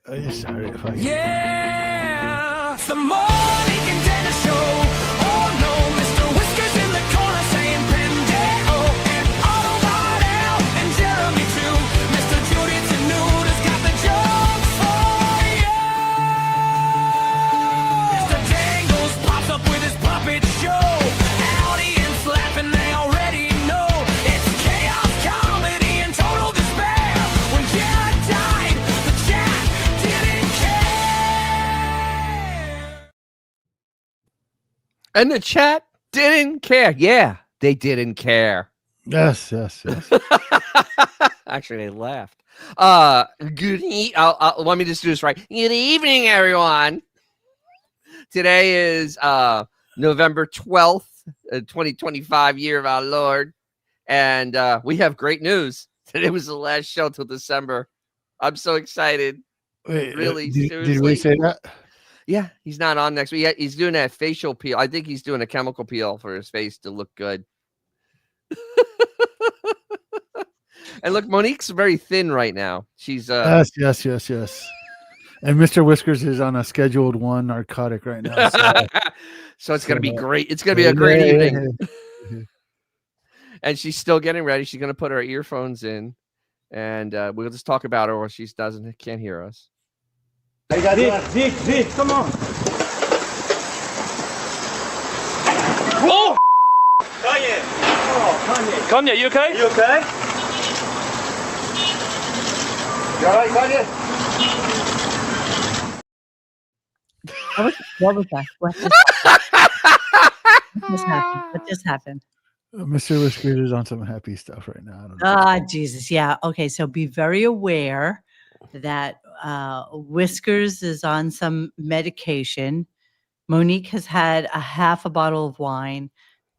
Sorry if I... Yeah, the morning contender show. Oh no, Mr. Whiskers in the corner saying pendejo. And Autobot Al and Jeremy too. Mr. Judy Tenuda's got the jokes for you. Mr. Dangles pops up with his puppet show. Audience laughing, they already know. It's chaos, comedy, and total despair. When Jared died, the chat didn't care. And the chat didn't care. Yeah, they didn't care. Yes. Actually, they laughed. Good let me just do this right. Good evening, everyone. Today is November 12th, 2025, year of our Lord. And we have great news. Today was the last show till December. I'm so excited. Wait, Really, did seriously. we say that? Yeah, he's not on next week. He's doing that facial peel. I think he's doing a chemical peel for his face to look good. And look, Monique's very thin right now. She's Yes. And Mr. Whiskers is on a scheduled one narcotic right now. so it's gonna be great. It's gonna be a great evening. And she's still getting ready. She's gonna put her earphones in, and we'll just talk about her or she can't hear us. Dick, come on. Oh! Kanye. Oh, Kanye. Kanye, you okay? You okay? You alright, Kanye? What was that? What just happened? Mr. Whiskers is on some happy stuff right now. I don't know. Ah, Jesus. Yeah. Okay. So be very aware that Whiskers is on some medication. Monique has had a half a bottle of wine.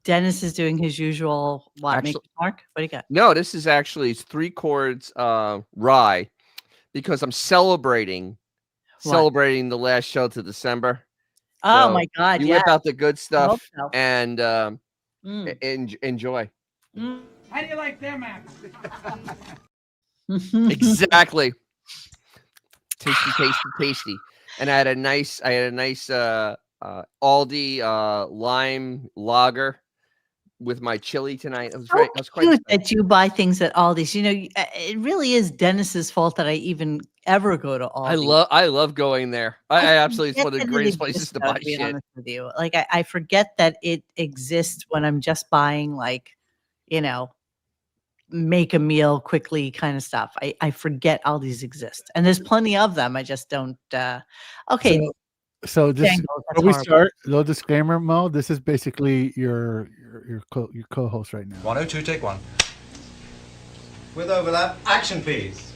Dennis is doing his usual Mark? What do you got? No, this is actually 3 chords rye because I'm celebrating the last show to December. Oh So my God. You Yeah. whip out the good stuff so. and enjoy. Mm. How do you like them apples? Exactly. Tasty. And I had a nice Aldi lime lager with my chili tonight. It was great. It was quite Cute that you buy things at Aldi's. You know, it really is Dennis's fault that I even ever go to Aldi. I love going there. I absolutely, it's one of the greatest places to buy be shit. honest with you. Like I forget that it exists when I'm just buying, like, you know, make a meal quickly kind of stuff. I forget Aldi's exist, and there's plenty of them. I just don't. Okay. So just Dangles, that's before we horrible. start, little disclaimer, Mo. This is basically your co-host right now. 102, take 1. With overlap, action please.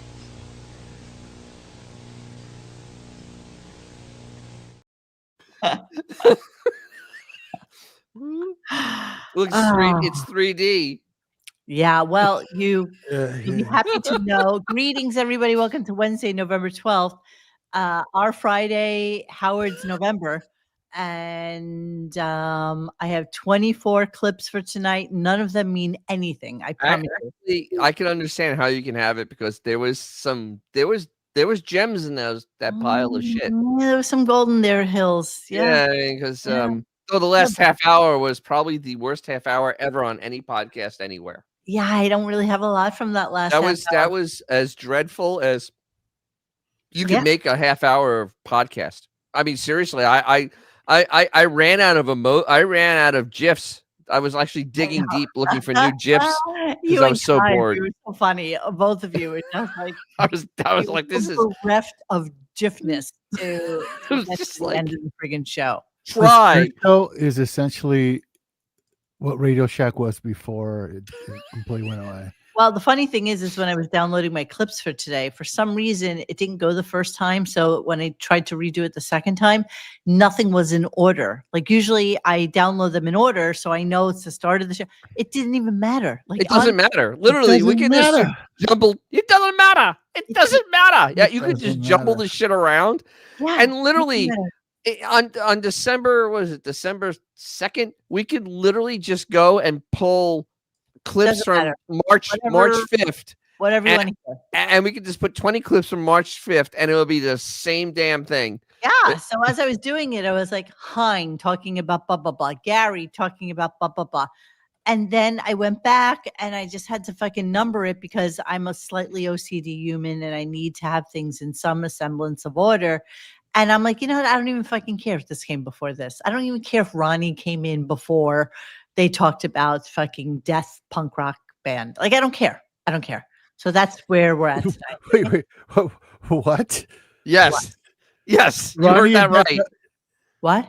Looks it's 3D. Yeah, well, you'll be Yeah. happy to know. Greetings, everybody. Welcome to Wednesday, November 12th. Our Friday, Howard's November. And I have 24 clips for tonight. None of them mean anything. I promise you. I can understand how you can have it because there was gems in that pile of shit. Yeah, there was some gold in their hills. Yeah. Because the last half hour was probably the worst half hour ever on any podcast anywhere. Yeah, I don't really have a lot from that last. That was as dreadful as you could make a half hour of podcast. I mean, seriously, I ran out of GIFs. I was actually digging deep looking for new GIFs because I was so bored. You were so funny. Both of you were just like I was like, this is bereft of GIFness to was get just to the like- end of the friggin' show. try. This show is essentially what Radio Shack was before it completely went away. Well, the funny thing is when I was downloading my clips for today, for some reason, it didn't go the first time. So when I tried to redo it the second time, nothing was in order. Like usually I download them in order, so I know it's the start of the show. It didn't even matter. Like It doesn't matter. Literally, we can just jumble. It doesn't matter. It doesn't matter. Yeah, you could just jumble the shit around. Yeah, And literally, it doesn't matter. on December 2nd, we could literally just go and pull clips Doesn't from matter. March Whatever- 5th Whatever you want to hear. And we could just put 20 clips from March 5th, and it'll be the same damn thing. Yeah. So as I was doing it, I was like, Hein talking about blah, blah, blah. Gary talking about blah, blah, blah. And then I went back and I just had to fucking number it because I'm a slightly OCD human and I need to have things in some semblance of order. And I'm like, you know what? I don't even fucking care if this came before this. I don't even care if Ronnie came in before they talked about fucking death punk rock band. Like, I don't care. I don't care. So that's where we're at tonight. Wait. What? Yes. What? Yes. You Ronnie heard that and right. What?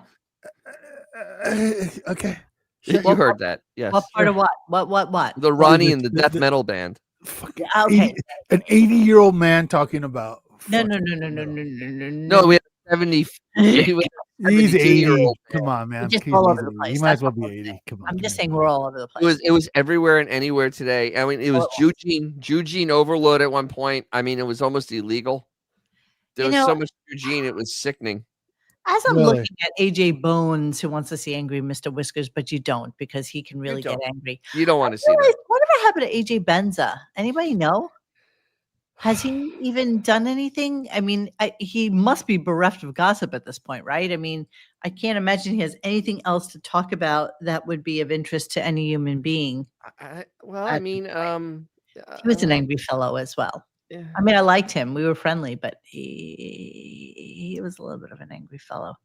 Okay. You heard that. Yes. What part of what? What? The Ronnie and the death metal band. Fucking Okay. an 80-year-old man talking about. No. No, we had 70. He was He's 80. 72-year-old Come on, man. Just He's all over the 80. place. He might as That's well all be I'm 80. Come on. I'm come just on. saying we're all over the It was place. it was everywhere and anywhere today. I mean, it was Oh. Eugene overload at one point. I mean, it was almost illegal. There You was know- so much Eugene, it was sickening. As I'm Really? looking at AJ Bones, who wants to see angry Mr. Whiskers, but you don't because he can really get don't. angry. You don't want to see Whatever that. whatever happened to AJ Benza? Anybody know? Has he even done anything? I mean, he must be bereft of gossip at this point, right? I mean, I can't imagine he has anything else to talk about that would be of interest to any human being. I At mean, He was an angry fellow as well. yeah. I mean, I liked him. We were friendly, but he was a little bit of an angry fellow.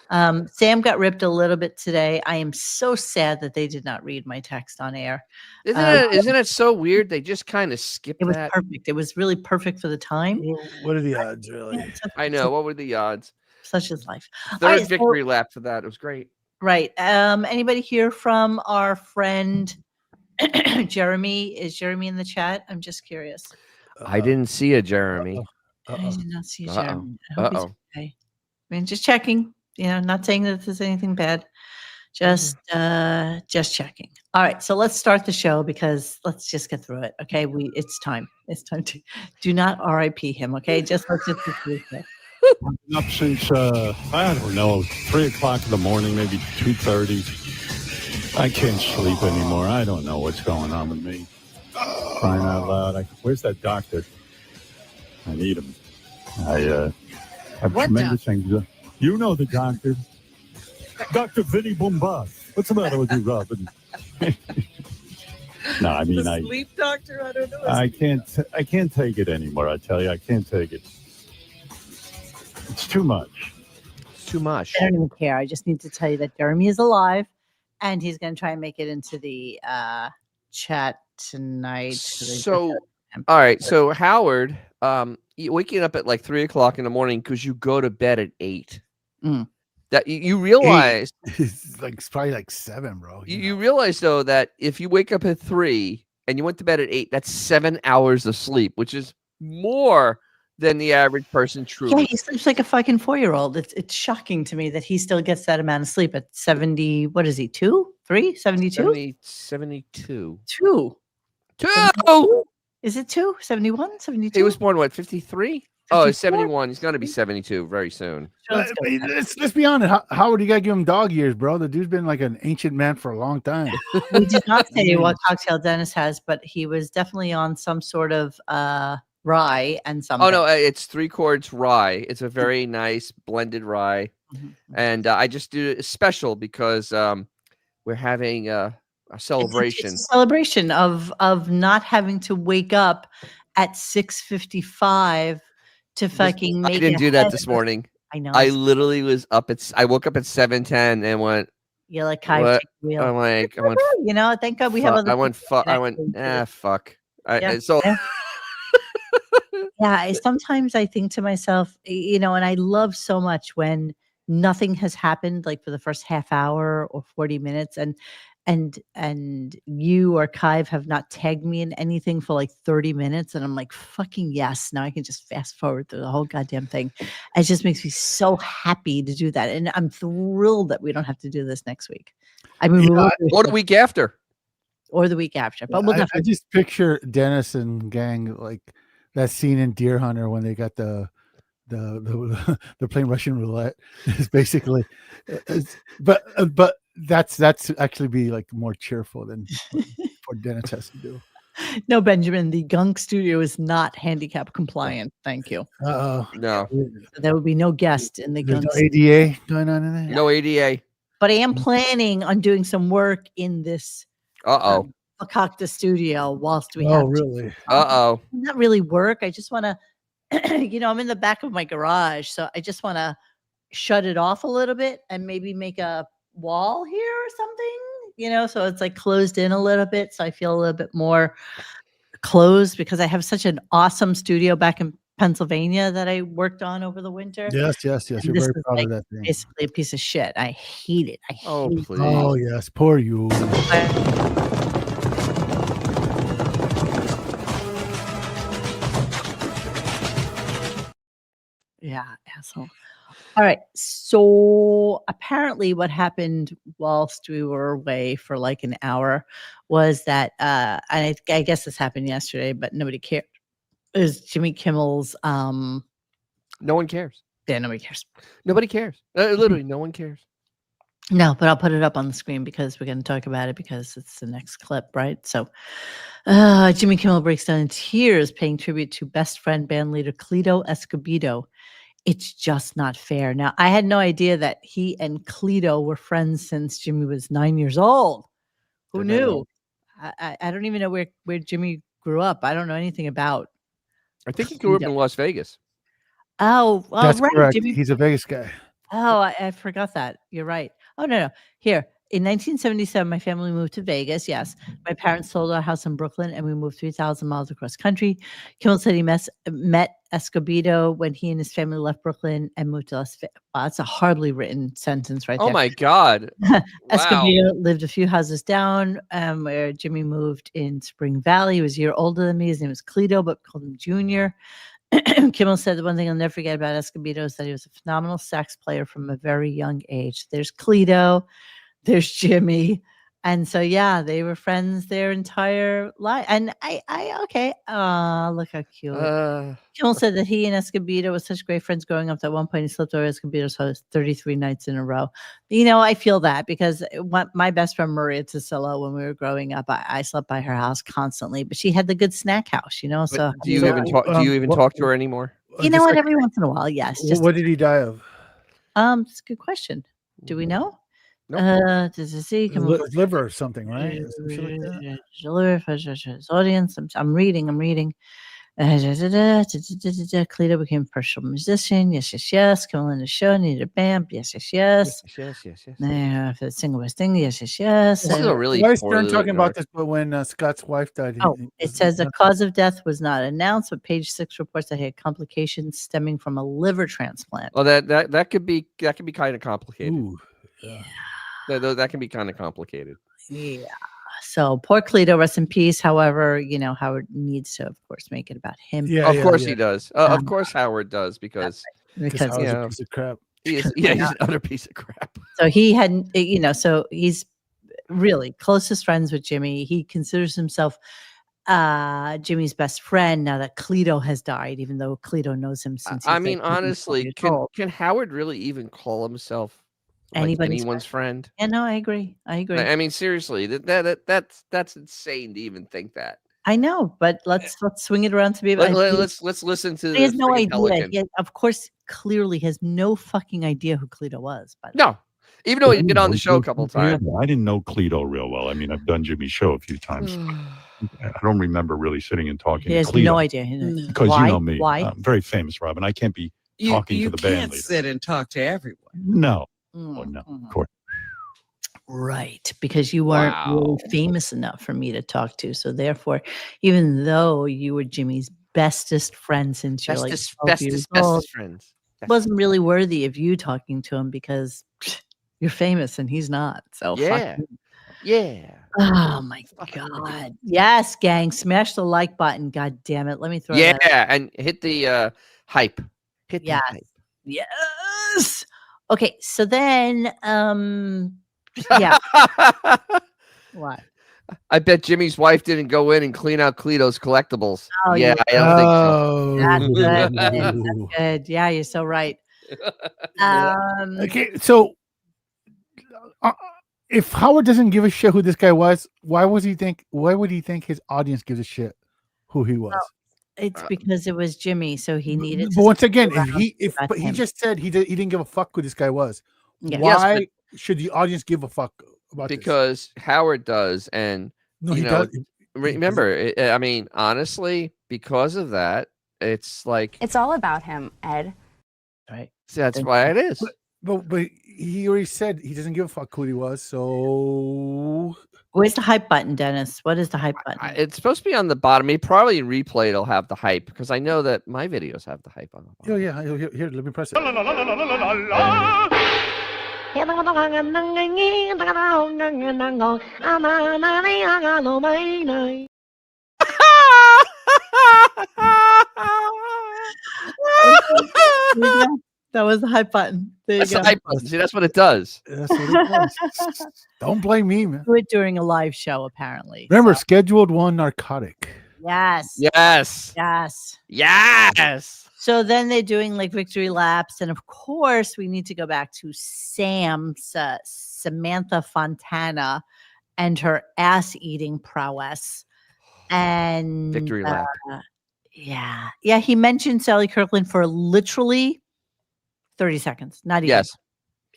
Sam got ripped a little bit today. I am so sad that they did not read my text on air. Isn't it so weird? They just kind of skipped It was that. perfect. It was really perfect for the time. What are the odds, really? Yeah, I know. What were the odds? Such is life. Third All right, so- victory lap for that. It was great. Right. Anybody hear from our friend Jeremy? Is Jeremy in the chat? I'm just curious. I didn't see a Jeremy. I did not see Uh-oh. Jeremy. I hope he's Uh-oh. okay. I mean, just checking. You know, not saying that there's anything bad. Just checking. All right, so let's start the show because let's just get through it. Okay, it's time. It's time to do not RIP him. Okay, let's just get through it. I've been up since, I don't know, 3 o'clock in the morning, maybe 2:30. I can't sleep anymore. I don't know what's going on with me. Crying out loud. Where's that doctor? I need him. I have What tremendous anxiety. You know the doctor. Dr. Vinny Bombas. What's the matter with you, Robin? No, I mean, Sleep doctor. I don't know. I can't take it anymore. I tell you, I can't take it. It's too much. It's too much. I don't even care. I just need to tell you that Jeremy is alive, and he's going to try and make it into the chat tonight. So, all right. So Howard, waking up at like 3 o'clock in the morning because you go to bed at 8. Mm. That you realize It's like it's probably like 7, bro. you realize though that if you wake up at 3 and you went to bed at 8, that's 7 hours of sleep, which is more than the average person yeah, truly. he sleeps like a fucking 4-year-old. It's shocking to me that he still gets that amount of sleep at 70. What is he? 2, 3, 72? 72. 2. 2. Is it 2? 71? 72? He was born what, 53? Oh, 54? 71. He's going to be 72 very soon. Sure, let's go with that. Let's be honest. Howard, you gotta give him dog years, bro. The dude's been like an ancient man for a long time. We did not say what cocktail Dennis has, but he was definitely on some sort of rye and something. Oh no, it's 3 chords rye. It's a very nice blended rye, Mhm. and I just do it special because we're having a celebration. It's a celebration of not having to wake up at 6:55 to fucking I make didn't it do that ahead this of- morning. I know. I literally was up at. I woke up at 7:10 and went. You're like, What? "Kai, take the wheel." I'm like, I went. You know, thank God we have fuck- other I went. people Fuck. I went. connected to this. Fuck. Yeah, So yeah. Yeah, sometimes I think to myself, you know, and I love so much when nothing has happened, like for the first half hour or 40 minutes, and you or Kive have not tagged me in anything for like 30 minutes, and I'm like, fucking yes, now I can just fast forward through the whole goddamn thing. It just makes me so happy to do that, and I'm thrilled that we don't have to do this next week. I mean, we will do it or the week after. or the week after, but we'll I definitely. just picture Dennis and gang like that scene in Deer Hunter when they got the they're playing Russian roulette. It's basically, but that's actually be like more cheerful than what Dennis has to do. No, Benjamin, the Gunk studio is not handicap compliant. Thank you. Uh-oh. No, So there would be no guest in the There's Gunk no ADA going on in there? no ADA. But I am planning on doing some work in this Uh-oh. Fakakta studio whilst we Oh, have really? Uh-oh. not really work. I just want to, I'm in the back of my garage, so I just want to shut it off a little bit and maybe make a wall here or something, so it's like closed in a little bit. So I feel a little bit more closed because I have such an awesome studio back in Pennsylvania that I worked on over the winter. Yes. You're And very this is proud like of that thing. basically a piece of shit. I hate it. I Oh, hate please. Oh, yes. Poor you. Yeah, asshole. All right. So apparently what happened whilst we were away for like an hour was that I guess this happened yesterday, but nobody cared. It was Jimmy Kimmel's No one cares. yeah, nobody cares. Nobody cares. Literally, no one cares. No, but I'll put it up on the screen because we're going to talk about it because it's the next clip, right? So Jimmy Kimmel breaks down in tears paying tribute to best friend band leader Cleto Escobedo. It's just not fair. Now, I had no idea that he and Cleto were friends since Jimmy was 9 years old. Who Did not knew? know. I don't even know where Jimmy grew up. I don't know anything about. I think he grew up in Las Vegas. Oh, That's right. correct. Jimmy. He's a Vegas guy. Oh, I forgot that. You're right. Oh, no. Here, in 1977, my family moved to Vegas. Yes. My parents sold our house in Brooklyn and we moved 3,000 miles across country. Kimmel said he met Escobedo when he and his family left Brooklyn and moved to Las Vegas. Wow, that's a hardly written sentence right Oh there. my God. Wow. Escobedo lived a few houses down where Jimmy moved in Spring Valley. He was a year older than me. His name was Cleto, but called him Junior. Kimmel said the one thing I'll never forget about Escobedo is that he was a phenomenal sax player from a very young age. There's Cleto, there's Jimmy. And so, yeah, they were friends their entire life. And okay. Look how cute. Kimmel said that he and Escobedo were such great friends growing up that at one point he slept over Escobedo's house 33 nights in a row. I feel that because my best friend Maria Tassilo, when we were growing up, I slept by her house constantly, but she had the good snack house, But so do you even talk to her anymore? you know what? Every once in a while, yes. Just What did he die of? it's a good question. Do we know? Nope. Does it see? Liver or something, right? Some shit like that. His audience. I'm reading. Cleto became a professional musician. Yes. Coming in the show, needed a band. Yes. Yes. For the single was thing. Yes. This is a really Why is poorly Stern talking written about article. this? But when Scott's wife died, It says the cause of death was not announced, but page 6 reports that he had complications stemming from a liver transplant. Well, that could be kind of complicated. Ooh. Yeah. That can be kind of complicated. Yeah. So poor Cleto, rest in peace. However, Howard needs to, of course, make it about him. Yeah, Of course he does. Of course Howard does because Because Howard's a piece of crap. he is. Yeah, he's another piece of crap. so he had, so he's really closest friends with Jimmy. He considers himself Jimmy's best friend now that Cleto has died, even though Cleto knows him since he's I mean, honestly, can Howard really even call himself anyone's friend? Yeah, no, I agree. I mean, seriously, that's insane to even think that. I know, but let's swing it around to be. Let's listen to. He has no idea. Pelican. He, of course, clearly has no fucking idea who Cleto was. But No, even though he's been on the show a couple times. I didn't know Cleto real well. I mean, I've done Jimmy's show a few times. I don't remember really sitting and talking. He has to Cleto, no idea. because Why? you know me. Why? I'm very famous, Robin. I can't be talking to the band can't leader. sit and talk to everyone. No. Mm, Oh, no, mhm. of course. Right, because you weren't really Wow. famous enough for me to talk to. So therefore, even though you were Jimmy's bestest friend since you're like 12 years old, Bestest friends. wasn't really worthy of you talking to him because you're famous and he's not. So fuck Yeah. you. Yeah. Oh my god. Yes, gang, smash the like button. God damn it. Let me throw Yeah, that. and hit the hype. Hit the Yes. hype. Yes. Okay, so then yeah. What? I bet Jimmy's wife didn't go in and clean out Cleto's collectibles. Oh, Yeah, you- I don't That's Oh. good. That's good. Yeah, you're so right. Okay, so if Howard doesn't give a shit who this guy was, why would he think his audience gives a shit who he was? It's because it was Jimmy, so he needed But to once stick again, around but he him. just said he didn't give a fuck who this guy was. Yeah. Yes, Why but- should the audience give a fuck about this? Because Howard does, and No, you he know, does. remember, I mean, honestly, because of that, it's like It's all about him, Ed. Right. that's why it is. But he already said he doesn't give a fuck who he was. So Where's the hype button, Dennis? What is the hype button? It's supposed to be on the bottom. Maybe probably in replay it'll have the hype because I know that my videos have the hype on them. oh yeah, here, let me press it. There you go. That was the hype button. There you That's go. the hype button. See, that's what it does. That's what it was. Don't blame me, man. Do it during a live show, apparently. Remember, So, scheduled one narcotic. yes. Yes. Yes. Yes. So then they're doing like victory laps. And of course, we need to go back to Samantha Fontana and her ass eating prowess. And Victory lap. yeah. Yeah. He mentioned Sally Kirkland for literally 30 seconds. Not even. Yes.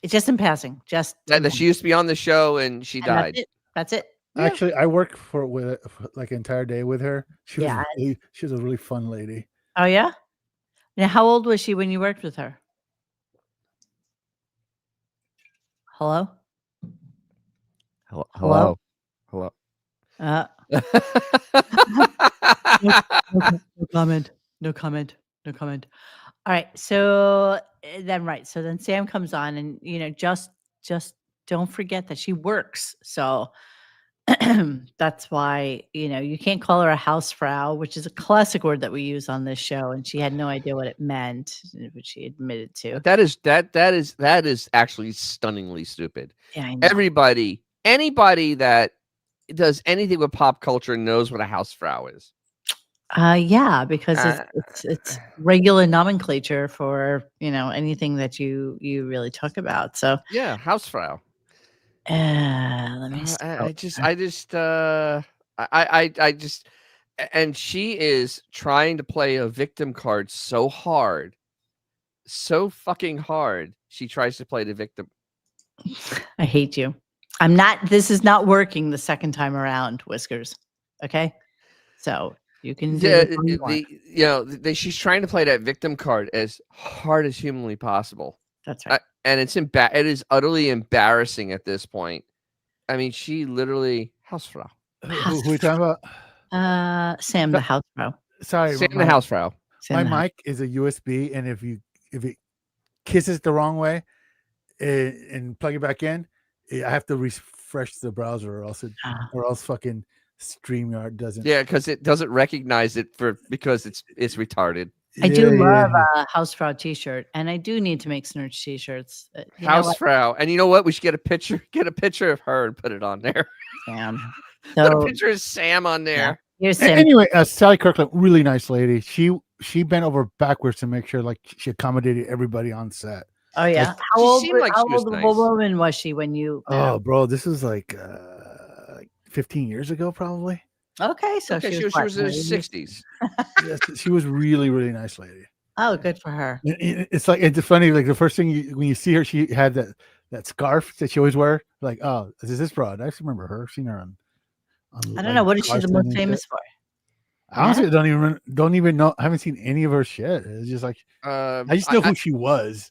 It's just in passing. Just That she used to be on the show and she and died. That's it. Actually, I worked for like an entire day with her. She was Yeah. she was a really fun lady. Oh, yeah. Now, how old was she when you worked with her? Hello? Hello. Hello. No comment. No comment. No comment. All right. So then Sam comes on and, just don't forget that she works. So that's why, you can't call her a housefrau, which is a classic word that we use on this show. And she had no idea what it meant, which she admitted to. That is actually stunningly stupid. Yeah, I know. Anybody that does anything with pop culture knows what a housefrau is. Yeah, because it's regular nomenclature for anything that you really talk about. So Yeah, housefrau. let me. And she is trying to play a victim card so hard, so fucking hard. She tries to play the victim. I hate you. I'm not. This is not working the second time around, Whiskers. Okay, so you can. She's trying to play that victim card as hard as humanly possible. That's right. And it is utterly embarrassing at this point. I mean, she literally housefrau. Who are we talking about? Sam the housefrau. Sorry, Sam the housefrau. My mic is a USB, and if it kisses the wrong way and plug it back in, I have to refresh the browser, or else fucking StreamYard doesn't. Yeah, because it doesn't recognize it because it's retarded. I do love a housefrau T-shirt, and I do need to make Snurch T-shirts. Housefrau, and you know what? We should get a picture of her and put it on there. Sam. Put a picture of Sam on there. Yeah. Here's Sam. Anyway, Sally Kirkland, really nice lady. She bent over backwards to make sure like she accommodated everybody on set. Oh yeah. Like, How old? seemed like how she was old of a nice. woman was she when you? Oh, bro, this was like 15 years ago, probably. Okay, so Okay, she she was, was in her what, 60s. Yes, she was really, really nice lady. Oh, good for her. It's like it's funny. Like the first thing when you see her, she had that scarf that she always wear. Like, oh, this broad? I just remember her. I've seen her on I don't know. What is she the Carson most and famous shit. for? Honestly, I don't even know. I haven't seen any of her shit. It's just like I just know who she was.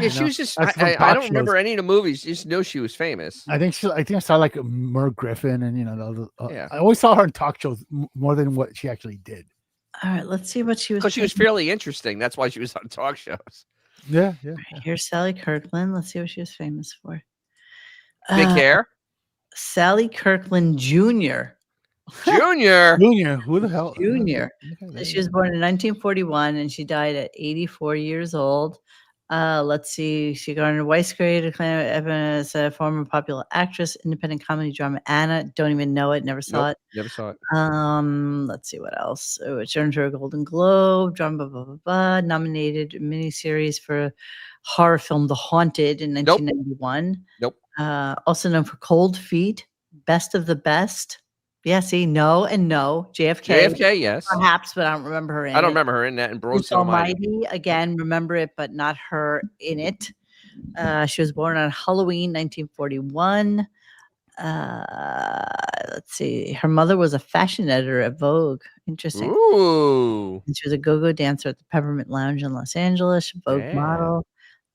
Yeah, she was just. That's from I talk don't remember shows. any of the movies. Just know she was famous. I think I saw like Merv Griffin, and Yeah. I always saw her in talk shows more than what she actually did. All right, let's see what she was. Because she was fairly interesting. That's why she was on talk shows. Yeah. Here's Sally Kirkland. Let's see what she was famous for. Big hair. Sally Kirkland Jr. Junior. Junior, who the hell? Junior. She was born in 1941 and she died at 84 years old. Let's see. She garnered a Weiss grade acclaim as a former popular actress, independent comedy drama Anna. Don't even know it. Never saw Nope, it. never saw it. Let's see what else. It earned her a Golden Globe. Drama, blah, blah, blah, blah. Nominated miniseries for horror film The Haunted in Nope. 1991. Nope. Also known for Cold Feet, Best of the Best. Yeah, see, no and no. JFK. JFK, yes. Perhaps, but I don't remember her in it. I don't remember her in that. And Bruce Bruce Almighty. Almighty, again, remember it, but not her in it. She was born on Halloween, 1941. Let's see. Her mother was a fashion editor at Vogue. Interesting. Ooh. And she was a go-go dancer at the Peppermint Lounge in Los Angeles. Vogue Yeah. model.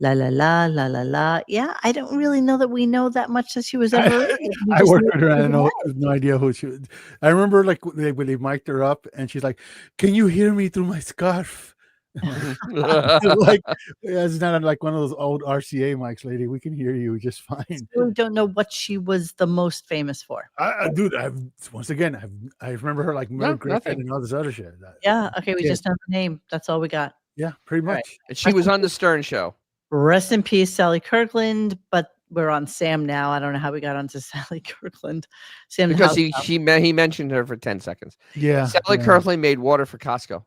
La la la la la la. Yeah, I don't really know that we know that much that she was ever. I worked with her. I don't know. No idea who she was. I remember like when they mic'd her up, and she's like, "Can you hear me through my scarf?" Like, yeah, it's not like one of those old RCA mics, lady. We can hear you just fine. I really don't know what she was the most famous for. Dude, I remember her like Mel Griffin nothing. and all this other shit. Yeah. Okay. We Yeah. just know the name. That's all we got. Yeah, pretty much. right. And she was on the Stern Show. Rest in peace, Sally Kirkland. But we're on Sam now. I don't know how we got onto Sally Kirkland. Sam Because he mentioned her for 10 seconds. Yeah. Sally Kirkland made water for Costco.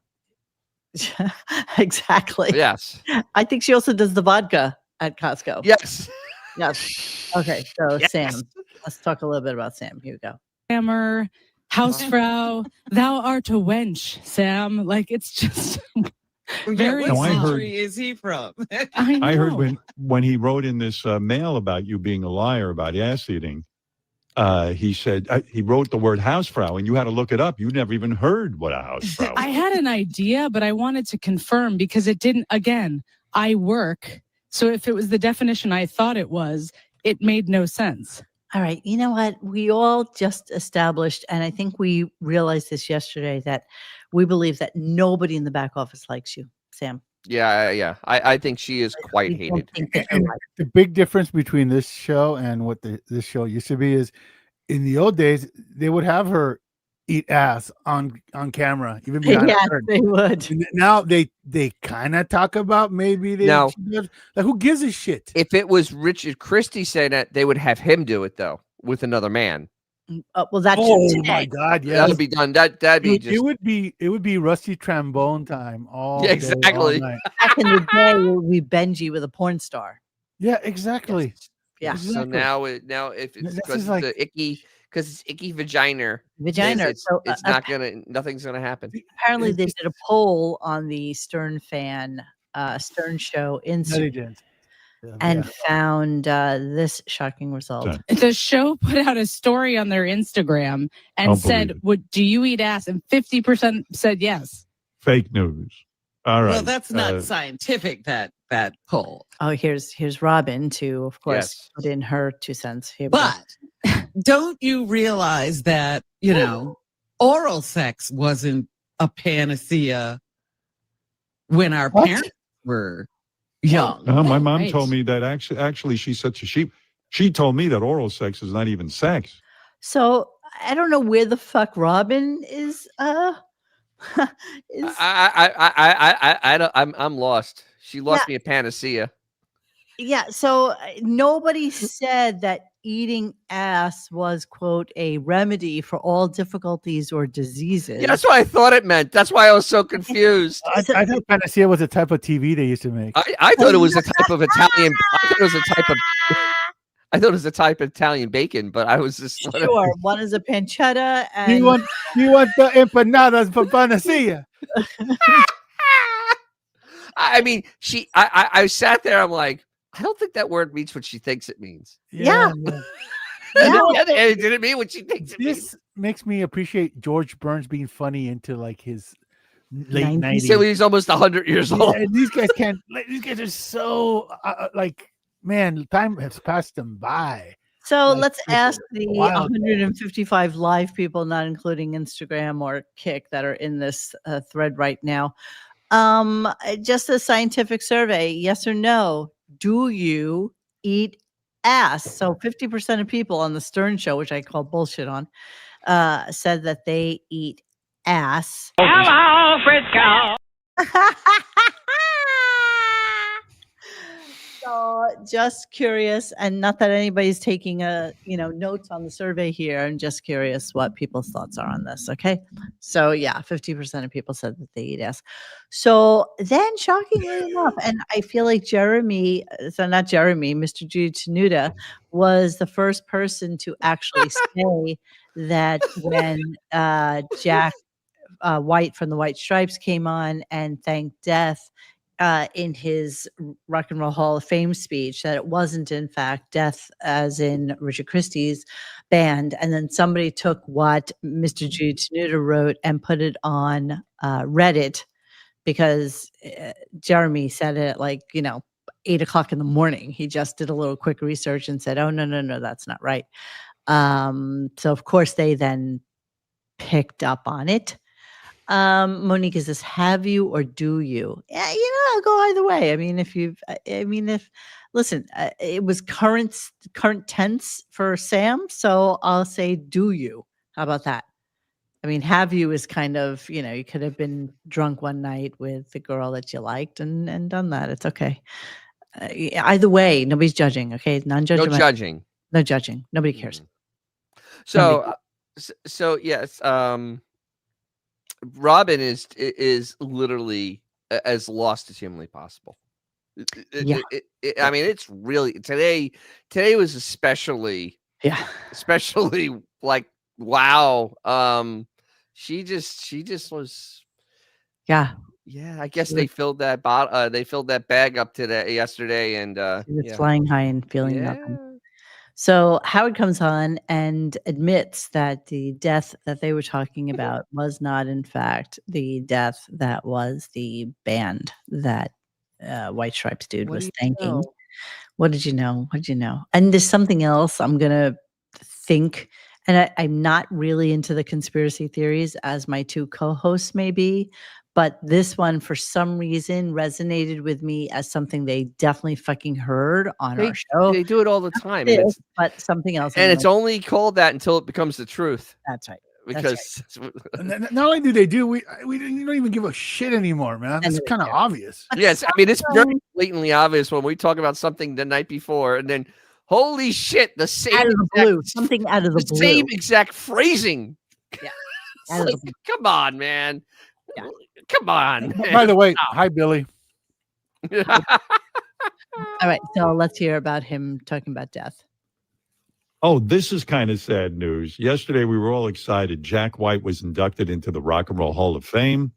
Exactly. Yes. I think she also does the vodka at Costco. Yes. Yes. Okay. So Yes. Sam, let's talk a little bit about Sam. Here we go. Hammer, Hausfrau, thou art a wench, Sam. Like it's just very. No, I heard- century is he from? I heard when he wrote in this mail about you being a liar about ass eating, he said he wrote the word Hausfrau, and you had to look it up. You never even heard what a Hausfrau I was. had an idea, but I wanted to confirm because it didn't. Again, I work, so if it was the definition I thought it was, it made no sense. All right. You know what? We all just established, and I think we realized this yesterday, that we believe that nobody in the back office likes you, Sam. Yeah. I think she is quite We don't hated. think that you're right. The big difference between this show and what this show used to be is, in the old days, they would have her eat ass on camera, even behind Yes, her. they would. And now they kind of talk about maybe they No. like, who gives a shit? If it was Richard Christie saying that, they would have him do it though with another man. Well, that's Oh today. my god, yeah. That'd be done. That'd be just. It would be Rusty Trombone time all Yeah, day, exactly. Back all night. in the day, it would be Benji with a porn star. Yeah, exactly. Yeah. So Exactly. now if it's This because is like- the icky, because it's icky vagina. Vagina. It's So, not nothing's gonna happen. apparently, they did a poll on the Stern Fan Stern Show No, they Instagram didn't. and found this shocking result. Done. The show put out a story on their Instagram and Don't said, believe it. "Would do you eat ass?" And 50% said yes. Fake news. All right. Well, that's not scientific. That poll. Oh, here's Robin to, of course, Yes. put in her 2 cents. Here we go. But don't you realize that oral sex wasn't a panacea when our What? parents were young? My mom Right. told me that actually she said she told me that oral sex is not even sex. So I don't know where the fuck Robin is. I'm lost. She lost me a panacea. Yeah. So nobody said that eating ass was, quote, a remedy for all difficulties or diseases. Yeah, that's what I thought it meant. That's why I was so confused. I thought Panacea was a type of TV they used to make. I thought it was a type of Italian. I thought it was a type of Italian bacon, but I was just Sure. One is a pancetta, and You want the empanadas for Panacea? I mean, I sat there. I'm like, I don't think that word means what she thinks it means. Yeah. yeah. It didn't mean what she thinks it means. This makes me appreciate George Burns being funny into like his late 90s. 90s. So he's almost 100 years old. And these guys can't. These guys are so like, man, time has passed them by. So Like, let's it's ask the wild. 155 live people, not including Instagram or Kick, that are in this thread right now. Just a scientific survey, yes or no? Do you eat ass? So 50% of people on the Stern Show, which I call bullshit on, said that they eat ass. Hello, Frisco. just curious, and not that anybody's taking notes on the survey here. I'm just curious what people's thoughts are on this. Okay, so yeah, 50% of people said that they eat ass. So then, shockingly enough, and I feel like not Jeremy, Mr. G. Tenuta was the first person to actually say that when Jack White from the White Stripes came on and thanked Death in his Rock and Roll Hall of Fame speech, that it wasn't in fact Death as in Richard Christie's band. And then somebody took what Mr. G. Tenuta wrote and put it on Reddit, because Jeremy said it at 8 o'clock in the morning. He just did a little quick research and said, oh, no, that's not right. So of course they then picked up on it. Monique, is this have you or do you? Yeah, I'll go either way. I mean, listen, it was current tense for Sam, so I'll say do you. How about that? I mean, have you is kind of, you could have been drunk one night with the girl that you liked and done that. It's okay. Either way, nobody's judging. Okay, non-judgmental. No judging. No judging. Nobody cares. So yes, Robin is literally as lost as humanly possible. Yeah. I mean, it's really today was especially like, wow. She just was. Yeah. Yeah, I guess they filled that bag up yesterday, and she was flying high and feeling nothing. So Howard comes on and admits that the death that they were talking about was not, in fact, the death that was the band that White Stripes dude was thanking. What did you know? What did you know? And there's something else I'm going to think, and I'm not really into the conspiracy theories as my two co-hosts may be, but this one, for some reason, resonated with me as something they definitely fucking heard on our show. They do it all the time. But something else. And it's only called that until it becomes the truth. That's right. Because not only do they do, we don't even give a shit anymore, man. It's kind of obvious. Yes, I mean, it's very blatantly obvious when we talk about something the night before, and then holy shit, the same out of the blue, something out of the blue, same exact phrasing. Yeah, like, come on, man. Yeah. Come on. By the way, hi Billy. All right, so let's hear about him talking about death. Oh, this is kind of sad news. Yesterday, we were all excited. Jack White was inducted into the Rock and Roll Hall of Fame.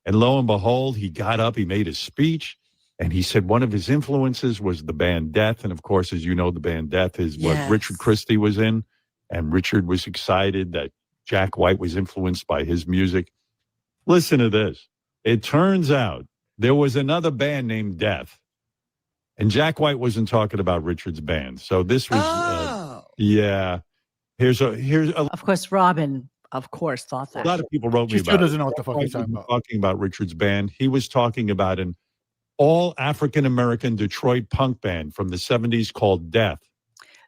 And lo and behold, he got up, he made a speech, and he said one of his influences was the band Death. And of course, as you know, the band Death is what Richard Christie was in. And Richard was excited that Jack White was influenced by his music. Listen to this. It turns out there was another band named Death. And Jack White wasn't talking about Richard's band. So this was, Here's a. Of course, Robin, thought that. A lot of people wrote me about. She still doesn't know what the fuck he's talking about Richard's band. He was talking about an all African American Detroit punk band from the 70s called Death.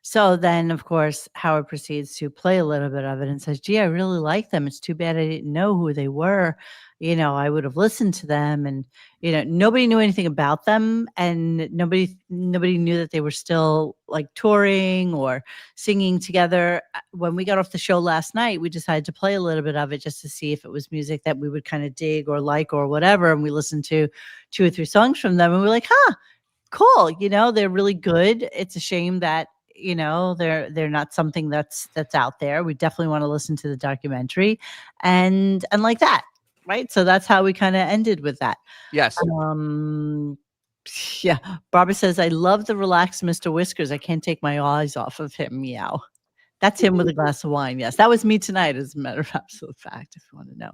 So then, of course, Howard proceeds to play a little bit of it and says, gee, I really like them. It's too bad I didn't know who they were. I would have listened to them, and, nobody knew anything about them, and nobody knew that they were still like touring or singing together. When we got off the show last night, we decided to play a little bit of it just to see if it was music that we would kind of dig or like or whatever. And we listened to 2 or 3 songs from them, and we were like, cool. They're really good. It's a shame that, they're not something that's out there. We definitely want to listen to the documentary and like that. Right. So that's how we kind of ended with that. Yes. Yeah. Barbara says, I love the relaxed Mr. Whiskers. I can't take my eyes off of him. Meow. That's him with a glass of wine. Yes. That was me tonight, as a matter of absolute fact, if you want to know.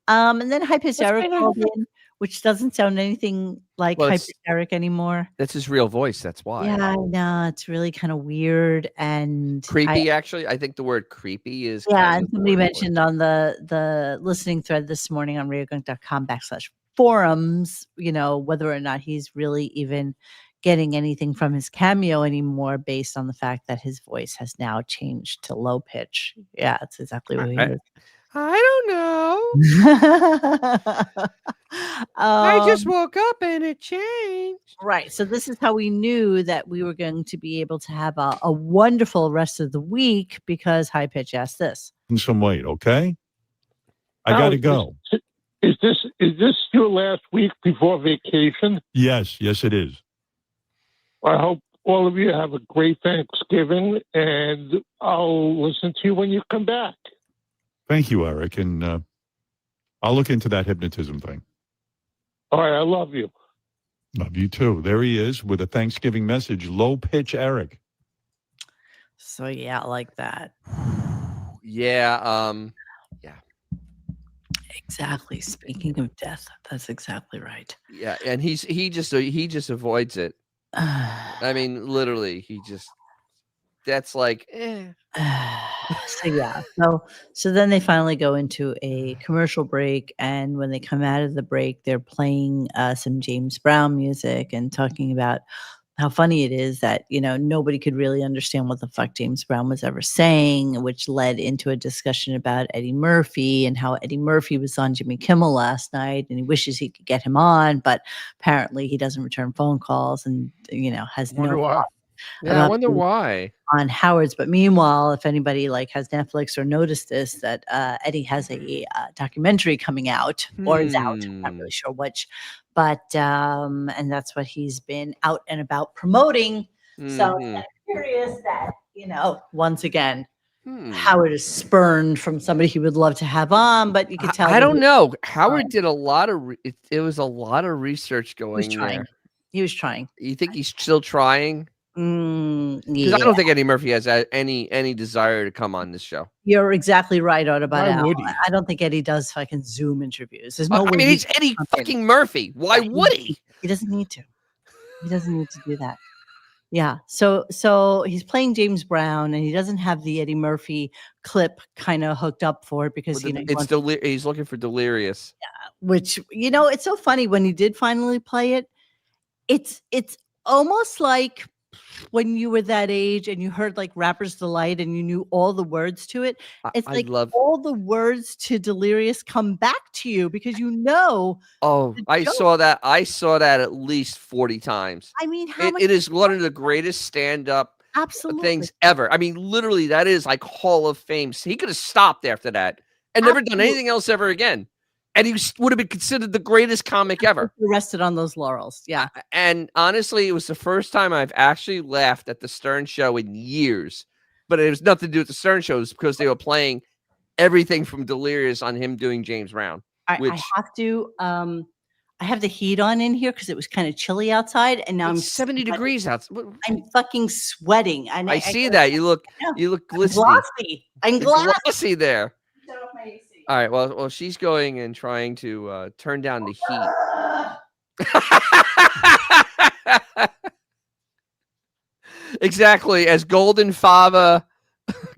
And then Hypers Eric called in, which doesn't sound anything like Hypers Eric anymore. That's his real voice. That's why. Yeah, I know. It's really kind of weird and creepy, actually. I think the word creepy is. Yeah. And somebody mentioned on the listening thread this morning on radiogunk.com/forums, whether or not he's really even getting anything from his cameo anymore based on the fact that his voice has now changed to low pitch. Yeah, that's exactly what he is. I don't know. I just Um, woke up and it changed. right. So this is how we knew that we were going to be able to have a wonderful rest of the week because High Pitch asked this. Some weight, okay? I got to go. Is this your last week before vacation? Yes, it is. I hope all of you have a great Thanksgiving, and I'll listen to you when you come back. Thank you, Eric, and I'll look into that hypnotism thing. All right, I love you. Love you too. There he is with a Thanksgiving message. Low pitch, Eric. So yeah, like that. Yeah. Exactly. Speaking of death, that's exactly right. Yeah. And he just avoids it. I mean, literally, that's like, So yeah, so then they finally go into a commercial break, and when they come out of the break, they're playing some James Brown music and talking about how funny it is that nobody could really understand what the fuck James Brown was ever saying, which led into a discussion about Eddie Murphy and how Eddie Murphy was on Jimmy Kimmel last night, and he wishes he could get him on, but apparently he doesn't return phone calls and has Wonder no why. yeah, I wonder why. on Howard's. But meanwhile, if anybody has Netflix or noticed this, that Eddie has a documentary coming out or is out. I'm not really sure which, but and that's what he's been out and about promoting. So I'm curious that once again, Howard is spurned from somebody he would love to have on, but you can tell. I don't know. Howard did a lot of. It was a lot of research going. He was trying. You think he's still trying? Because Yeah. I don't think Eddie Murphy has any desire to come on this show. You're exactly right, Oda. But Why would he? I don't think Eddie does fucking Zoom interviews. There's no way. I mean, he's Eddie fucking Murphy. Why would he? He doesn't need to. He doesn't need to do that. Yeah. So he's playing James Brown, and he doesn't have the Eddie Murphy clip kind of hooked up for it because he's looking for Delirious. Which it's so funny when he did finally play it. It's almost like when you were that age and you heard Rapper's Delight and you knew all the words to it. It's all the words to Delirious come back to you because Oh, I saw that. I saw that at least 40 times. I mean, it is one of the greatest stand-up things ever. I mean, literally, that is like Hall of Fame. So he could have stopped after that and never done anything else ever again. And he would have been considered the greatest comic ever. Rested on those laurels. Yeah. And honestly, it was the first time I've actually laughed at the Stern Show in years. But it was nothing to do with the Stern Show. It was because they were playing everything from Delirious on him doing James Brown. I have to. I have the heat on in here because it was kind of chilly outside, and now it's 70 degrees outside. I'm fucking sweating. And I see that. You look glistening. Glossy. I'm glossy there. All right. Well, she's going and trying to turn down the heat. Exactly. As Golden Fava,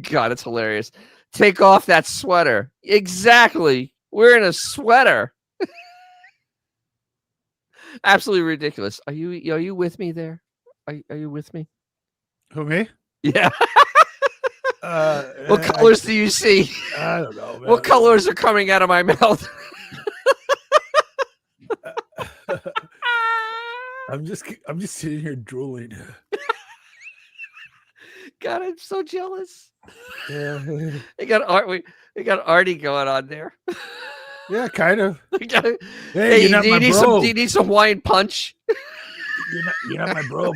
God, it's hilarious. Take off that sweater. Exactly. We're in a sweater. Absolutely ridiculous. Are you with me there? Are you with me? Who, me? Yeah. What colors do you see? I don't know, man. What colors are coming out of my mouth? I'm just sitting here drooling. God, I'm so jealous. Yeah. We got Artie going on there. Yeah, kind of. Hey, you're not do my you bro. need some Hawaiian punch? You're not my bro.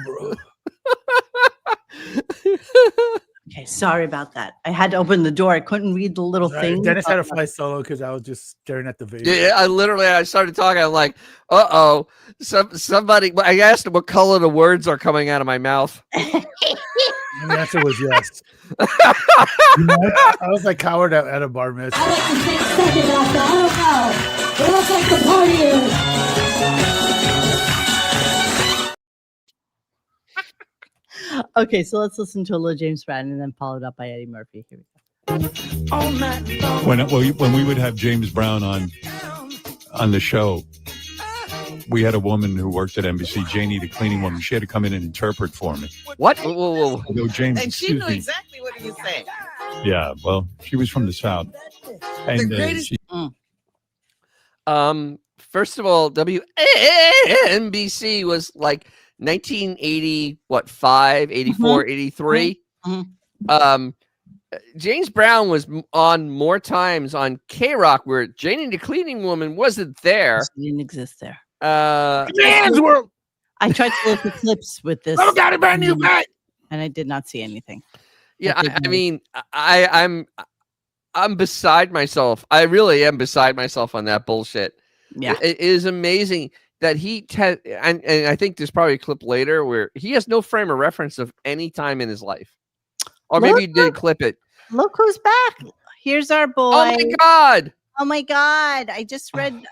Okay, sorry about that. I had to open the door. I couldn't read the little thing. Dennis had to fly solo because I was just staring at the video. Yeah, I started talking. I'm like, uh-oh. Somebody, I asked him what color the words are coming out of my mouth. And the answer was yes. I was like Howard at a bar mitzvah. I like to take second after. I don't know. It looks like the party is. Okay, so let's listen to a little James Brown and then followed up by Eddie Murphy. Here we go. When we would have James Brown on the show, we had a woman who worked at NBC, Janie, the cleaning woman. She had to come in and interpret for me. What? Whoa. I go, James, And she excuse knew me. exactly what he was saying. Yeah, well, she was from the South. And The greatest- First of all, WNBC was like 1980, what, 5, 84, 83. James Brown was on more times on K-Rock, where Janie the Cleaning Woman wasn't there. She didn't exist there. Man's World. I tried to look at clips with this. Oh, got a brand new bag. And I did not see anything. Yeah, I mean, I'm beside myself. I really am beside myself on that bullshit. Yeah, it is amazing that and I think there's probably a clip later where he has no frame of reference of any time in his life, or maybe he didn't clip it. Look who's back! Here's our boy. Oh my god! Oh my god! I just read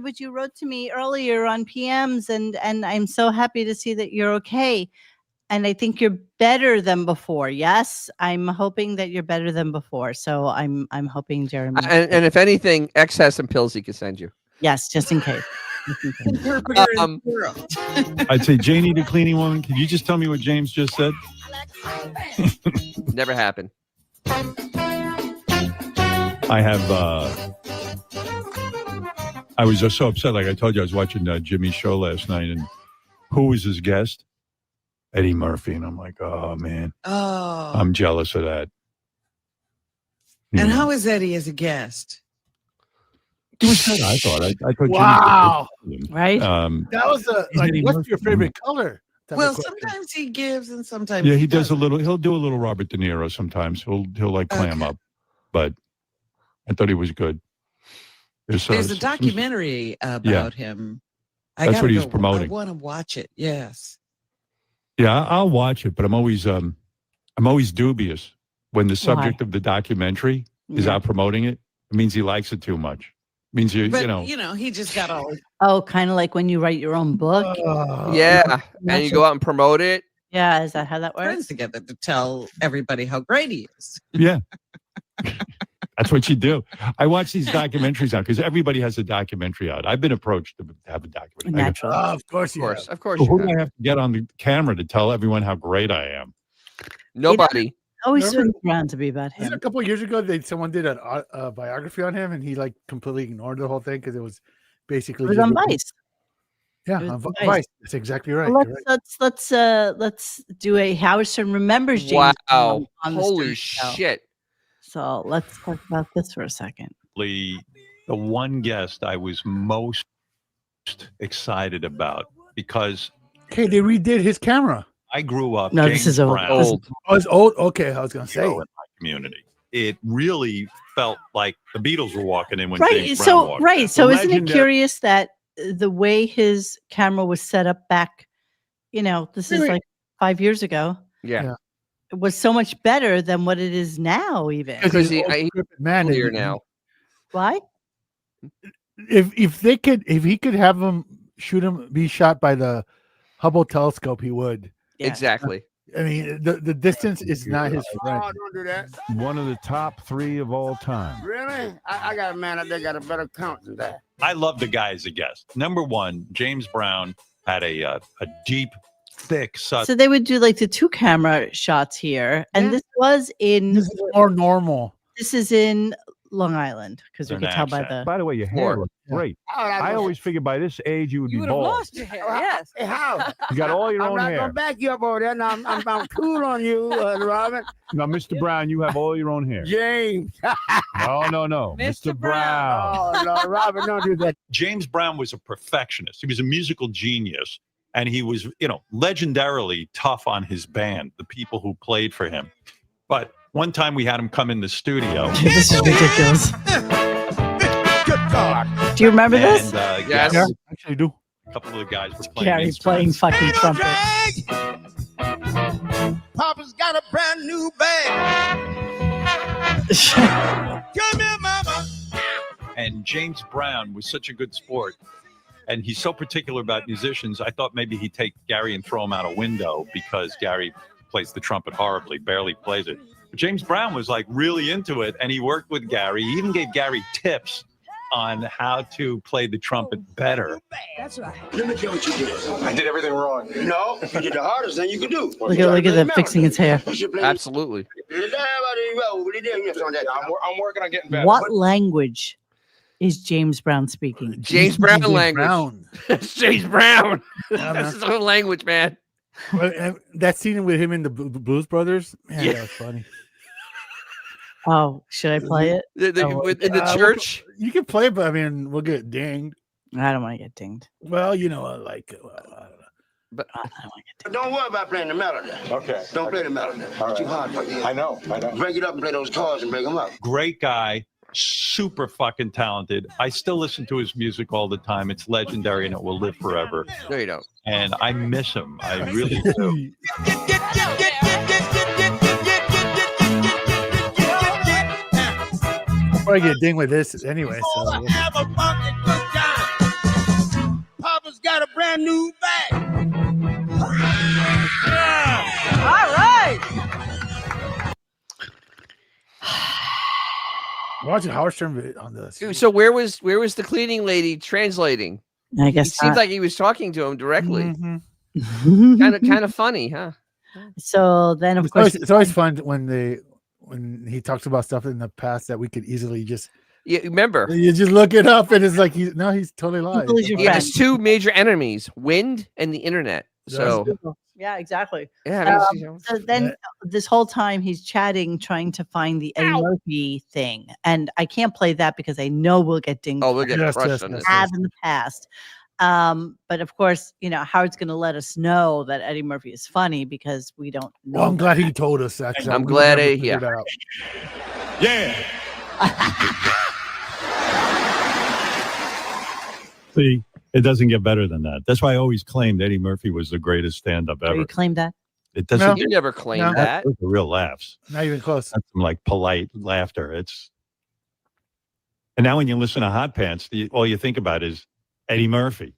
what you wrote to me earlier on PMs, and I'm so happy to see that you're okay. And I think you're better than before. Yes, I'm hoping that you're better than before. So I'm hoping Jeremy. And if anything, X has some pills he can send you. Yes, just in case. I'd say Janie the Cleaning Woman. Can you just tell me what James just said? Never happened. I have. I was just so upset. Like I told you, I was watching Jimmy's show last night, and who was his guest? Eddie Murphy, and I'm like, oh man, I'm jealous of that. And how is Eddie as a guest? It was good, I thought. I thought. Wow. Right. That was like, what's your favorite color? Well, sometimes he gives, and sometimes Yeah, he does a little. He'll do a little Robert De Niro sometimes. He'll like clam up, but I thought he was good. There's a documentary about him. That's what he was promoting. I want to watch it. Yes. Yeah, I'll watch it, but I'm always dubious when the subject of the documentary is out promoting it. It means he likes it too much. It means you know, he just got all. Oh, kind of like when you write your own book. Yeah, and you go out and promote it. Yeah, is that how that works? Friends together to tell everybody how great he is. Yeah. That's what you do. I watch these documentaries out because everybody has a documentary out. I've been approached to have a documentary. Naturally. Of course. Of course. So who do I have to get on the camera to tell everyone how great I am? Nobody. Always swings around to be about him. A couple of years ago, someone did a biography on him, and he like completely ignored the whole thing because it was basically It was on Vice. Yeah, on Vice. That's exactly right. Well, let's do a Howard Stern remembers James. Wow! On the Holy Stern Show. shit! So let's talk about this for a second. The one guest I was most excited about because they redid his camera. I grew up. No, James this is old. Brown, Oh, it's old. Okay, I was gonna say. in my community, it really felt like the Beatles were walking in when Right. James Brown So walked right. in. So isn't it Legendary- curious that the way his camera was set up back, this is like 5 years ago. Yeah. It was so much better than what it is now, even. Because he's man clear now. Why? If he could have him be shot by the Hubble telescope, he would. Yeah. Exactly. I mean, the distance is not his friend. Oh, don't do that. One of the top 3 of all time. Really? I got a man out there got a better count than that. I love the guy as a guest. Number one, James Brown had a deep, thick, So they would do like the 2 camera shots here, and this was in. This is more normal. This is in Long Island because we could tell by the. By the way, your hair looks great. I always figured by this age you would be bald. your hair, yes. Hey, how? You got all your I'm own not hair. gonna back you up over there. Now I'm cool on you, Robin. Now, Mr. Brown, you have all your own hair. James. No. Mr. Brown. Oh, no, Robin, don't do that. James Brown was a perfectionist. He was a musical genius. And he was, legendarily tough on his band, the people who played for him. But one time we had him come in the studio. This is ridiculous. Good God. Do you remember this? And, Yes. Yeah, actually do. a couple of the guys were playing Gary playing instruments. fucking trumpet. Papa's got a brand new bag. Come here, mama. And James Brown was such a good sport. And he's so particular about musicians. I thought maybe he'd take Gary and throw him out a window because Gary plays the trumpet horribly, barely plays it. But James Brown was like really into it. And he worked with Gary. He even gave Gary tips on how to play the trumpet better. That's right. Let me tell you what you did. I did everything wrong. No, you did the hardest thing you could do. Look at that fixing his hair. Absolutely. You did that, buddy. I'm working on getting better. What language is James Brown speaking? James Brown language. Brown. It's James Brown. Yeah, That's his own language, man. And that scene with him and the Blues Brothers, man, Yeah. that was funny. Oh, should I play it? In the church? You can play it, but I mean, we'll get dinged. I don't want to get dinged. Well, you know, I like it. Well, I don't know. But I don't want to get dinged. Don't worry about playing the melody. Okay. Don't play the melody. It's too hard for you. I know. Break it up and play those chords and break them up. Great guy, super fucking talented. I still listen to his music all the time. It's legendary and it will live forever. No, you don't. And I miss him. I really do. Probably get dinged with this anyway. So. Have a fucking good time. Papa's got a brand new bag. All right. Watching Howard Stern on this. So where was the cleaning lady translating? I It guess seems like he was talking to him directly. Mm-hmm. Kind of funny, huh? So then, of course, It's always fun when he talks about stuff in the past that we could easily just remember. You just look it up and it's like he's totally lying. There's two major enemies: wind and the internet. So yeah, exactly. yeah, I mean, So then this whole time he's chatting, trying to find the Eddie Murphy thing. And I can't play that because I know we'll get dinged. we'll get crushed on this. Have in the past. But of course, Howard's going to let us know that Eddie Murphy is funny because we don't know. Well, I'm glad he told us that. I'm glad Yeah. See, it doesn't get better than that. That's why I always claimed Eddie Murphy was the greatest stand-up ever. You claim that? It doesn't. You never claimed that. Those are real laughs. Not even close. That's some like polite laughter. And now when you listen to Hot Pants, all you think about is Eddie Murphy.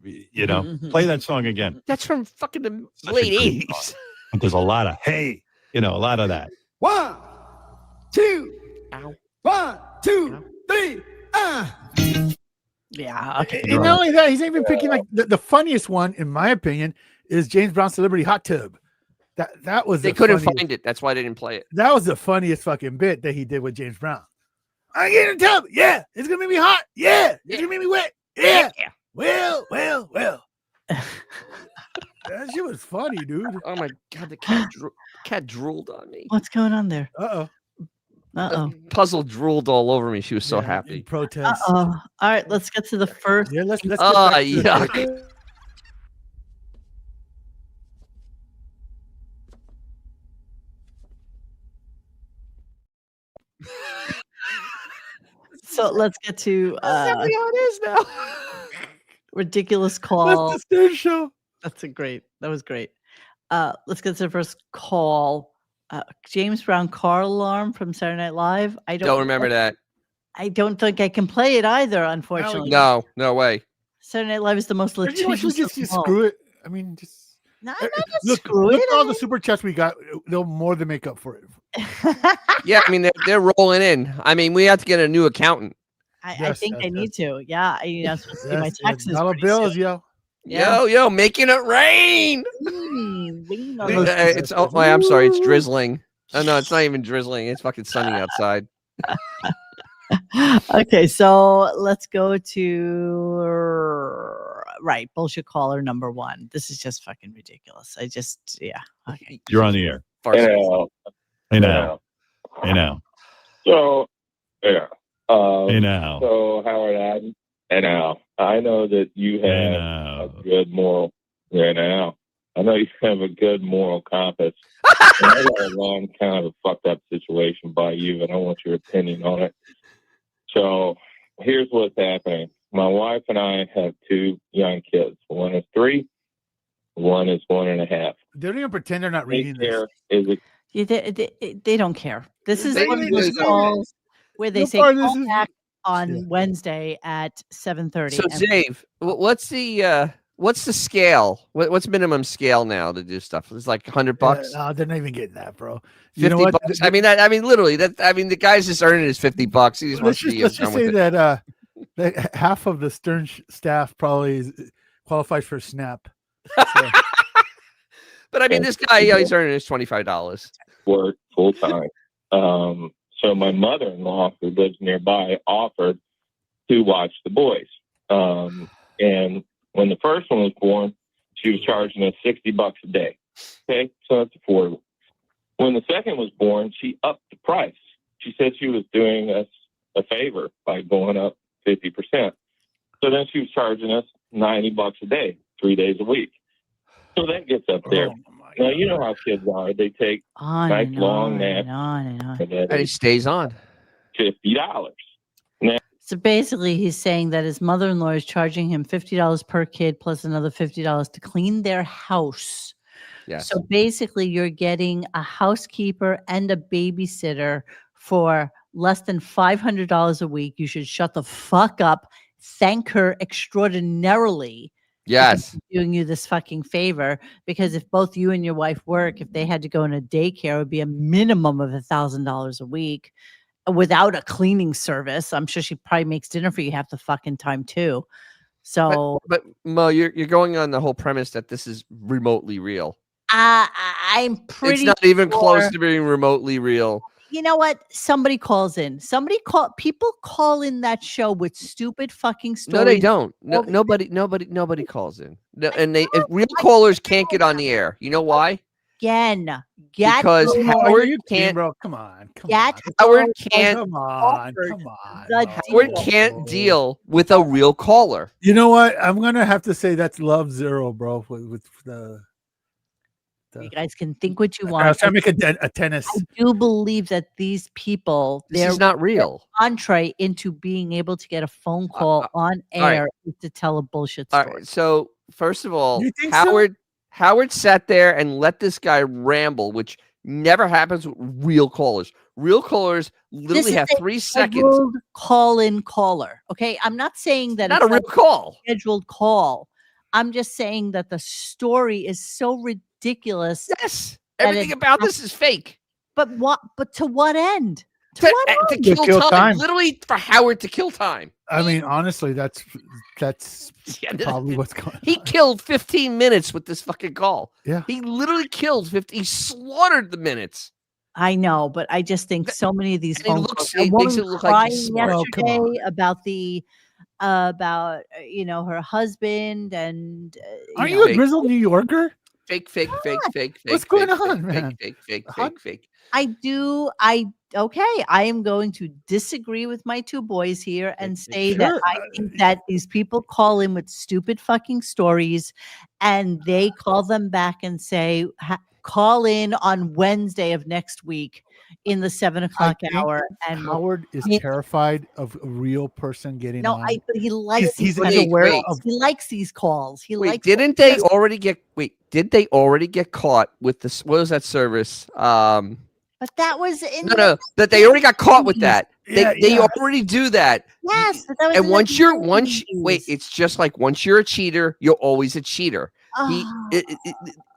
You know, play that song again. That's from fucking the Such a late good 80s. song. There's a lot of a lot of that. 1, 2, Ow. 1, 2, 3. Yeah. Okay. And not only that, he's not even picking like the funniest one, in my opinion, is James Brown's Celebrity Hot Tub. That was They couldn't find it. That's why they didn't play it. That was the funniest fucking bit that he did with James Brown. I get in the tub. Yeah, it's gonna make me hot. Yeah, it's gonna make me wet. Yeah. Well. That shit was funny, dude. Oh my god, the cat drooled on me. What's going on there? Uh-oh. Puzzle drooled all over me. She was so happy. Protest. All right, let's get to the first. Yeah, let's get Oh, back to yuck. So let's get to That's how it is now. ridiculous call. That's the Stern Show. That was great. Let's get to the first call. James Brown car alarm from Saturday Night Live. I Don't remember that. I don't think I can play it either, unfortunately. No way. Saturday Night Live is the most You know, litigious. should we just of all. screw it. I mean, just No, look screw at it. all the super chats we got. They'll more than make up for it. Yeah, I mean they're rolling in. I mean, we have to get a new accountant. I think I need to. Yeah, I'm supposed to see my Yes, taxes. dollar pretty bills, soon. yo. Yeah. Yo, making it rain. It's I'm sorry, it's drizzling. Oh no, it's not even drizzling. It's fucking sunny outside. Okay, so let's go to bullshit caller number 1. This is just fucking ridiculous. Okay. You're on the air. Hey now. So, yeah. Hey now. So, Howard, I know that you have a good moral. I know you have a good moral compass. And I got a long kind of a fucked up situation by you, and I want your opinion on it. So, here's what's happening. My wife and I have 2 young kids. One is 3, one is 1.5. They don't even pretend they're not reading this. They don't care. This is They one of really those don't. calls where they No say part of this call is- back on Wednesday at 7:30. So Dave, what's the scale? What's minimum scale now to do stuff? It's like $100. No, they're not even getting that, bro. You 50 know what? bucks. I mean, literally. The guy's just earning his $50. He just wants to be Let's just done say with it. that half of the Stern staff probably qualifies for SNAP. But I mean, this guy, he's earning his $25. Work full time. So my mother-in-law, who lives nearby, offered to watch the boys. And when the first one was born, she was charging us $60 a day. Okay, so that's affordable. When the second was born, she upped the price. She said she was doing us a favor by going up 50%. So then she was charging us $90 a day, 3 days a week. So that gets up there. Now, you know how kids are. They take nice long naps. And he stays on. $50. So basically, he's saying that his mother-in-law is charging him $50 per kid plus another $50 to clean their house. Yes. So basically, you're getting a housekeeper and a babysitter for less than $500 a week. You should shut the fuck up. Thank her extraordinarily. Yes. Doing you this fucking favor, because if both you and your wife work, if they had to go in a daycare, it would be a minimum of $1,000 a week without a cleaning service. I'm sure she probably makes dinner for you half the fucking time too. So, but Mo, you're going on the whole premise that this is remotely real. I'm pretty. It's not even sure, close to being remotely real. You know what? Somebody calls in. People call in that show with stupid fucking stories. No, they don't. No, nobody calls in. No, and if real callers can't get on the air. You know why? Because Howard can't. Bro, come on. Howard can't. Come on. Howard can't deal with a real caller. You know what? I'm gonna have to say that's Love Zero, bro. With the you guys can think what you want. I was trying to make a tennis. I do believe that these people, this is not real. Entree into being able to get a phone call on air to tell a bullshit story. All right, so first of all, Howard Howard sat there and let this guy ramble, which never happens with real callers. Real callers literally have 3 seconds. Call-in caller. Okay, I'm not saying that Not it's a real call. Scheduled call. I'm just saying that the story is so ridiculous. Yes, everything about this is fake. But what? But to what end? To kill time. Literally for Howard to kill time. I mean, honestly, that's probably what's going on. He killed 15 minutes with this fucking call. Yeah. He literally killed 50. He slaughtered the minutes. I know, but I just think so many of these phone calls. It makes it look like he's smart. Yesterday about the her husband and are you a grizzled New Yorker? Fake. What's going on, man? Fake. Okay, I am going to disagree with my 2 boys here and say that I think that these people call in with stupid fucking stories and they call them back and say, call in on Wednesday of next week in the 7 o'clock hour. And Howard is terrified of a real person getting on. But he likes He likes these calls. Did they already get caught with this? What was that service? But that was in that they already got caught with that. They already do that. Yes, but that was and it's just like once you're a cheater, you're always a cheater.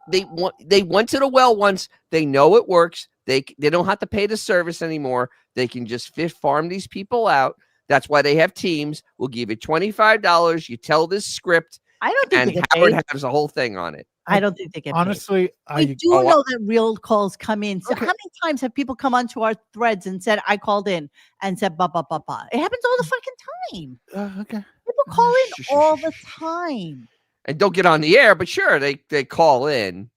They went to the well once. They know it works. They don't have to pay the service anymore. They can just farm these people out. That's why they have teams. We'll give you $25. You tell this script. I don't think and Howard has a whole thing on it. I don't think they get paid. Honestly, I do know that real calls come in. So how many times have people come onto our threads and said, I called in and said, ba. It happens all the fucking time. Okay. People call in all the time. And don't get on the air, but sure, they call in.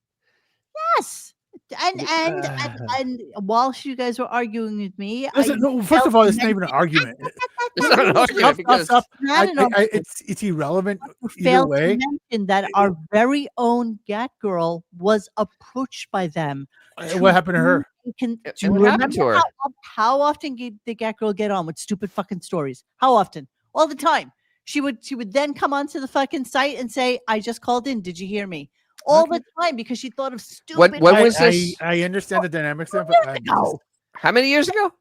Yes. And whilst you guys were arguing with me, first of all, it's not even an argument. It's not an argument because it's irrelevant either failed way. to mention that our very own Gat Girl was approached by them. What happened to her? Do you remember how often did Gat Girl get on with stupid fucking stories? How often? All the time. She would then come onto the fucking site and say, I just called in. Did you hear me? All the time because she thought of stupid. When was this? I understand the dynamics of it. How many years ago?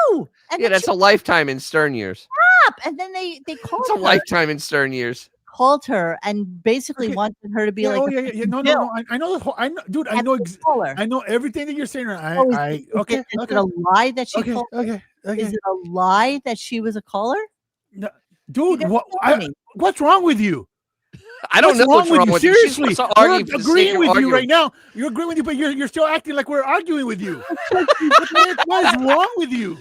2. And that's a lifetime in Stern years. Stop. And then they called her. It's a lifetime in Stern years. Called her and basically wanted her to be No. I know the whole. Dude. I know everything that you're saying. Is it a lie that she called? Okay. Is it a lie that she was a caller? No, dude. What's wrong with you? I don't know what's wrong with you. She's Seriously, supposed to argue we're for the sake agreeing of with you arguing. right now. You're agreeing with you, but you're still acting like we're arguing with you. What is wrong with you?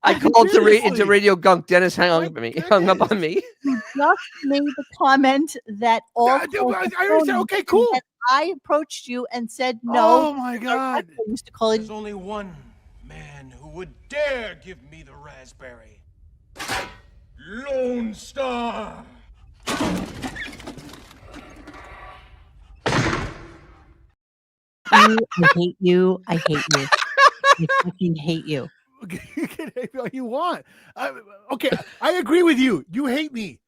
I called into Seriously. RadioGunk. Dennis hung up on me. You just made the comment that all I understand. Okay, cool. and I approached you and said no. Oh my God. I used to call it There's only one man who would dare give me the raspberry. Lone Star. I hate you. I hate you. I fucking hate you. You can hate me all you want. Okay, I agree with you. You hate me.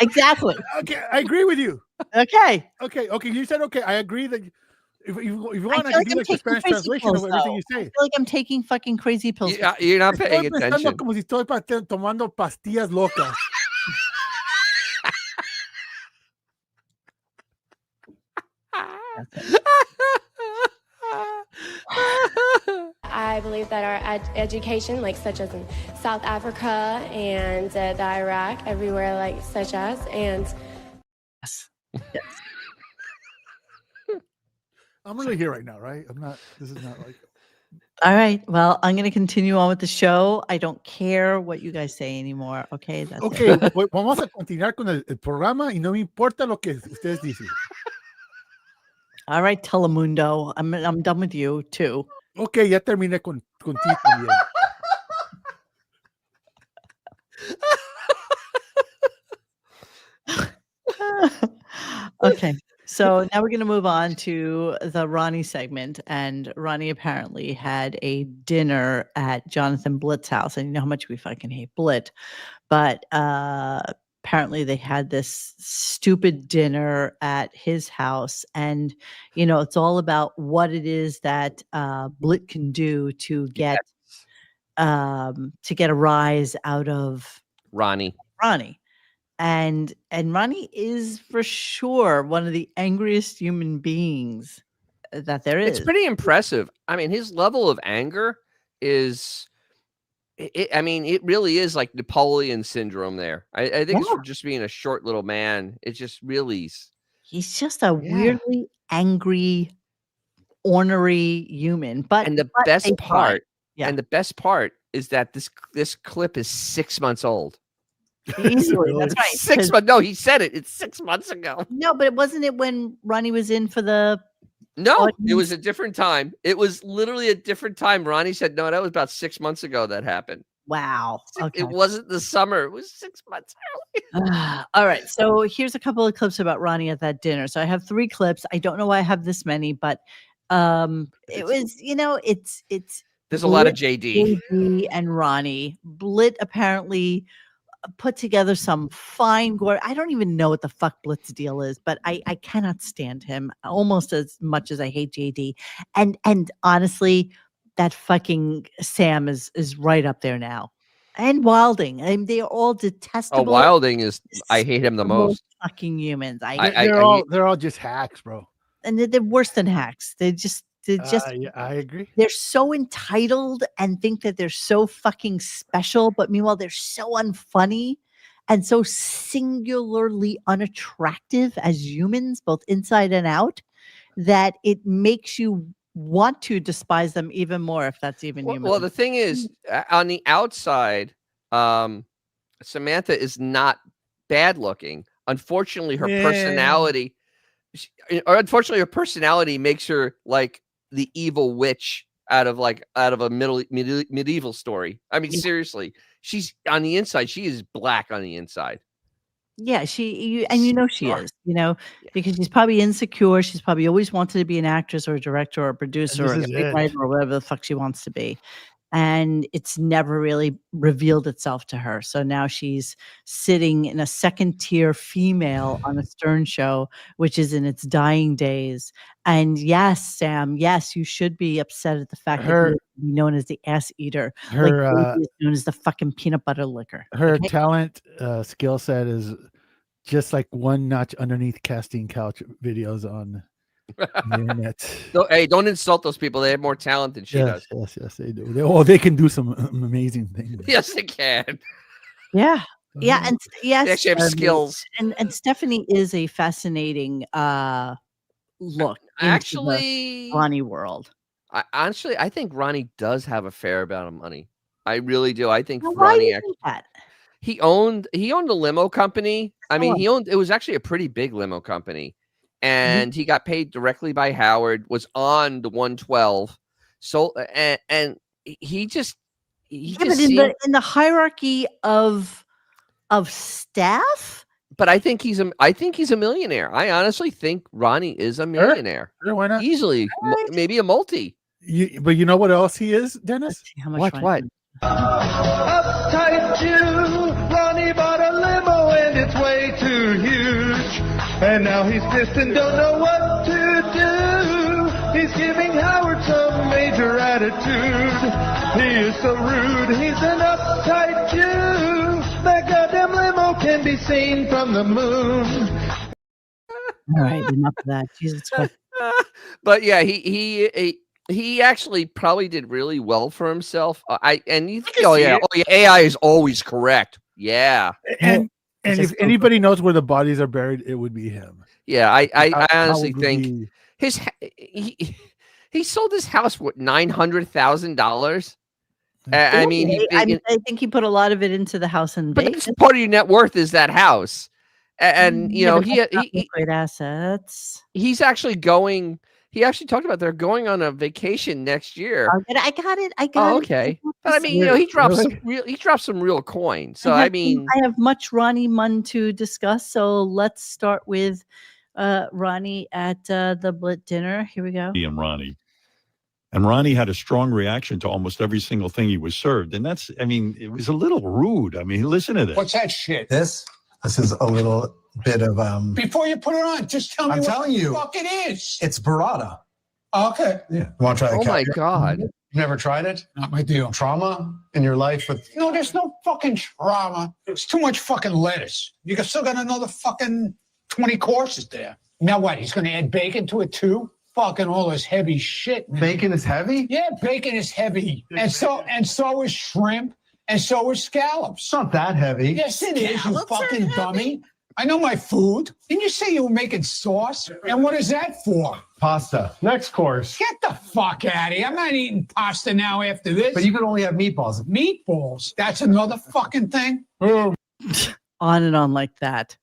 Exactly. Okay, I agree with you. Okay. Okay. You said okay. I agree that if you want, I feel can do like the taking Spanish crazy translation pills, of everything though. you I say. feel like I'm taking fucking crazy pills. You're not paying Estoy pensando attention. como si estoy tomando pastillas locas. I believe that our education, like such as in South Africa and the Iraq, everywhere like such as, and I'm really here right now, right? I'm not. This is not like. All right. Well, I'm going to continue on with the show. I don't care what you guys say anymore. Okay. That's Okay, it. vamos a continuar con el programa y no me importa lo que ustedes dicen. All right, Telemundo. I'm done with you too. Okay, ya terminé contigo también. Okay. So now we're going to move on to the Ronnie segment. And Ronnie apparently had a dinner at Jonathan Blitt's house. And you know how much we fucking hate Blitt. But apparently they had this stupid dinner at his house. And, you know, it's all about what it is that Blitt can do to get a rise out of Ronnie. And Ronnie is for sure one of the angriest human beings that there is. It's pretty impressive. I mean, his level of anger is, it really is like Napoleon syndrome there. I think it's from just being a short little man. It just really. He's just a weirdly angry, ornery human. But and the best part, yeah. and the best part is that this clip is 6 months old. Easily, that's right. 6 months. No, he said it. It's 6 months ago. No, but wasn't it when Ronnie was in for the? No, it was a different time. It was literally a different time. Ronnie said, no, that was about 6 months ago that happened. Wow. Okay. It wasn't the summer. It was 6 months early. All right. So here's a couple of clips about Ronnie at that dinner. So I have 3 clips. I don't know why I have this many, but it was, it's there's a lot of Blitt, JD and Ronnie. Blitt apparently put together some fine gore. I don't even know what the fuck Blitt's deal is, but I cannot stand him almost as much as I hate JD. And honestly, that fucking Sam is right up there now. And Wilding. I mean, they are all detestable. Oh, Wilding is, I hate him the most. Fucking humans. They're all just hacks, bro. And they're worse than hacks. They're just yeah, I agree. They're so entitled and think that they're so fucking special, but meanwhile they're so unfunny and so singularly unattractive as humans, both inside and out, that it makes you want to despise them even more, if that's even human. Well, the thing is, on the outside, Samantha is not bad looking. Unfortunately, her personality makes her like the evil witch out of a medieval story. I mean, seriously, she's on the inside. She is black on the inside. Yeah, she is, because she's probably insecure. She's probably always wanted to be an actress or a director or a producer or a writer or whatever the fuck she wants to be. And it's never really revealed itself to her. So now she's sitting in a second tier female on a Stern show, which is in its dying days. And yes, Sam, yes, you should be upset at the fact that you're known as the ass eater. Like is known as the fucking peanut butter licker. Her talent, skill set is just like one notch underneath casting couch videos on the internet. No, hey, don't insult those people. They have more talent than she does. Yes, they do. They can do some amazing things. Yes, they can. Yeah. Yeah, and yes, They actually have skills. And Stephanie is a fascinating look into Actually, the Ronnie world. I think Ronnie does have a fair amount of money. I really do. I think Now, why do Ronnie you think that? he owned a limo company. I mean, Oh. it was actually a pretty big limo company. And he got paid directly by Howard, was on the 112. So and he just but in the hierarchy of staff. But I think he's a millionaire. I honestly think Ronnie is a millionaire. Sure, why not? Easily, maybe a multi. But you know what else he is, Dennis? What? Uptight Jew, Ronnie bought a limo and it's way too huge. And now he's pissed and don't know what to do. He's giving Howard some major attitude. He is so rude, he's an uptight Jew. That goddamn limo can be seen from the moon. All right, enough of that. Jesus Christ. But yeah, he actually probably did really well for himself. AI is always correct. Yeah, and if anybody knows where the bodies are buried, it would be him. Yeah, I honestly think he sold his house what $900,000. I mean, I think he put a lot of it into the house in Vegas. Part of your net worth is that house, and you know he great assets. He's actually going. He actually talked about they're going on a vacation next year. I got it. I got it. Okay, but I mean, you know, he dropped some real coin. So I have much Ronnie Munn to discuss. So let's start with Ronnie at the Blitt dinner. Here we go. And Ronnie. And Ronnie had a strong reaction to almost every single thing he was served. And that's, I mean, it was a little rude. I mean, listen to this. What's that shit? This is a little bit of Before you put it on, just tell me I'm what telling the you. fuck it is. It's burrata. Okay. Yeah. You want to try it? Oh my God. You've never tried it? Not my deal. Trauma in your life with No, there's no fucking trauma. It's too much fucking lettuce. You still got another fucking 20 courses there. Now what? He's going to add bacon to it too? Fucking all this heavy shit, man. Bacon is heavy? Yeah, bacon is heavy. And so is shrimp, and so is scallops. It's not that heavy. Yes, it is, you fucking dummy. I know my food. Didn't you say you were making sauce? And what is that for? Pasta. Next course. Get the fuck out of here. I'm not eating pasta now after this. But you can only have meatballs. Meatballs? That's another fucking thing? On and on like that.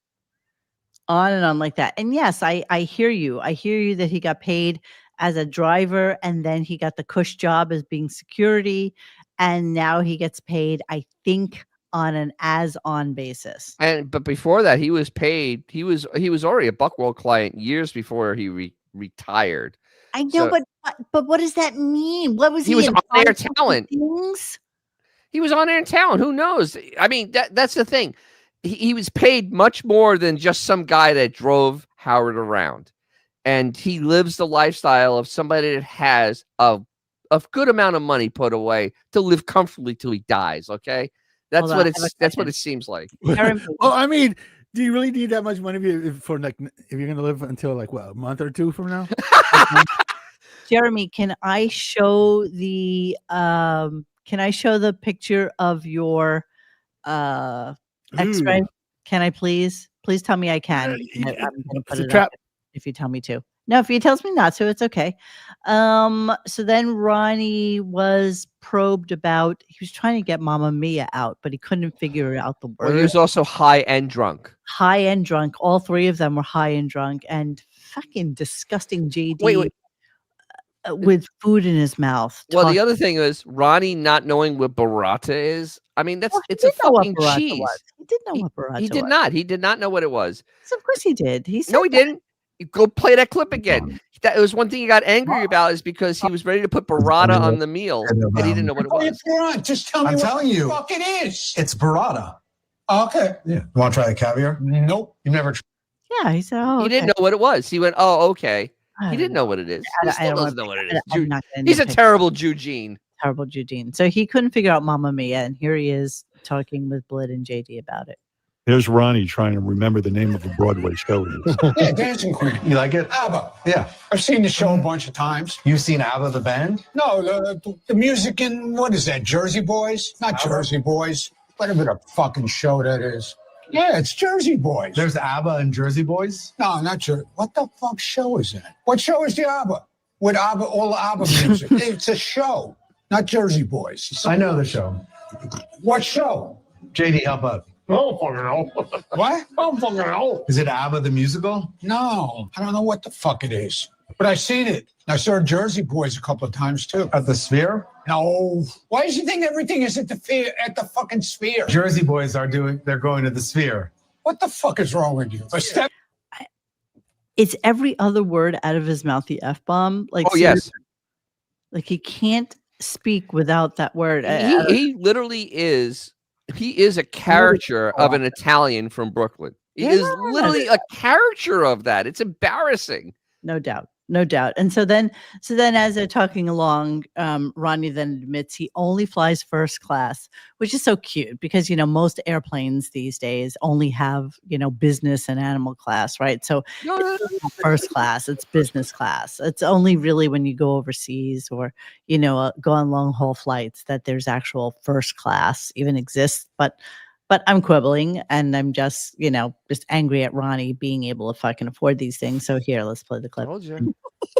On and on like that. And yes, I hear you. I hear you that he got paid as a driver and then he got the cush job as being security. And now he gets paid, I think, on an as-on basis. But before that, he was paid. He was already a Buckworld client years before he retired. I know, but what does that mean? What was he was on air talent? Things? He was on air talent. Who knows? I mean, that's the thing. He was paid much more than just some guy that drove Howard around. And he lives the lifestyle of somebody that has a good amount of money put away to live comfortably till he dies. Okay. That's what it seems like. Well, I mean, do you really need that much money if you're going to live until like what, a month or two from now? Jeremy, can I show the picture of your X-ray? Can I please tell me I can? I'm gonna put it up if you tell me to. No, if he tells me not to, it's okay. So then Ronnie was probed about. He was trying to get Mamma Mia out, but he couldn't figure out the word. Well, he was also high and drunk. High and drunk. All three of them were high and drunk, and fucking disgusting JD. Wait. With food in his mouth. Well, the other thing is Ronnie not knowing what burrata is. I mean, it's a fucking cheese. He did know what burrata was. He did not. He did not know what it was. So of course he did. He no, he didn't. You go play that clip again. That was one thing he got angry about is because he was ready to put burrata on the meal and he didn't know what it was. Just tell me I'm what telling the you. fuck it is. It's burrata. Okay. Yeah. You want to try the caviar? Nope. You've never tried. Yeah, he said, oh, he didn't know what it was. He went, oh, okay. He didn't know what it is. He I still don't doesn't know what it is. I'm not gonna He's a nitpick. terrible Eugene. Terrible Eugene. So he couldn't figure out Mamma Mia, and here he is talking with Blitt and JD about it. Here's Ronnie trying to remember the name of a Broadway show. Yeah, Dancing Queen. You like it? ABBA. Yeah. I've seen the show a bunch of times. You've seen ABBA, the band? No, the music in, what is that, Jersey Boys? Not Jersey Boys. whatever the fucking show that is. Yeah, it's Jersey Boys. There's ABBA and Jersey Boys? No, not Jersey. What the fuck show is that? What show is the ABBA? With ABBA, all the ABBA music. It's a show, not Jersey Boys. I know the show. What show? JD, help out. Oh, fucking hell. What? Oh, fucking hell. Is it ABBA the musical? No, I don't know what the fuck it is. But I've seen it. I saw Jersey Boys a couple of times, too. At the Sphere? No. Why does you think everything is at the fucking Sphere? Jersey Boys they're going to the Sphere. What the fuck is wrong with you? It's every other word out of his mouth, the F-bomb. Like, Oh, yes. Like he can't speak without that word. He literally is. He is a caricature of an Italian from Brooklyn. He is literally a caricature of that. It's embarrassing. No doubt. No doubt. And so then as they're talking along, Ronnie then admits he only flies first class, which is so cute because, you know, most airplanes these days only have, you know, business and animal class, right? So it's not first class, it's business class. It's only really when you go overseas or, you know, go on long haul flights that there's actual first class even exists. But I'm quibbling and I'm just, you know, just angry at Ronnie being able to fucking afford these things. So here, let's play the clip.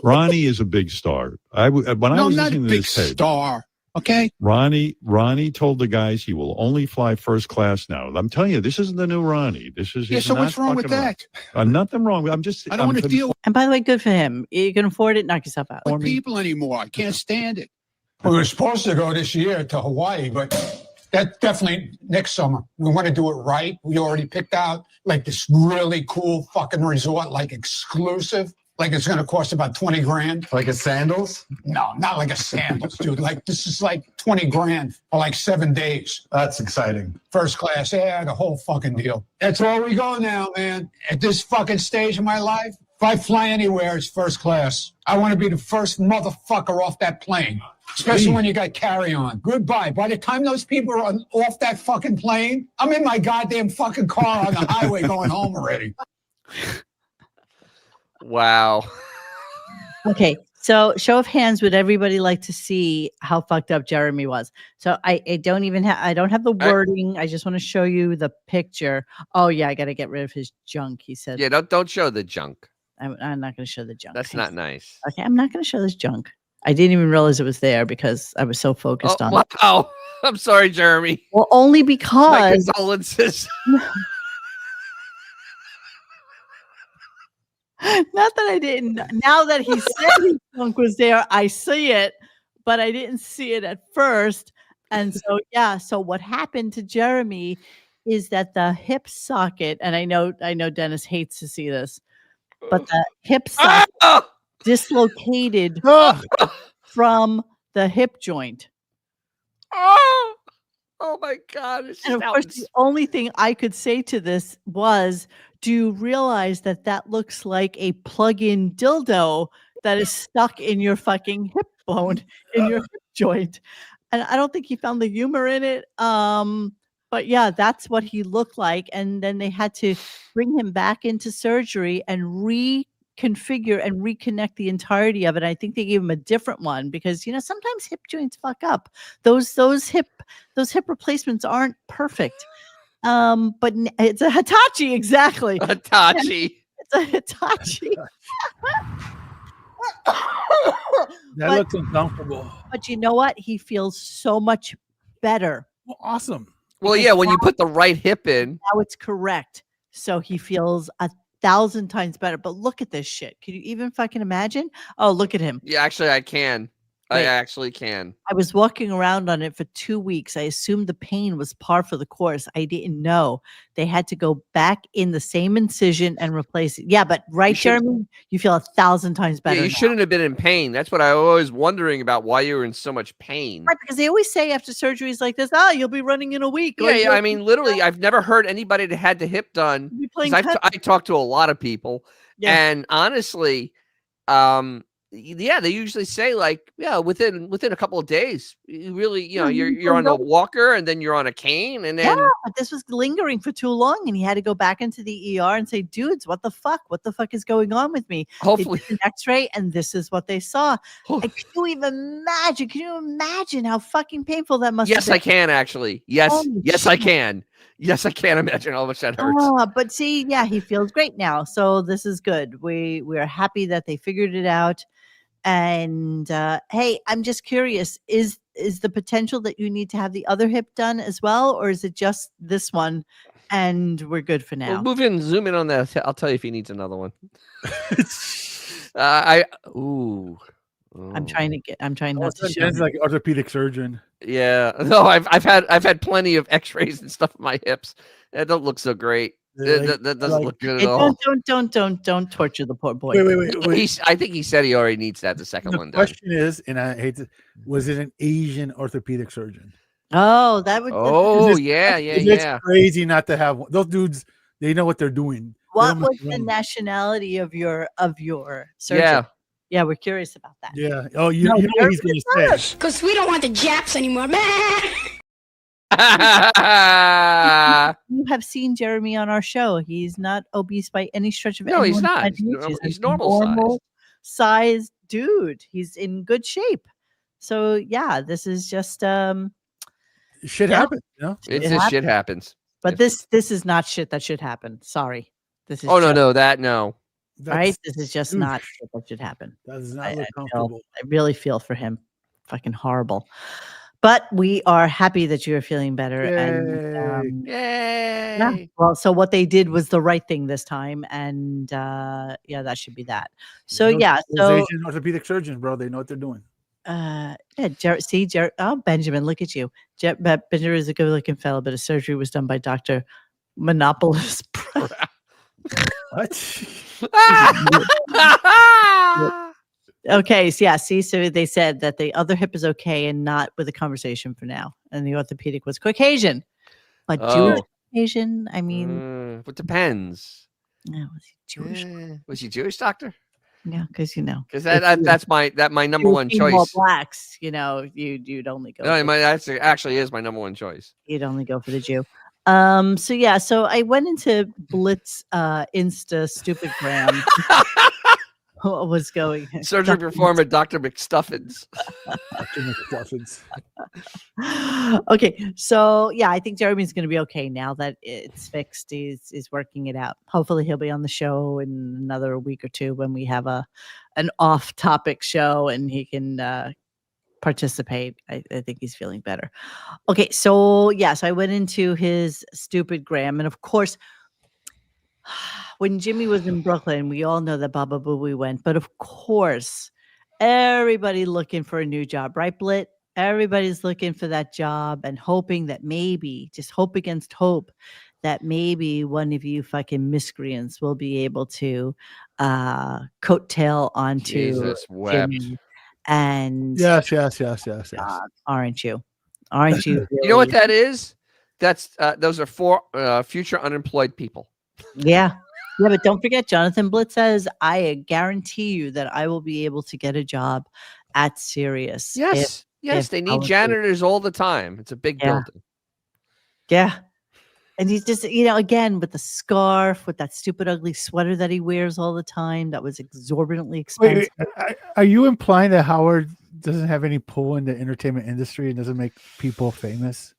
Ronnie is a big star. I was listening to this tape. Star. Okay. Ronnie told the guys he will only fly first class now. I'm telling you, this isn't the new Ronnie. This is So what's wrong with that? Nothing wrong. I don't want to deal with And by the way, good for him. You can afford it, knock yourself out. people anymore. I can't stand it. We were supposed to go this year to Hawaii, but that definitely next summer. We want to do it right. We already picked out like this really cool fucking resort, like exclusive. Like it's going to cost about 20 grand. Like a sandals? No, not like a sandals, dude. Like this is like 20 grand for like 7 days. That's exciting. First class, yeah, the whole fucking deal. That's where we go now, man. At this fucking stage of my life, if I fly anywhere, it's first class. I want to be the first motherfucker off that plane. Especially when you got carry-on. Goodbye. By the time those people are off that fucking plane, I'm in my goddamn fucking car on the highway going home already. Wow. Okay, so show of hands, would everybody like to see how fucked up Jeremy was? So I don't have the wording. I just want to show you the picture. Oh yeah, I got to get rid of his junk. He said. Yeah, don't show the junk. I'm not going to show the junk. That's not nice. Okay, I'm not going to show this junk. I didn't even realize it was there because I was so focused on it. Wow. I'm sorry, Jeremy. Well, only because my condolences. Not that I didn't. Now that he said his junk was there, I see it, but I didn't see it at first. And so, yeah. So what happened to Jeremy is that the hip socket, and I know Dennis hates to see this, but the hip socket dislocated from the hip joint. Oh my God. It's And of course, the only thing I could say to this was, do you realize that looks like a plug-in dildo that is stuck in your fucking hip bone, in your hip joint? And I don't think he found the humor in it. But yeah, that's what he looked like. And then they had to bring him back into surgery and reconfigure and reconnect the entirety of it. I think they gave him a different one because, you know, sometimes hip joints fuck up. Those hip replacements aren't perfect. But it's a Hitachi, exactly. Hitachi. It's a Hitachi. That looks uncomfortable. But you know what? He feels so much better. Well, awesome. Well, yeah, when you put the right hip in. Now it's correct. So he feels 1,000 times better. But look at this shit. Can you even fucking imagine? Oh, look at him. Yeah, actually, I can. Wait. I actually can. I was walking around on it for 2 weeks. I assumed the pain was par for the course. I didn't know they had to go back in the same incision and replace it. Yeah, but Jeremy, you feel 1,000 times better. Yeah, you shouldn't have been in pain. That's what I was always wondering about, why you were in so much pain. Right, because they always say after surgeries like this, you'll be running in a week. Yeah, I mean, literally, I've never heard anybody that had the hip done. I talked to a lot of people, and honestly, Yeah, they usually say like, yeah, within a couple of days, you really, Yeah, you're on a walker and then you're on a cane and then but this was lingering for too long, and he had to go back into the ER and say, "Dudes, what the fuck? What the fuck is going on with me?" Hopefully, they did an X-ray, and this is what they saw. Can you even imagine? Can you imagine how fucking painful that must have yes, been? I can actually. Yes, Holy yes, I shit. can. Yes, I can imagine how much that hurts. But see, yeah, he feels great now, so this is good. We're happy that they figured it out. And hey, I'm just curious: is the potential that you need to have the other hip done as well, or is it just this one, and we're good for We'll now? zoom in on that. I'll tell you if he needs another one. Ooh. I'm trying not to show. It's like orthopedic surgeon. Yeah, no, I've had plenty of X-rays and stuff in my hips. That don't look so great. That doesn't look good at all. Don't torture the poor boy. Wait. I think he said he already needs to have the second one The done. question is, and I hate to, was it an Asian orthopedic surgeon? Oh, that would. Oh, yeah. It's crazy not to have one. Those dudes. They know what they're doing. What was the nationality of your surgeon? Yeah. Yeah, we're curious about that. Yeah. Oh, you know what he's going to say. Because we don't want the Japs anymore. You have seen Jeremy on our show. He's not obese by any stretch of No, he's anyone's not. imagination. He's normal sized dude. He's in good shape. So yeah, this is just shit happens. You know? It's just shit happens. But this is not shit that should happen. Sorry. This is no. Right? This is just not shit that should happen. That does not look comfortable. I really feel for him. Fucking horrible. But we are happy that you are feeling better. And Yay! yeah. Well, so what they did was the right thing this time, and yeah, that should be that. So Asian orthopedic surgeons, bro, they know what they're doing. Benjamin, look at you. Benjamin is a good-looking fellow, but his surgery was done by Dr. Monopolis. What? Okay, so yeah, so they said that the other hip is okay and not with a conversation for now. And the orthopedic was Caucasian. But Jewish Caucasian, I mean. It depends. No, was he Jewish? Was he Jewish, doctor? Yeah, because Because that's my number one choice. Blacks, you'd only go. No, that actually is my number one choice. You'd only go for the Jew. So I went into Blitt's Insta stupid gram. What was going on? Surgery performed at Dr. McStuffins. Dr. McStuffins. Okay, so yeah, I think Jeremy's going to be okay now that it's fixed. He's working it out. Hopefully, he'll be on the show in another week or two when we have an off-topic show and he can participate. I think he's feeling better. Okay, so I went into his stupid gram, and of course, when Jimmy was in Brooklyn, we all know that Baba Booey went, but of course, everybody looking for a new job, right, Blitt? Everybody's looking for that job and hoping that maybe, just hope against hope, that maybe one of you fucking miscreants will be able to coattail onto Jesus wept. Jimmy. And yes. Aren't you? Aren't you? Really? You know what that is? That's those are for future unemployed people. Yeah, but don't forget, Jonathan Blitt says, I guarantee you that I will be able to get a job at Sirius. Yes, they need janitors all the time. It's a big building. Yeah. And he's just, again, with the scarf, with that stupid, ugly sweater that he wears all the time, that was exorbitantly expensive. Wait, are you implying that Howard doesn't have any pull in the entertainment industry and doesn't make people famous?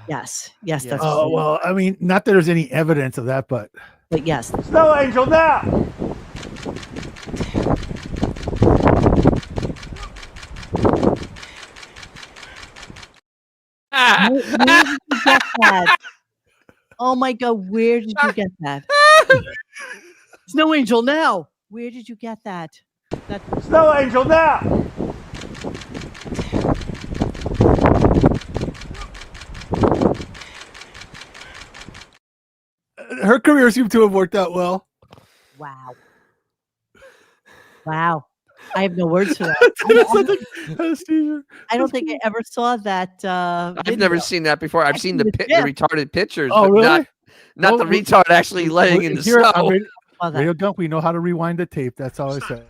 Yes. That's oh, well, I mean, not that there's any evidence of that, but yes. Snow Angel now. Where did you get that? Oh my God, where did you get that? Snow Angel now. Where did you get that? Snow Angel now. her career seemed to have worked out well. Wow. I have no words for that. I don't think I ever saw that. I've never seen that before. I've seen the retarded pictures, oh, but really? not the retard actually laying in the snow. RadioGunk, we know how to rewind the tape. That's all I said.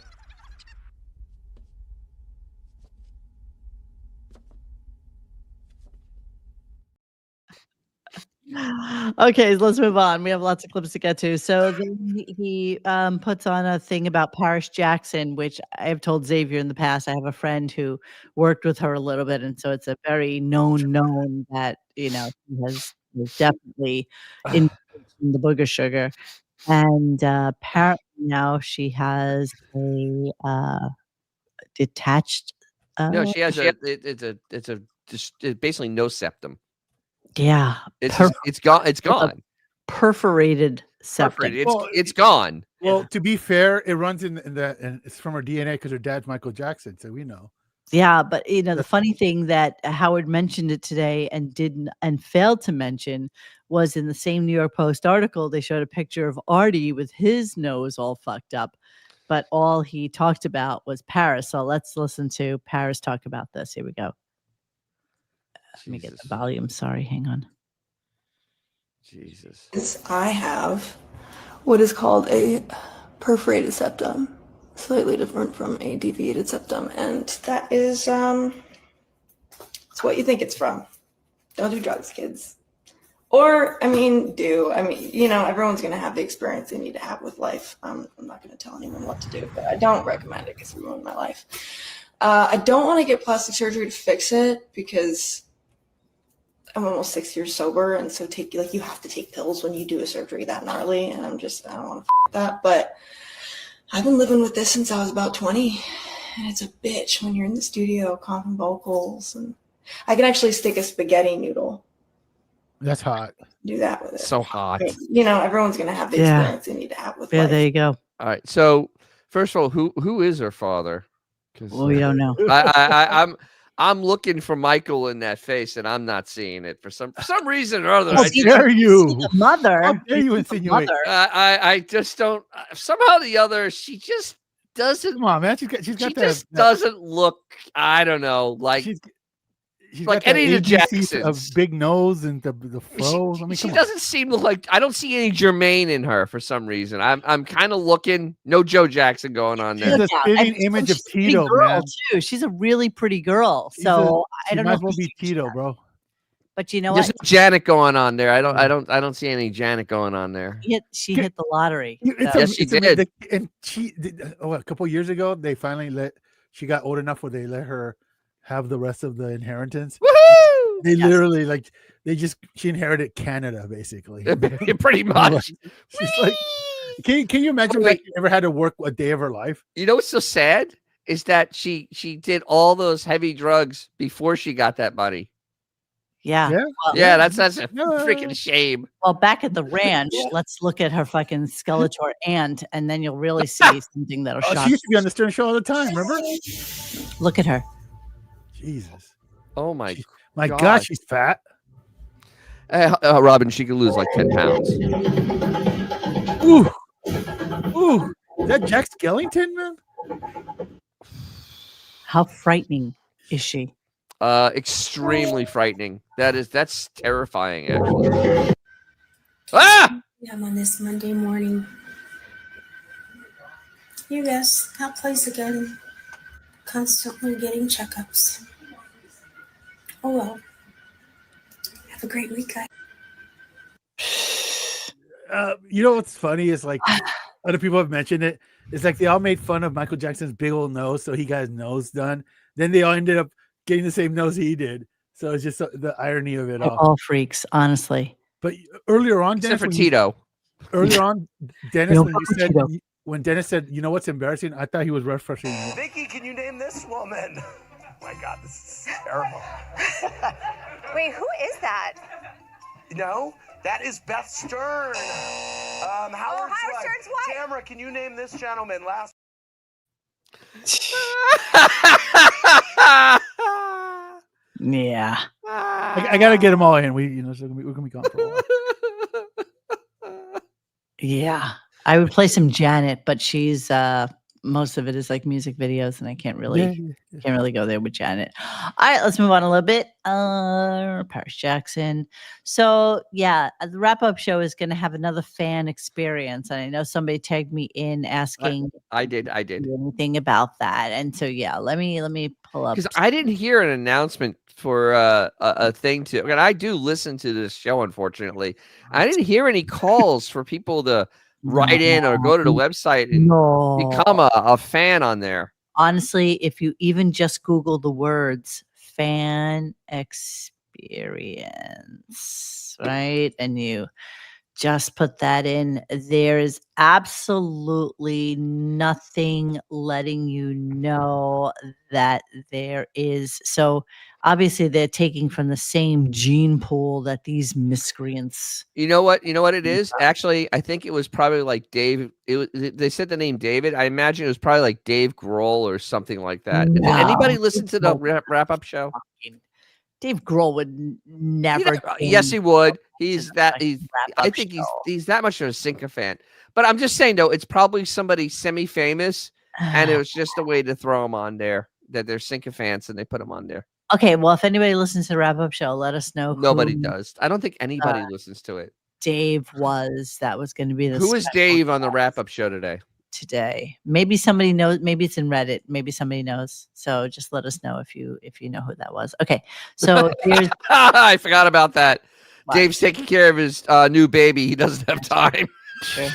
Okay, so let's move on. We have lots of clips to get to. So then he puts on a thing about Paris Jackson, which I have told Xavier in the past. I have a friend who worked with her a little bit, and so it's a very known that he has definitely in the booger sugar, and apparently now she has a detached. No, she has it's basically no septum. Yeah, It's gone. It's gone. Perforated septum. Perforated. It's gone. Well, to be fair, it runs in that, and it's from her DNA because her dad's Michael Jackson, so we know. Yeah, but the funny thing that Howard mentioned it today and didn't and failed to mention was in the same New York Post article, they showed a picture of Artie with his nose all fucked up, but all he talked about was Paris. So let's listen to Paris talk about this. Here we go. Let me get the volume. Sorry, hang on. Jesus. I have what is called a perforated septum, slightly different from a deviated septum, and that is it's what you think it's from. Don't do drugs, kids. Or, everyone's going to have the experience they need to have with life. I'm not going to tell anyone what to do, but I don't recommend it because it ruined my life. I don't want to get plastic surgery to fix it because I'm almost 6 years sober, and so you have to take pills when you do a surgery that gnarly, and I don't want to that. But I've been living with this since I was about 20, and it's a bitch when you're in the studio comping vocals, and I can actually stick a spaghetti noodle. That's hot. Do that with it. So hot. Everyone's gonna have the experience they need to have with life. There you go. All right. So first of all, who is her father? Well, we don't know. I'm looking for Michael in that face, and I'm not seeing it for some reason or other. How dare you? The mother. How dare you insinuate? I just don't. Somehow the other, she just doesn't. Come on, man. She's got She that. just doesn't look. I don't know, like she's like got that any of the agency Jacksons. of big nose and the froze. She doesn't seem like. I don't see any Jermaine in her for some reason. I'm kind of looking. No Joe Jackson going on there. She's a spitting image of Tito, man. Too. She's a really pretty girl. So I don't know. Might as well be Tito, bro. But you know There's what? no Janet going on there. I don't see any Janet going on there. She hit the lottery. Yes, she did. And she did. A couple years ago, they finally she got old enough where they let her have the rest of the inheritance. Woohoo! They literally she inherited Canada basically. Pretty much. She's like, can you imagine that she never had to work a day of her life? You know what's so sad is that she did all those heavy drugs before she got that money. Yeah. Yeah, that's a freaking shame. Well, back at the ranch, let's look at her fucking Skeletor aunt, and then you'll really see something that'll shock. She used to be on the Stern Show all the time. Remember? Look at her. Jesus. Oh my God, she's fat. Robin, she could lose like 10 pounds. Ooh. Is that Jack Skellington, man? How frightening is she? Extremely frightening. That's terrifying, actually. Ah! I'm on this Monday morning. You guys, how plays again? Constantly getting checkups. Oh well. Have a great week, guys. You know what's funny is like other people have mentioned it. It's like they all made fun of Michael Jackson's big old nose, so he got his nose done. Then they all ended up getting the same nose he did. So it's just the irony of it They're all. all freaks, honestly. But earlier on, Except Dennis, for Tito. Dennis, Tito. when Dennis said, "You know what's embarrassing?" I thought he was referencing. Vicky, can you name this woman? Oh my God, this is terrible. Wait, who is that? No, that is Beth Stern. Howard Stern's wife. Tamara, can you name this gentleman? Last. Yeah. I gotta get them all in. We're gonna be gone for a while. Yeah. I would play some Janet, but she's most of it is like music videos, and I can't Yeah, really go there with Janet. All right, let's move on a little bit. Paris Jackson. So yeah, the wrap-up show is going to have another fan experience, and I know somebody tagged me in asking. I did anything about that, and so yeah, let me pull up because I didn't hear an announcement for a thing to. And I do listen to this show. Unfortunately, I didn't hear any calls for people to write in or go to the website and become a fan on there. Honestly, if you even just Google the words fan experience, right? And you just put that in, there is absolutely nothing letting you know that there is. So obviously they're taking from the same gene pool that these miscreants. You know what it is? Actually, I think it was probably like Dave. They said the name David. I imagine it was probably like Dave Grohl or something like that. Did anybody listen to the wrap-up show? Dave Grohl would never. Yes, he would. He's that. I think he's that much of a sycophant. But I'm just saying though, it's probably somebody semi-famous, and it was just a way to throw them on there. That they're sycophants, and they put them on there. Okay, well, if anybody listens to the wrap-up show, let us know. Nobody does. I don't think anybody listens to it. Dave that was going to be the. Who is Dave on the wrap-up show today? Maybe somebody knows. Maybe it's in Reddit. Maybe somebody knows. So just let us know if you know who that was. Okay, so here's. I forgot about that. What? Dave's taking care of his new baby. He doesn't have time. Sure.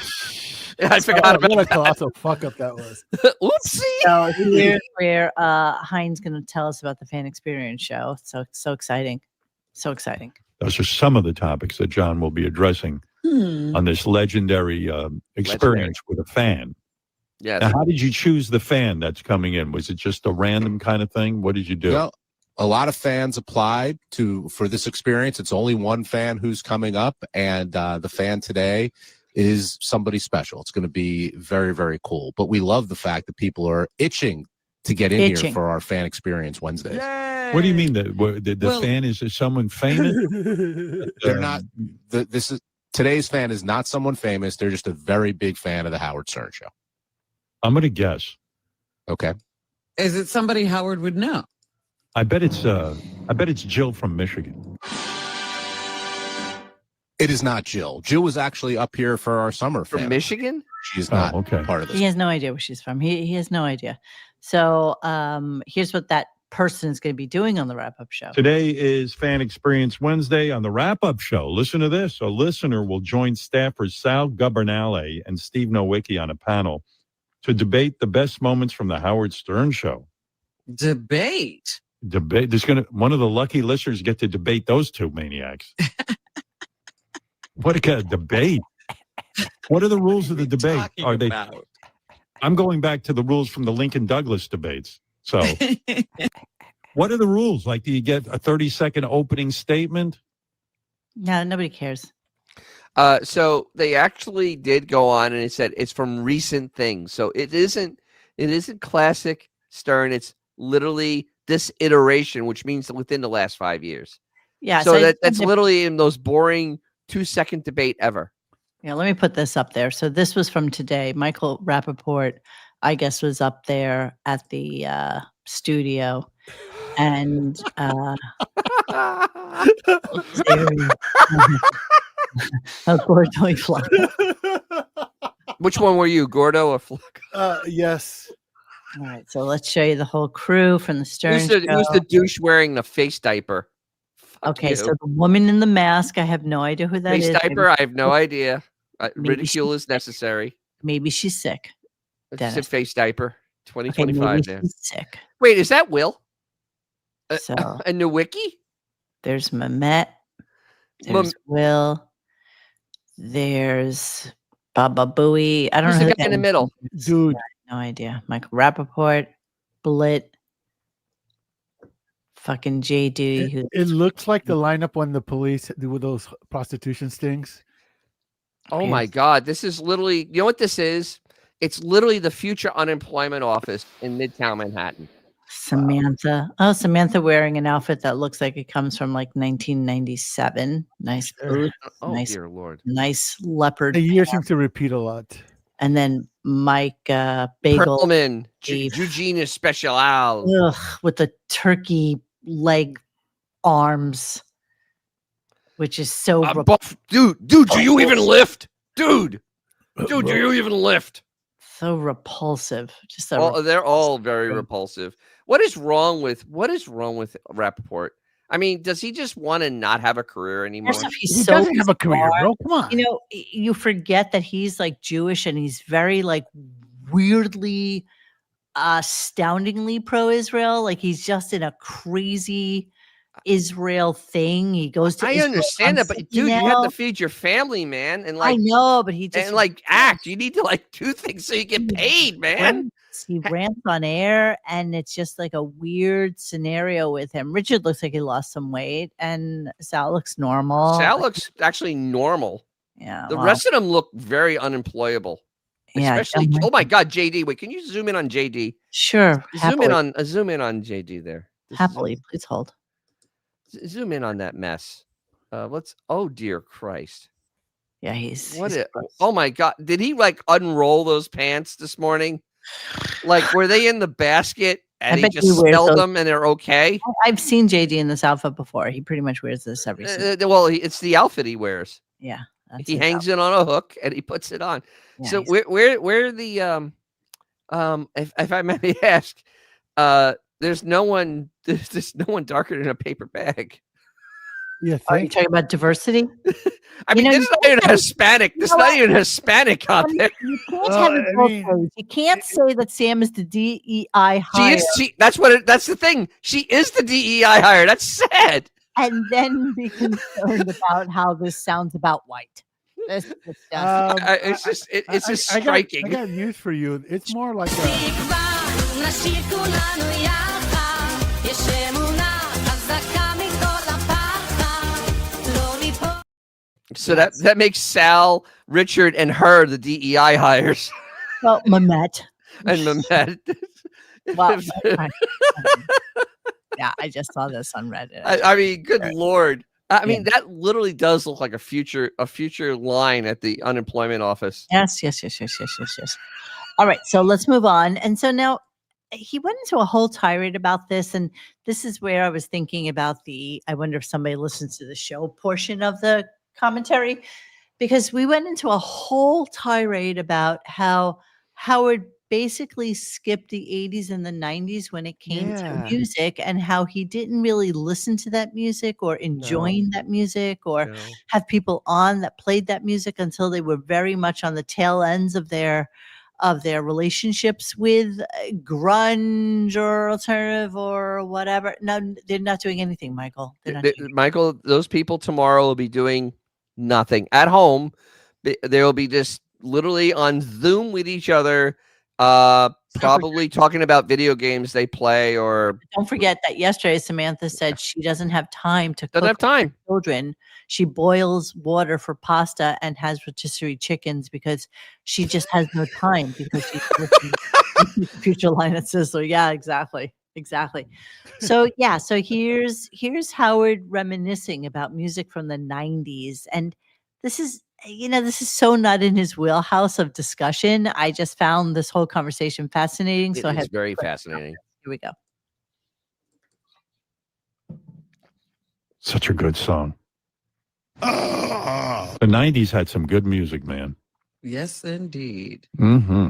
I forgot about what a that. colossal fuck up that was. Oopsie. So here's where Hein's going to tell us about the fan experience show. So exciting. So exciting. Those are some of the topics that John will be addressing on this legendary experience with a fan. Yeah. Now, how did you choose the fan that's coming in? Was it just a random kind of thing? What did you do? Well, a lot of fans applied for this experience. It's only one fan who's coming up, and the fan today is somebody special. It's going to be very, very cool. But we love the fact that people are itching to get in here for our fan experience Wednesdays. Yay! What do you mean the fan is someone famous? They're not. Today's fan is not someone famous. They're just a very big fan of the Howard Stern show. I'm going to guess. Okay. Is it somebody Howard would know? I bet it's Jill from Michigan. It is not Jill. Jill was actually up here for our summer from Michigan. She's not part of this. He has no idea where she's from. He has no idea. So here's what that person is going to be doing on the wrap-up show. Today is Fan Experience Wednesday. On the wrap-up show, listen to this. A listener will join staffers Sal Governale and Steve Nowicki on a panel to debate the best moments from the Howard Stern show. Debate. There's one of the lucky listeners get to debate those two maniacs. What a kind of debate. What are the rules of the debate? Are they? I'm going back to the rules from the Lincoln Douglas debates. So what are the rules? Like, do you get a 30-second opening statement? No, nobody cares. So they actually did go on and it said it's from recent things. So it isn't classic Stern. It's literally this iteration, which means within the last 5 years. Yeah. So that's literally in those boring 2-second debate ever. Yeah. Let me put this up there. So this was from today. Michael Rappaport, I guess, was up there at the studio, and Which one were you, Gordo or Fluck? Yes. All right, so let's show you the whole crew from the Stern Who's the douche wearing the face diaper? Okay, so the woman in the mask, I have no idea who that is. Face diaper, I have no idea. Ridicule is necessary. Maybe she's sick. It's a face diaper. 2025 okay, there. She's sick. Wait, is that Will? So and Nowicki? There's Mamet. There's Will. There's Baba Booey. I don't know who's who the guy in the middle. Dude. No idea. Michael Rappaport, Blitt, fucking JD. It looks like the lineup when the police do those prostitution stings. Oh my God. This is literally, you know what this is? It's literally the future unemployment office in Midtown Manhattan. Samantha. Oh, Samantha wearing an outfit that looks like it comes from like 1997. Nice boots. Oh, nice, dear Lord. Nice leopard. The year seems to repeat a lot. And then Mike Bagel Perlman, beef. Jujina Special. Ugh, with the turkey leg arms, which is so dude, do you even lift? Dude, do you even lift? so repulsive. Just They're all very repulsive. What is wrong with Rappaport? I mean, does he just want to not have a career anymore? First off, he's He so doesn't have a career, bizarre. bro. Come on. You know, you forget that he's like Jewish and he's very like weirdly, astoundingly pro-Israel. Like he's just in a crazy Israel thing. He goes to I Israel understand that, but dude, now. you have to feed your family, man, and like I know, but he just and like act. You need to like do things so you get paid, man. He rants on air, and it's just like a weird scenario with him. Richard looks like he lost some weight, and Sal looks normal. Sal looks actually normal. Yeah, The well, rest of them look very unemployable. Yeah, Especially, John oh my God, JD. Wait, can you zoom in on JD? Sure, Zoom in happily. on JD there. Happily, please hold. Zoom in on that mess. Oh dear Christ. Yeah, he's oh my God. Did he like unroll those pants this morning? Like, were they in the basket and he just smelled them and they're okay? I've seen JD in this outfit before. He pretty much wears this every season. Well, it's the outfit he wears. Yeah. He hangs it on a hook and he puts it on. Yeah, So where the if I may ask, there's no one darker than a paper bag. Yeah, are you talking about diversity? I mean, there's not even a Hispanic. There's not even a Hispanic out there. You can't have it both ways. You can't say that Sam is the DEI hire. That's the thing. She is the DEI hire. That's sad. And then be concerned about how this sounds about white. This is disgusting. It's just striking. I got news for you. It's more like so that makes Sal, Richard, and her the DEI hires. Well, Mamet. And Mamet. Well, yeah, I just saw this on Reddit. I mean, good Lord. I mean, that literally does look like a future line at the unemployment office. Yes. All right, so let's move on. And so now he went into a whole tirade about this, and this is where I was thinking about I wonder if somebody listens to the show portion of the commentary, because we went into a whole tirade about how Howard basically skipped the 80s and the 90s when it came to music, and how he didn't really listen to that music or enjoy that music or have people on that played that music until they were very much on the tail ends of their relationships with grunge or alternative or whatever. No, they're not doing anything, Michael. Michael, those people tomorrow will be doing nothing at home. They will be just literally on Zoom with each other, probably talking about video games they play. Or don't forget that yesterday Samantha said she doesn't have time to cook for her children. She boils water for pasta and has rotisserie chickens because she just has no time because she's listening to Future Line at Sizzler. Yeah, exactly. So yeah, so here's Howard reminiscing about music from the 90s, and this is so not in his wheelhouse of discussion. I just found this whole conversation fascinating. So it's very fascinating. Here we go. Such a good song. The 90s had some good music, man. Yes, indeed. Mm-hmm.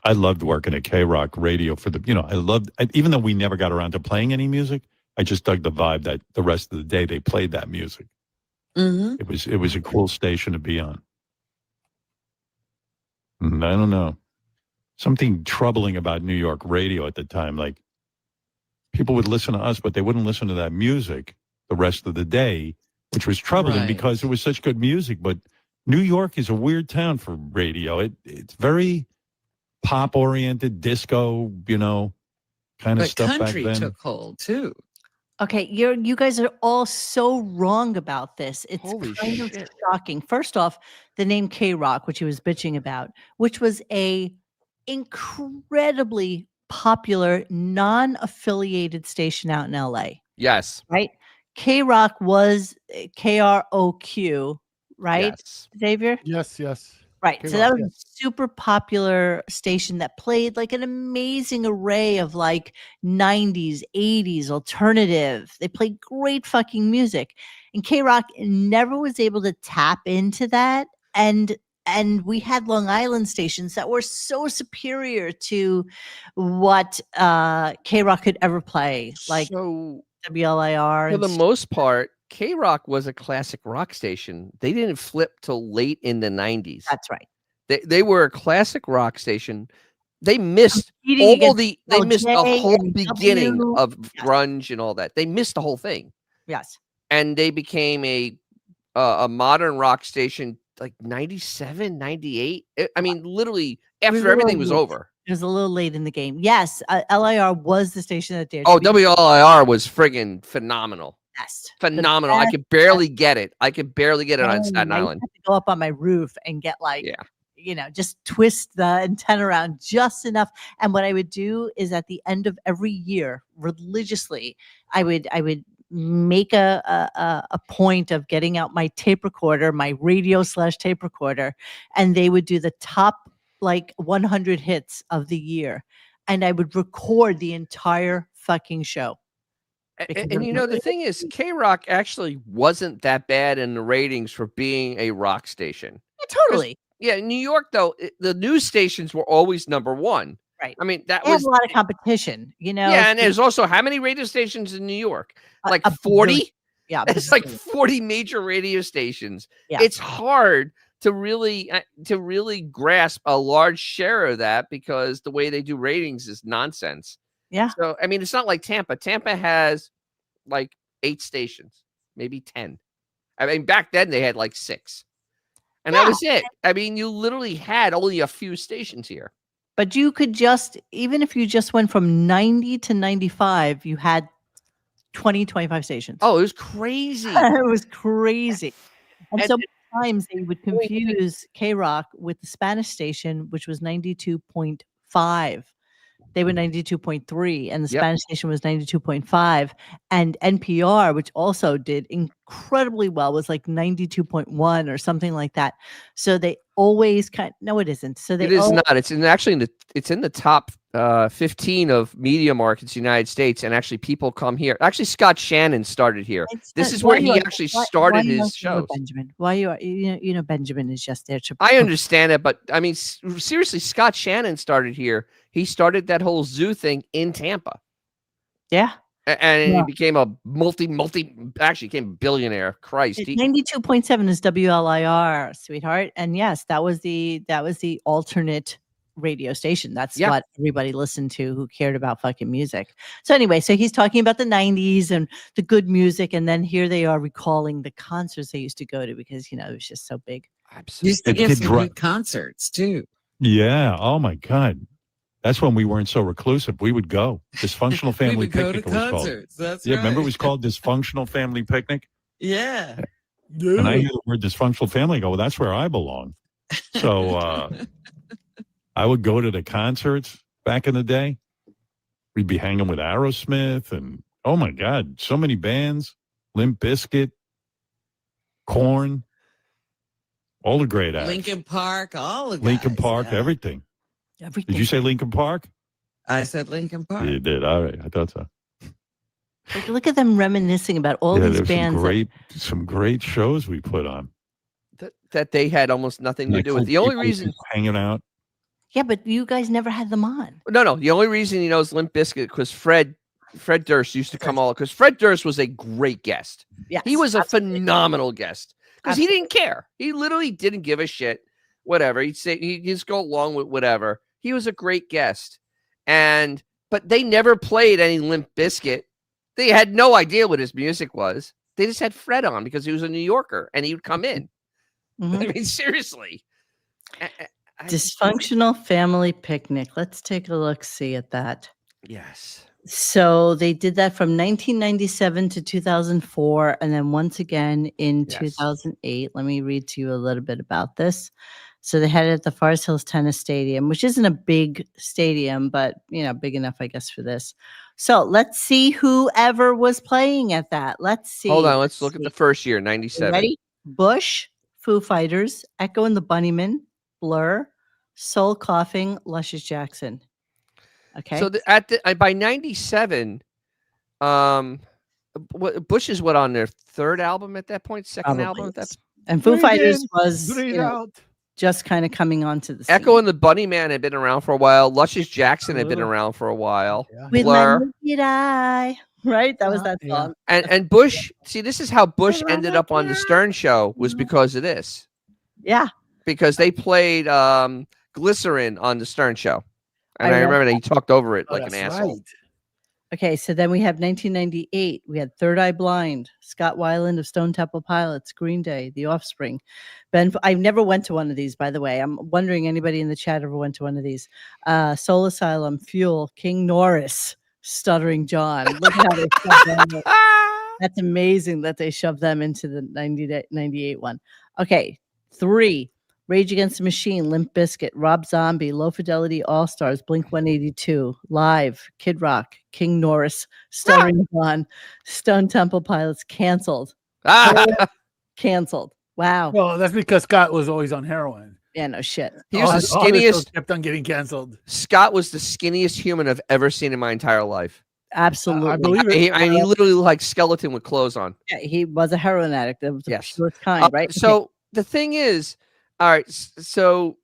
I loved working at K-Rock Radio even though we never got around to playing any music, I just dug the vibe that the rest of the day they played that music. Mm-hmm. It was a cool station to be on. And I don't know. Something troubling about New York radio at the time. Like, people would listen to us, but they wouldn't listen to that music the rest of the day, which was troubling because it was such good music. But New York is a weird town for radio. It's very pop-oriented, disco, kind of stuff back country then. took hold, too. Okay, you guys are all so wrong about this. It's kind of shocking. First off, the name K-Rock, which he was bitching about, which was a incredibly popular non-affiliated station out in LA. Yes. Right? K-Rock was KROQ, right? Yes. Xavier? Yes. Right. So that K-Rock, was a super popular station that played like an amazing array of like 90s, 80s, alternative. They played great fucking music. And K-Rock never was able to tap into that. And we had Long Island stations that were so superior to what K-Rock could ever play, like So WLIR. for the most part, K-Rock was a classic rock station. They didn't flip till late in the 90s. That's right. They were a classic rock station. They missed Competing all against they missed the LJ whole and beginning W. of grunge and all that. They missed the whole thing. Yes. And they became a modern rock station like 97, 98. I mean, literally It was after a everything little was late. over. It was a little late in the game. Yes, LIR was the station that dared. Oh, to be WLIR was friggin' phenomenal. best. Phenomenal. I could barely get it. I could barely get it on Staten I Island. had to go up on my roof and get like, Yeah. you know, just twist the antenna around just enough. And what I would do is at the end of every year, religiously, I would make a point of getting out my tape recorder, my radio / tape recorder, and they would do the top like 100 hits of the year. And I would record the entire fucking show. And you know, the thing is, K-Rock actually wasn't that bad in the ratings for being a rock station. Yeah, totally. Yeah, in New York, though, the news stations were always number one. Right. I mean, that They have was a lot of competition, you know. yeah, and there's also how many radio stations in New York? Like a 40? bazillion. Yeah, It's like bazillion. 40 major radio stations. Yeah. It's hard to really grasp a large share of that because the way they do ratings is nonsense. Yeah. So, I mean, it's not like Tampa. Tampa has like 8 stations, maybe 10. I mean, back then they had like 6. And that was it. I mean, you literally had only a few stations here. But you could just, even if you just went from 90 to 95, you had 20, 25 stations. Oh, it was crazy. It was crazy. And And- so many times they would confuse K-Rock with the Spanish station, which was 92.5. They were 92.3, and the Yep. Spanish station was 92.5. And NPR, which also did incredibly well, was like 92.1 or something like that. So they always no, it isn't. So they It is not. It's in the top 15 of media markets in the United States, and actually people come here. Actually, Scott Shannon started here. This is where he actually started his shows. Benjamin, why you know Benjamin is just there to. I understand it, but I mean, seriously, Scott Shannon started here. He started that whole zoo thing in Tampa. Yeah. And he became a actually became a billionaire. Christ. 92.7 is WLIR, sweetheart. And yes, that was the alternate radio station. That's what everybody listened to who cared about fucking music. So anyway, so he's talking about the 90s and the good music, and then here they are recalling the concerts they used to go to because, you know, it was just so big. Absolutely. Used to give some good concerts too. Yeah. Oh my God. That's when we weren't so reclusive. We would go. Dysfunctional Family We would go Picnic to it was called. concerts. That's yeah, remember it right. was called Dysfunctional Family Picnic? Yeah. And I hear the word dysfunctional family, I go, well, that's where I belong. So I would go to the concerts back in the day. We'd be hanging with Aerosmith and, oh my God, so many bands. Limp Bizkit, Korn, all the great acts. Lincoln Park, all of Lincoln Park, everything. Everything. Did you say Lincoln Park? I said Lincoln Park. You did. All right. I thought so. Like, look at them reminiscing about all Yeah, these there's bands. some great shows we put on. That they had almost nothing to Like do with. cool The only people reason just hanging out. Yeah, but you guys never had them on. No. The only reason he knows Limp Bizkit because Fred Durst used to come all because Fred Durst was a great guest. Yes, he was a phenomenal guest because he didn't care. He literally didn't give a shit. Whatever he'd say, he'd just go along with whatever. He was a great guest, but they never played any Limp Bizkit. They had no idea what his music was. They just had Fred on because he was a New Yorker and he would come in. Mhm. I mean, seriously. Dysfunctional Family Picnic. Let's take a look, see at that. Yes. So they did that from 1997 to 2004, and then once again in 2008. Let me read to you a little bit about this. So they had it at the Forest Hills Tennis Stadium, which isn't a big stadium, but you know, big enough, I guess, for this. So let's see whoever was playing at that. Let's see. Hold on. Let's look at the first year, 97. Ready? Bush, Foo Fighters, Echo and the Bunnymen, Blur, Soul Coughing, Luscious Jackson. Okay. So by 97, Bush is on their third album at that point, second album at that point? And Foo Breathe Fighters in, was breathe out. just kind of coming onto the scene. Echo and the Bunnyman had been around for a while. Luscious Jackson had been around for a while. With Blur. my naked eye. Right? That was that song. And Bush, see, this is how Bush ended up on the Stern Show, was because of this. Yeah. Because they played Glycerin on the Stern Show. And I remember that he talked over it like an asshole. Right. Okay, so then we have 1998. We had Third Eye Blind, Scott Weiland of Stone Temple Pilots, Green Day, The Offspring. I never went to one of these, by the way. I'm wondering anybody in the chat ever went to one of these. Soul Asylum, Fuel, King Norris, Stuttering John. Look at how they shoved them. That's amazing that they shoved them into the 98 one. Okay, 3. Rage Against the Machine, Limp Bizkit, Rob Zombie, Low Fidelity All-Stars, Blink-182, Live, Kid Rock, King Norris, Stuttering John, Stone Temple Pilots, canceled. Canceled. Wow. Well, that's because Scott was always on heroin. Yeah, no shit. He was the All his shows skinniest. kept on getting canceled. Scott was the skinniest human I've ever seen in my entire life. Absolutely. I believe it. He literally looked like skeleton with clothes on. Yeah, he was a heroin addict of the purest kind, right? So the thing is, all right, so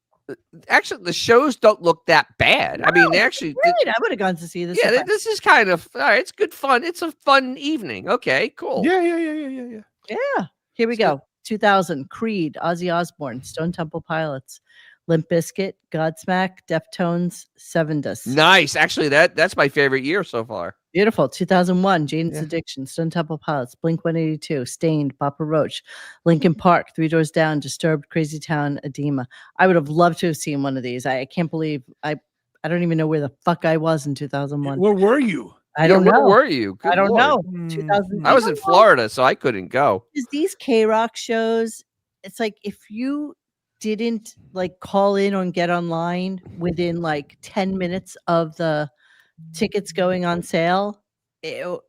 actually the shows don't look that bad. I mean, they actually great. I would have gone to see this. Yeah, this is kind of all right. It's good fun. It's a fun evening. Okay, cool. Yeah. Yeah. Here we go. 2000, Creed, Ozzy Osbourne, Stone Temple Pilots, Limp Bizkit, Godsmack, Deftones, Seven Dust. Nice. Actually, that's my favorite year so far. Beautiful. 2001, Jane's Addiction, Stone Temple Pilots, Blink-182, Stained, Papa Roach, Linkin Park, Three Doors Down, Disturbed, Crazy Town, Edema. I would have loved to have seen one of these. I can't believe I don't even know where the fuck I was in 2001. Where were you? I don't know. Where were you? Good I don't Lord. know. 2000. I was in Florida, so I couldn't go. Is these K-Rock shows, it's like if you didn't like call in or get online within like 10 minutes of the tickets going on sale, it was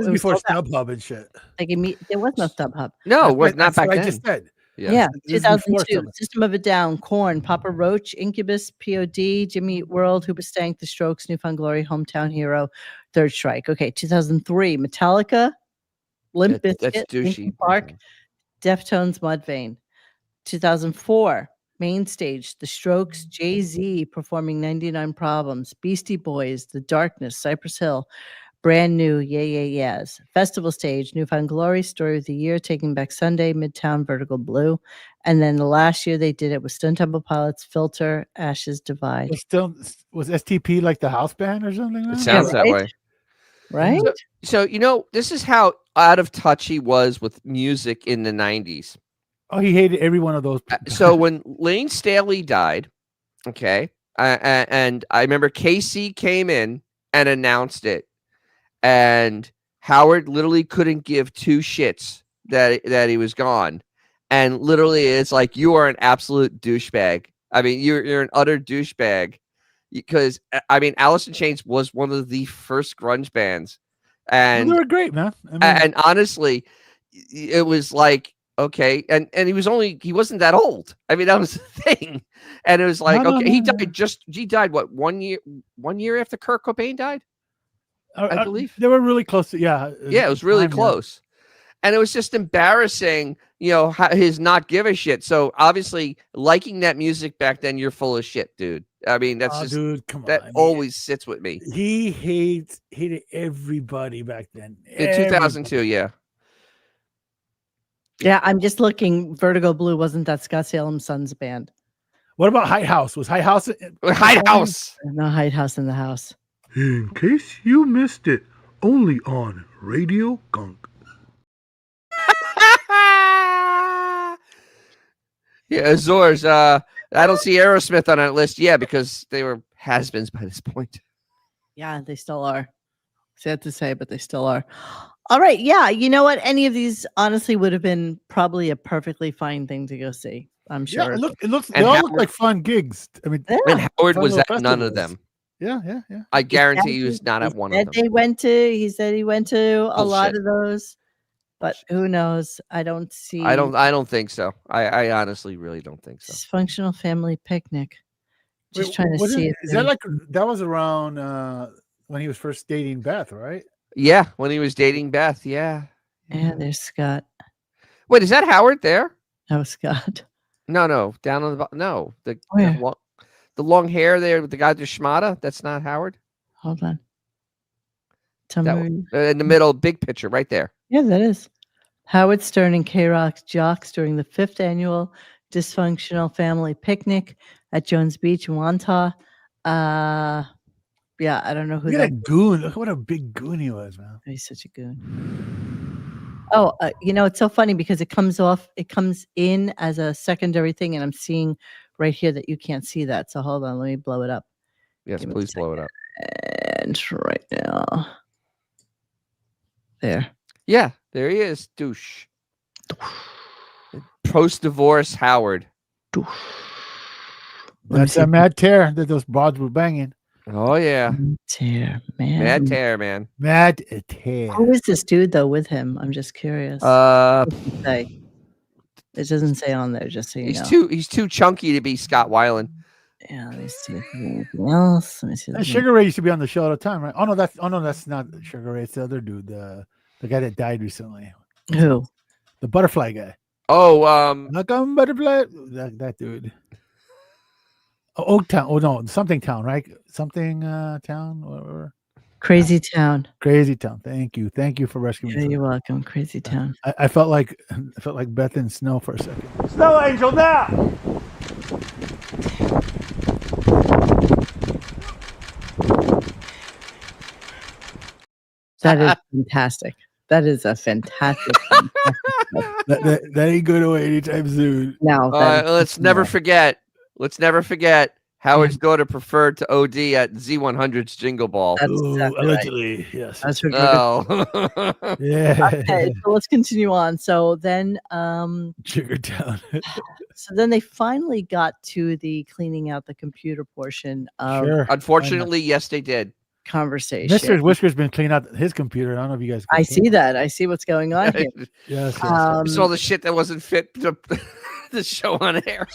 before sold out. StubHub and shit. Like there was no StubHub. No, it was not That's back what then. I just said. Yeah, This is before 2002, StubHub. System of a Down, Korn, Papa Roach, Incubus, POD, Jimmy Eat World, Hoobastank, The Strokes, Newfound Glory, Hometown Hero, Third Strike. Okay, 2003, Metallica, Limp That's Bizkit, douchey. Linkin Park, Deftones, Mudvayne. 2004, Main Stage, The Strokes, Jay-Z performing 99 Problems, Beastie Boys, The Darkness, Cypress Hill, Brand New, Yeah, Yeah, Yeahs. Festival Stage, Newfound Glory, Story of the Year, Taking Back Sunday, Midtown, Vertical Blue. And then the last year they did it was Stone Temple Pilots, Filter, Ashes Divide. Was STP like the house band or something? It Like sounds that way. Right? So this is how out of touch he was with music in the 90s. Oh, he hated every one of those. So when Lane Staley died, okay, and I remember Casey came in and announced it, and Howard literally couldn't give two shits that he was gone, and literally it's like, you are an absolute douchebag. I mean, you're an utter douchebag, because I mean, Alice in Chains was one of the first grunge bands, and they were great, man. I mean, and honestly, it was like, okay, and he wasn't that old. I mean, that was the thing, and it was like, he died what, 1 year after Kurt Cobain died, I believe. They were really close to, it was really close, and it was just embarrassing, his not give a shit. So obviously, liking that music back then, you're full of shit, dude. I mean, that's just, dude, come on, that always sits with me. He hated everybody back then. In 2002, yeah. Yeah, I'm just looking. Vertigo Blue, wasn't that Scott Salem's son's band? What about Hyde House? Was Hyde House? Hyde House. No, Hyde House in the house. In case you missed it, only on RadioGunk. Yeah, Azores. I don't see Aerosmith on that list. Yeah, because they were has-beens by this point. Yeah, they still are. Sad to say, but they still are. All right. Yeah. You know what? Any of these honestly would have been probably a perfectly fine thing to go see. I'm sure. Yeah, they all look like fun gigs. I mean, and Howard was little at none of festivals. them. Yeah. I guarantee he was not at one of them. He said he went to a lot of those. But who knows? I don't see. I don't think so. I honestly really don't think so. Dysfunctional family picnic. Just Wait, trying to see if is that like that was around when he was first dating Beth, right? Yeah, when he was dating Beth. Yeah. Yeah, there's Scott. Wait, is that Howard there? That was Scott. No, down on the bottom. No, the Where? the long hair there with the guy Schmata. That's not Howard. Hold on. In the middle, big picture right there. Yeah, that is. Howard Stern and K-Rock jocks during the 5th annual Dysfunctional Family Picnic at Jones Beach, Wantagh. Yeah, I don't know who Look at that that goon. Look what a big goon he was, man. He's such a goon. Oh, it's so funny because it comes in as a secondary thing, and I'm seeing right here that you can't see that. So hold on, let me blow it up. Yes, please blow it up. And right now. There. Yeah, there he is, douche. Post-divorce Howard. That's that mad tear that those broads were banging. Oh yeah, tear, man. Mad tear, man. Mad tear. Who is this dude though with him? I'm just curious. It doesn't say on there. Just so you know. He's too chunky to be Scott Weiland. Yeah, let me see if there's anything else. Let me see. Sugar Ray used to be on the show all the time, right? Oh no, that's not Sugar Ray. It's the other dude, the guy that died recently. Who? The butterfly guy. Oh, like I'm butterfly. That dude. Oh, Oaktown. Oh no, something town, right? Something town. Whatever. Crazy Town. Crazy Town. Thank you for rescuing me. You're welcome. Crazy Town. I felt like Beth and Snow for a second. Snow Angel now. That is fantastic. That is a fantastic. that ain't going away anytime soon. No. Let's never forget. Howard's daughter preferred to OD at Z100's Jingle Ball. That's exactly allegedly, right. yes. That's what yeah. Okay, so let's continue on. So then Sugar Town. So then they finally got to the cleaning out the computer portion of Unfortunately, yes, they did. Conversation. Mr. Whisker's been cleaning out his computer. I don't know if you guys I see that. I see what's going on here. Yes. It's all the shit that wasn't fit to the show on air.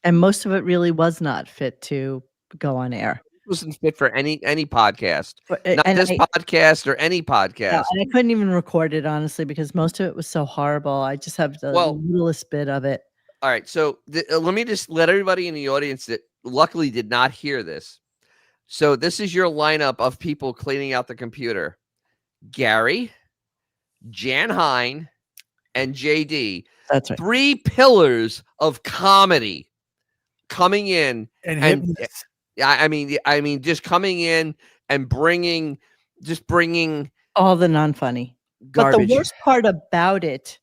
And most of it really was not fit to go on air. It wasn't fit for any podcast. Not and this podcast or any podcast. No, and I couldn't even record it, honestly, because most of it was so horrible. I just have the littlest bit of it. All right. So let me just let everybody in the audience that luckily did not hear this. So this is your lineup of people cleaning out the computer. Gary, Jan Hine, and JD. That's right. 3 pillars of comedy coming in. And I mean, just coming in and bringing all the non-funny garbage. But the worst part about it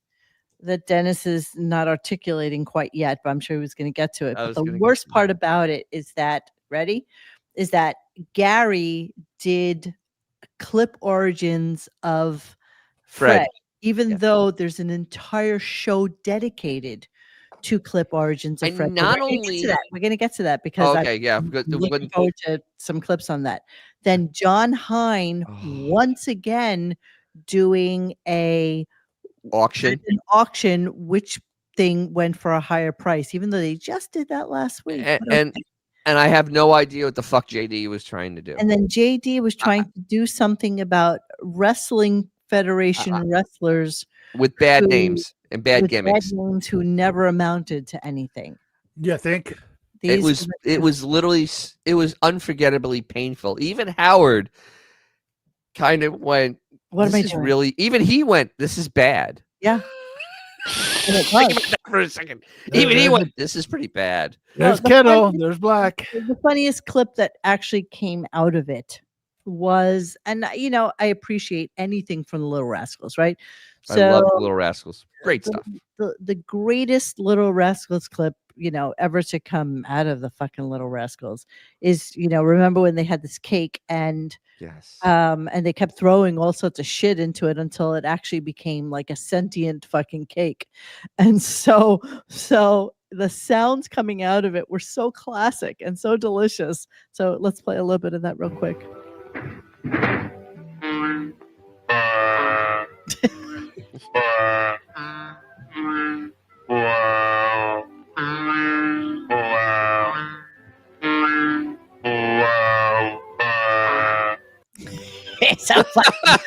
that Dennis is not articulating quite yet, but I'm sure he was going to get to it. But the worst part about it is that, is that Gary did clip origins of Fred, even though there's an entire show dedicated to clip origins of Fred. Not we're going to get to that because I'm looking forward to some clips on that. Then John Hine once again doing an auction, which thing went for a higher price, even though they just did that last week. And I have no idea what the fuck JD was trying to do. And then JD was trying to do something about Wrestling Federation wrestlers with bad names and bad gimmicks. Bad names who never amounted to anything. Yeah, I think it was unforgettably painful. Even Howard kind of went, "What am I doing? Really?" Even he went, "This is bad." Yeah. For a second. Even he went, "This is pretty bad." There's Kettle, there's Black. The funniest clip that actually came out of it was, and I appreciate anything from the Little Rascals, right? I love the Little Rascals. Great stuff. The greatest Little Rascals clip, ever to come out of the fucking Little Rascals is, remember when they had this cake and and they kept throwing all sorts of shit into it until it actually became like a sentient fucking cake. And so the sounds coming out of it were so classic and so delicious. So let's play a little bit of that real quick. It sounds like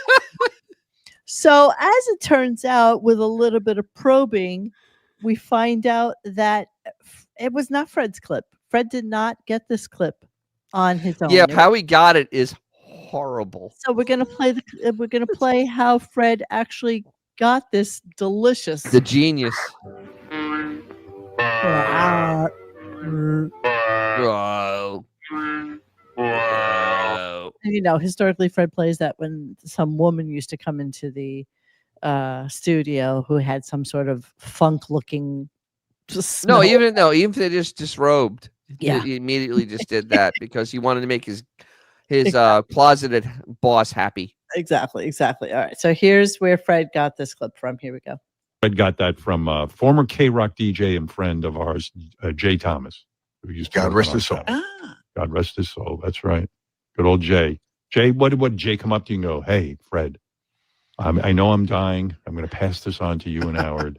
So as it turns out, with a little bit of probing, we find out that it was not Fred's clip. Fred did not get this clip on his own. Yeah, how he got it is horrible. So we're gonna play how Fred actually got this delicious. The genius. Wow. Whoa. Whoa. You know, historically, Fred plays that when some woman used to come into the studio who had some sort of funk-looking. No, even if they just disrobed, Yeah. he immediately just did that because he wanted to make his Exactly. closeted boss happy. Exactly. All right. So here's where Fred got this clip from. Here we go. Fred got that from former K-Rock DJ and friend of ours, Jay Thomas. Who used to God work rest on his soul. our show. God rest his soul. That's right. Good old Jay. Jay, what did Jay come up to you and go, hey, Fred, I know I'm dying. I'm going to pass this on to you and Howard.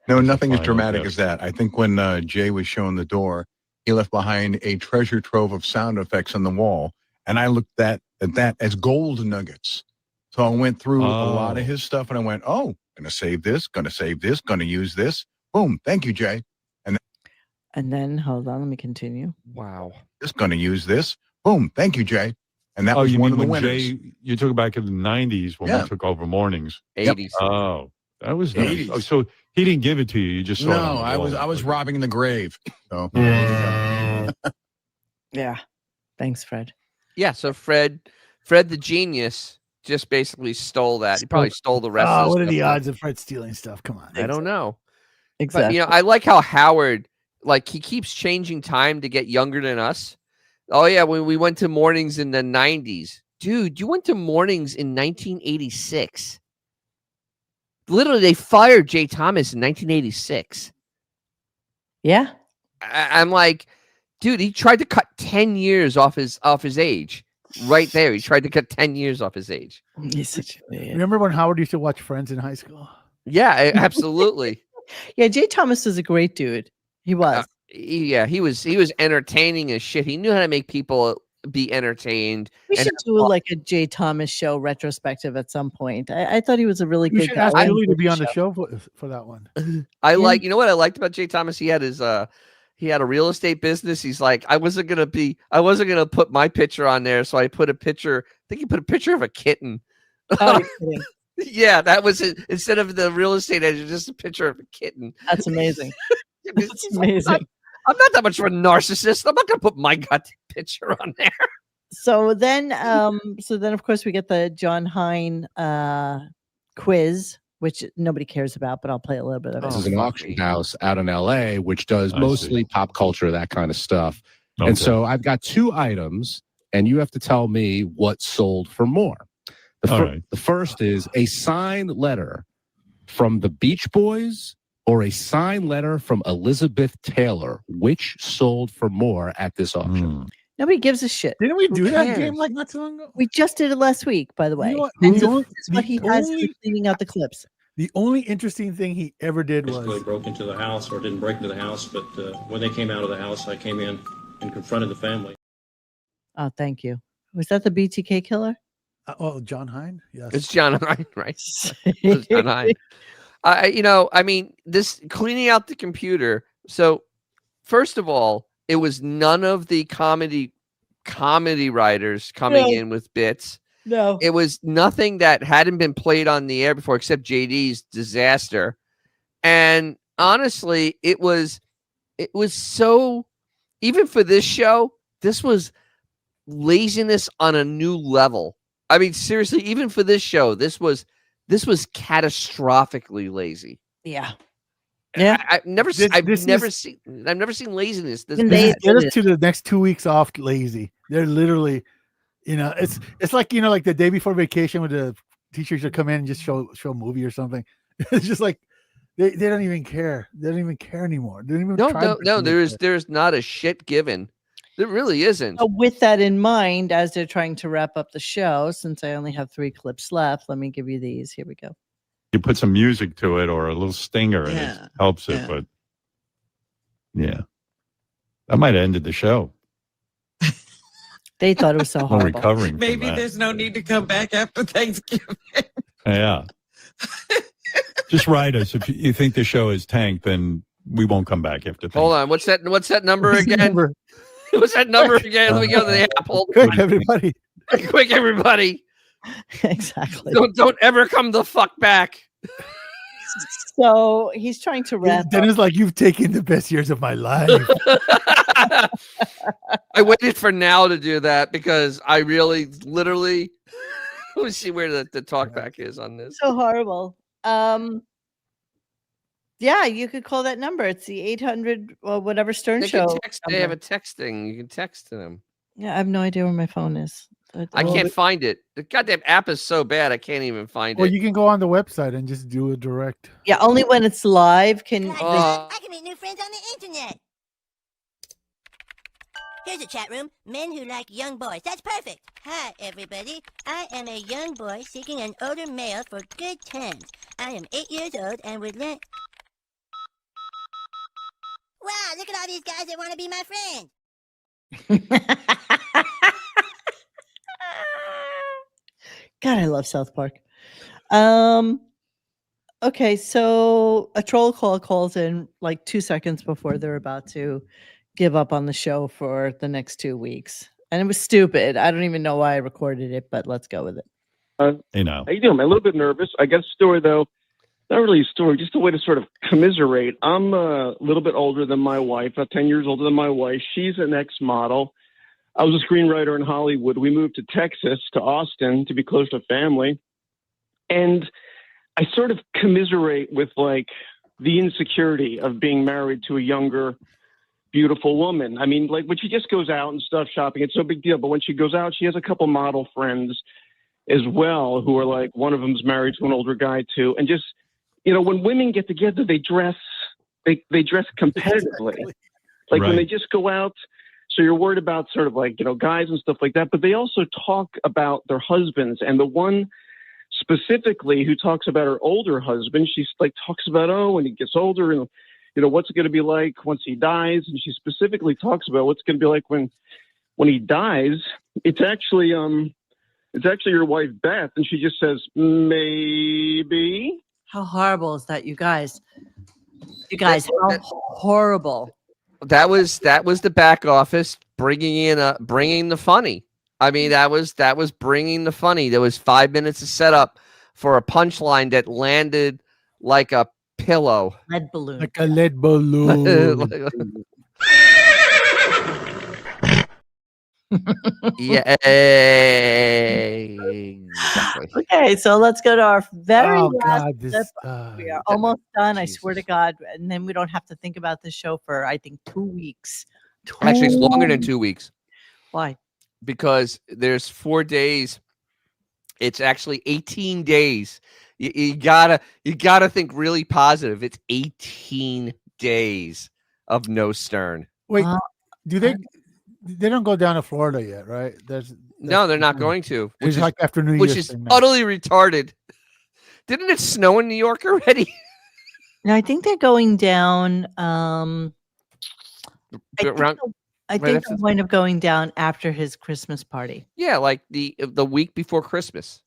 No, nothing as Final dramatic gift. as that. I think when Jay was shown the door, he left behind a treasure trove of sound effects on the wall. And I looked at that as gold nuggets. So I went through a lot of his stuff and I went, oh, going to save this, going to use this. Boom. Thank you, Jay. And then, hold on, let me continue. Wow. Just going to use this. Boom. Thank you, Jay. And that was you one mean of the when winners. Jay, you took it back in the 90s when Yeah. we took over mornings. 80s. Oh, that was nice. 80s. Oh, so he didn't give it to you. You just saw it on No, the I wall. was robbing the grave. So Yeah. Thanks, Fred. Yeah, so Fred the genius just basically stole that. He probably stole the rest of the what are stuff the too. odds of Fred stealing stuff? Come on. I don't know. Exactly. But I like how Howard, like, he keeps changing time to get younger than us. Oh yeah, when we went to mornings in the 90s. Dude, you went to mornings in 1986. Literally, they fired Jay Thomas in 1986. Yeah. I'm like, dude, he tried to cut 10 years off his age. Right there. He tried to cut 10 years off his age. He's such an idiot. Remember when Howard used to watch Friends in high school? Yeah, absolutely. Yeah, Jay Thomas was a great dude. He was. He was entertaining as shit. He knew how to make people be entertained. We and should do like a Jay Thomas show retrospective at some point. I thought he was a really We good should guy. ask Julie to be on the show for that one. You know what I liked about Jay Thomas? He had he had a real estate business. He's like, I wasn't gonna put my picture on there, so I put a picture. I think he put a picture of a kitten. Oh, you're kidding. Yeah, that was it. Instead of the real estate agent, just a picture of a kitten. That's amazing. That's amazing. I'm not that much of a narcissist. I'm not gonna put my goddamn picture on there. So then of course we get the John Hine quiz, which nobody cares about, but I'll play a little bit of it. This is an auction house out in LA, which does mostly pop culture, that kind of stuff. Okay. And so I've got two items, and you have to tell me what sold for more. The first is a signed letter from the Beach Boys or a signed letter from Elizabeth Taylor. Which sold for more at this auction? Nobody gives a shit. Didn't we do that cares? game like not too long ago? We just did it last week, by the way. You know what? And The so only- this is what the he has for only- cleaning out the clips. The only interesting thing he ever did Basically was broke into the house, or didn't break into the house, but when they came out of the house, I came in and confronted the family. Oh, thank you. Was that the BTK killer? John Hine. Yes, It's John Hine, right? It's John Hine. I mean, this cleaning out the computer. So, first of all, it was none of the comedy writers coming in with bits. No. It was nothing that hadn't been played on the air before, except JD's disaster. And honestly, it was so, even for this show, this was laziness on a new level. I mean, seriously, even for this show, this was catastrophically lazy. Yeah. Yeah. I've never seen laziness. Get us to the next 2 weeks off lazy. They're literally, it's like like the day before vacation when the teachers would come in and just show a movie or something. It's just like They don't even care. They don't even care anymore. They don't even No, try no, to no. make it. There's not a shit given. There really isn't. So with that in mind, as they're trying to wrap up the show, since I only have 3 clips left, let me give you these. Here we go. You put some music to it or a little stinger and Yeah. it helps it. Yeah. But yeah, that might have ended the show. They thought it was so Well, horrible. recovering from Maybe that. there's no need to come back after Thanksgiving. Yeah. Just write us. If you think the show is tanked, then we won't come back after. Hold on. What's that number What's the again? number? What's that number again? Let me go to the app. Hold Quick, everybody. Quick, everybody. Exactly. Don't ever come the fuck back. So he's trying to wrap up. Dennis, like, you've taken the best years of my life. I waited for now to do that because I really, literally, let me see where the talkback is on this. So horrible. Yeah, you could call that number. It's the 800 or whatever Stern They Show. can text. They have number. a texting. You can text to them. Yeah, I have no idea where my phone is. I can't find it. The goddamn app is so bad. I can't even find Well, it. you can go on the website and just do a direct. Yeah, only when it's live can. Uh, I can make new friends on the internet. Here's a chat room. Men who like young boys. That's perfect. Hi, everybody. I am a young boy seeking an older male for good times. I am 8 years old and would like... Wow, look at all these guys that want to be my friend. God, I love South Park. Okay, so a troll call calls in like 2 seconds before they're about to give up on the show for the next 2 weeks. And it was stupid. I don't even know why I recorded it, but let's go with it. You know. How you doing? I'm a little bit nervous. I got a story, though. Not really a story, just a way to sort of commiserate. I'm a little bit older than my wife, 10 years older than my wife. She's an ex-model. I was a screenwriter in Hollywood. We moved to Texas, to Austin, to be close to family. And I sort of commiserate with, like, the insecurity of being married to a younger, beautiful woman. I mean, like, when she just goes out and stuff shopping, it's no big deal. But when she goes out, she has a couple model friends as well who are, like, one of them's married to an older guy, too. And just, you know, when women get together, they dress competitively. Exactly. Like, when Right. they just go out, so you're worried about sort of like, you know, guys and stuff like that, but they also talk about their husbands. And the one specifically who talks about her older husband, she's like talks about, oh, when he gets older and, you know, what's it going to be like once he dies? And she specifically talks about what's going to be like when he dies. It's actually your wife, Beth. And she just says, maybe. How horrible is that, you guys? You guys, how horrible. That was the back office bringing the funny. I mean, that was bringing the funny. There was 5 minutes of setup for a punchline that landed like a pillow, lead balloon, like a lead balloon. Yeah, exactly. Okay, so let's go to our very last God, clip. We are almost done. I swear to God, and then we don't have to think about this show for I think 2 weeks. Actually, it's longer than 2 weeks. Why? Because there's 4 days. It's actually 18 days. You gotta think really positive. It's 18 days of no Stern. Wait, do they? They don't go down to Florida yet, right? No, they're not going to. It's like after New which Year's is thing now. utterly retarded. Didn't it snow in New York already? No, I think they're going down. I think they're going up going down after his Christmas party. Yeah, like the week before Christmas.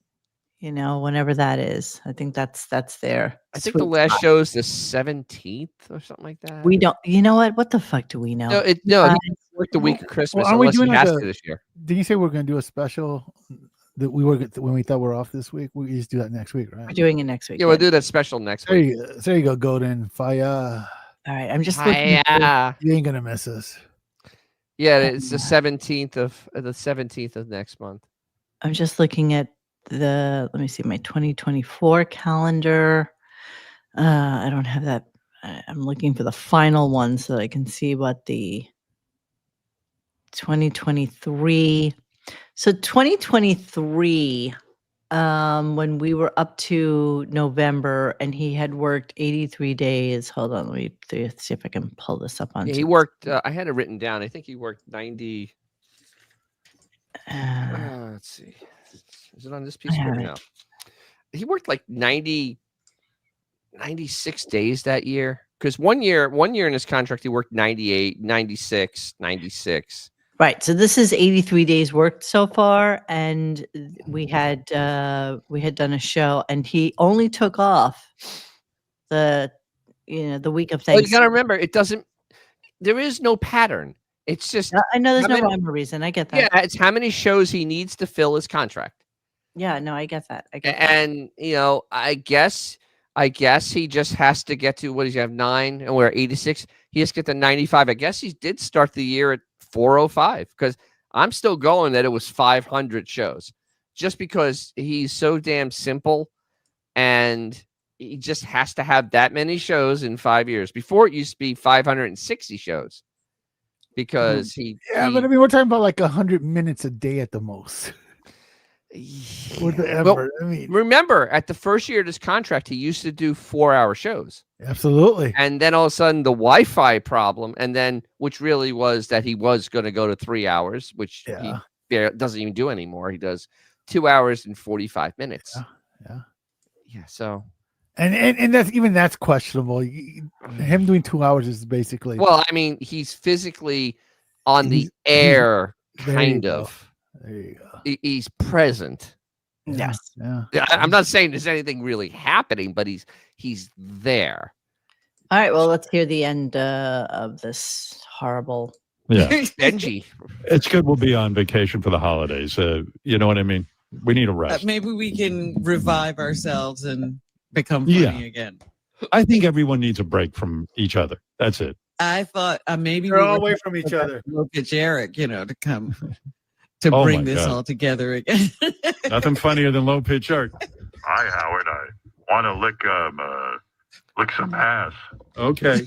You know, whenever that is. I think that's their. I think the last show is the 17th or something like that. We don't. You know what? What the fuck do we know? No, he worked the week of Christmas. Aren't we Unless he doing has like to this year. Did you say we're going to do a special that we were when we thought we were off this week? We just do that next week, right? We're doing it next week. Yeah, we'll do that special next There week. you go, Golden Fire. All right, I'm just looking. You ain't gonna miss us. Yeah, it's the 17th of next month. I'm just looking at let me see my 2024 calendar. I don't have that. I'm looking for the final one so that I can see what the 2023. So 2023, when we were up to November, and he had worked 83 days. Hold on, let me see if I can pull this up on. Yeah, he worked. I had it written down. I think he worked 90. Let's see. Is it on this piece of paper? No. He worked like 96 days that year. Because one year in his contract, he worked 98, 96, 96. Right. So this is 83 days worked so far, and we had done a show, and he only took off the week of Thanksgiving. Well, you got to remember, there is no pattern. It's just I know there's no rhyme or reason. I get that. Yeah, it's how many shows he needs to fill his contract. Yeah, no, I get that. And I guess he just has to get to what does he have 9 and we're at 86. He has to get to 95. I guess he did start the year at 405 because I'm still going that it was 500 shows just because he's so damn simple and he just has to have that many shows in 5 years. Before it used to be 560 shows because but I mean, we're talking about like 100 minutes a day at the most. Well, I mean, remember at the first year of this contract, he used to do 4-hour shows. Absolutely. And then all of a sudden the Wi-Fi problem, and then which really was that he was going to go to 3 hours, which he doesn't even do anymore. He does 2 hours and 45 minutes. Yeah. So, and that's questionable. Him doing 2 hours is basically. Well, I mean, he's physically on the air, kind of. There you go. He's present. Yes. Yeah. I'm not saying there's anything really happening, but he's there. All right. Well, let's hear the end of this horrible. Yeah. Benji. It's good we'll be on vacation for the holidays. You know what I mean? We need a rest. Maybe we can revive ourselves and become funny again. I think everyone needs a break from each other. That's it. I thought maybe they're all away from each other. Look at Jarek, to come to bring this all together again. Nothing funnier than low pitch art. Hi, Howard. I want to lick some ass. Okay.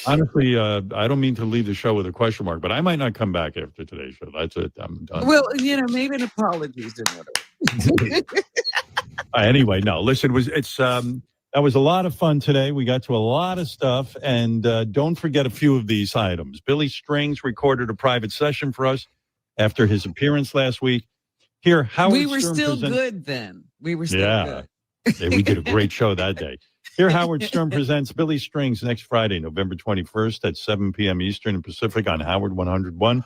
Honestly, I don't mean to leave the show with a question mark, but I might not come back after today's show. That's it. I'm done. Well, maybe an apology is in order. Anyway, no. Listen, that was a lot of fun today. We got to a lot of stuff, and don't forget a few of these items. Billy Strings recorded a private session for us after his appearance last week. Here, Howard we were Stern still good then. We were still good. Yeah, we did a great show that day. Here, Howard Stern presents Billy Strings next Friday, November 21st at 7 p.m. Eastern and Pacific on Howard 101.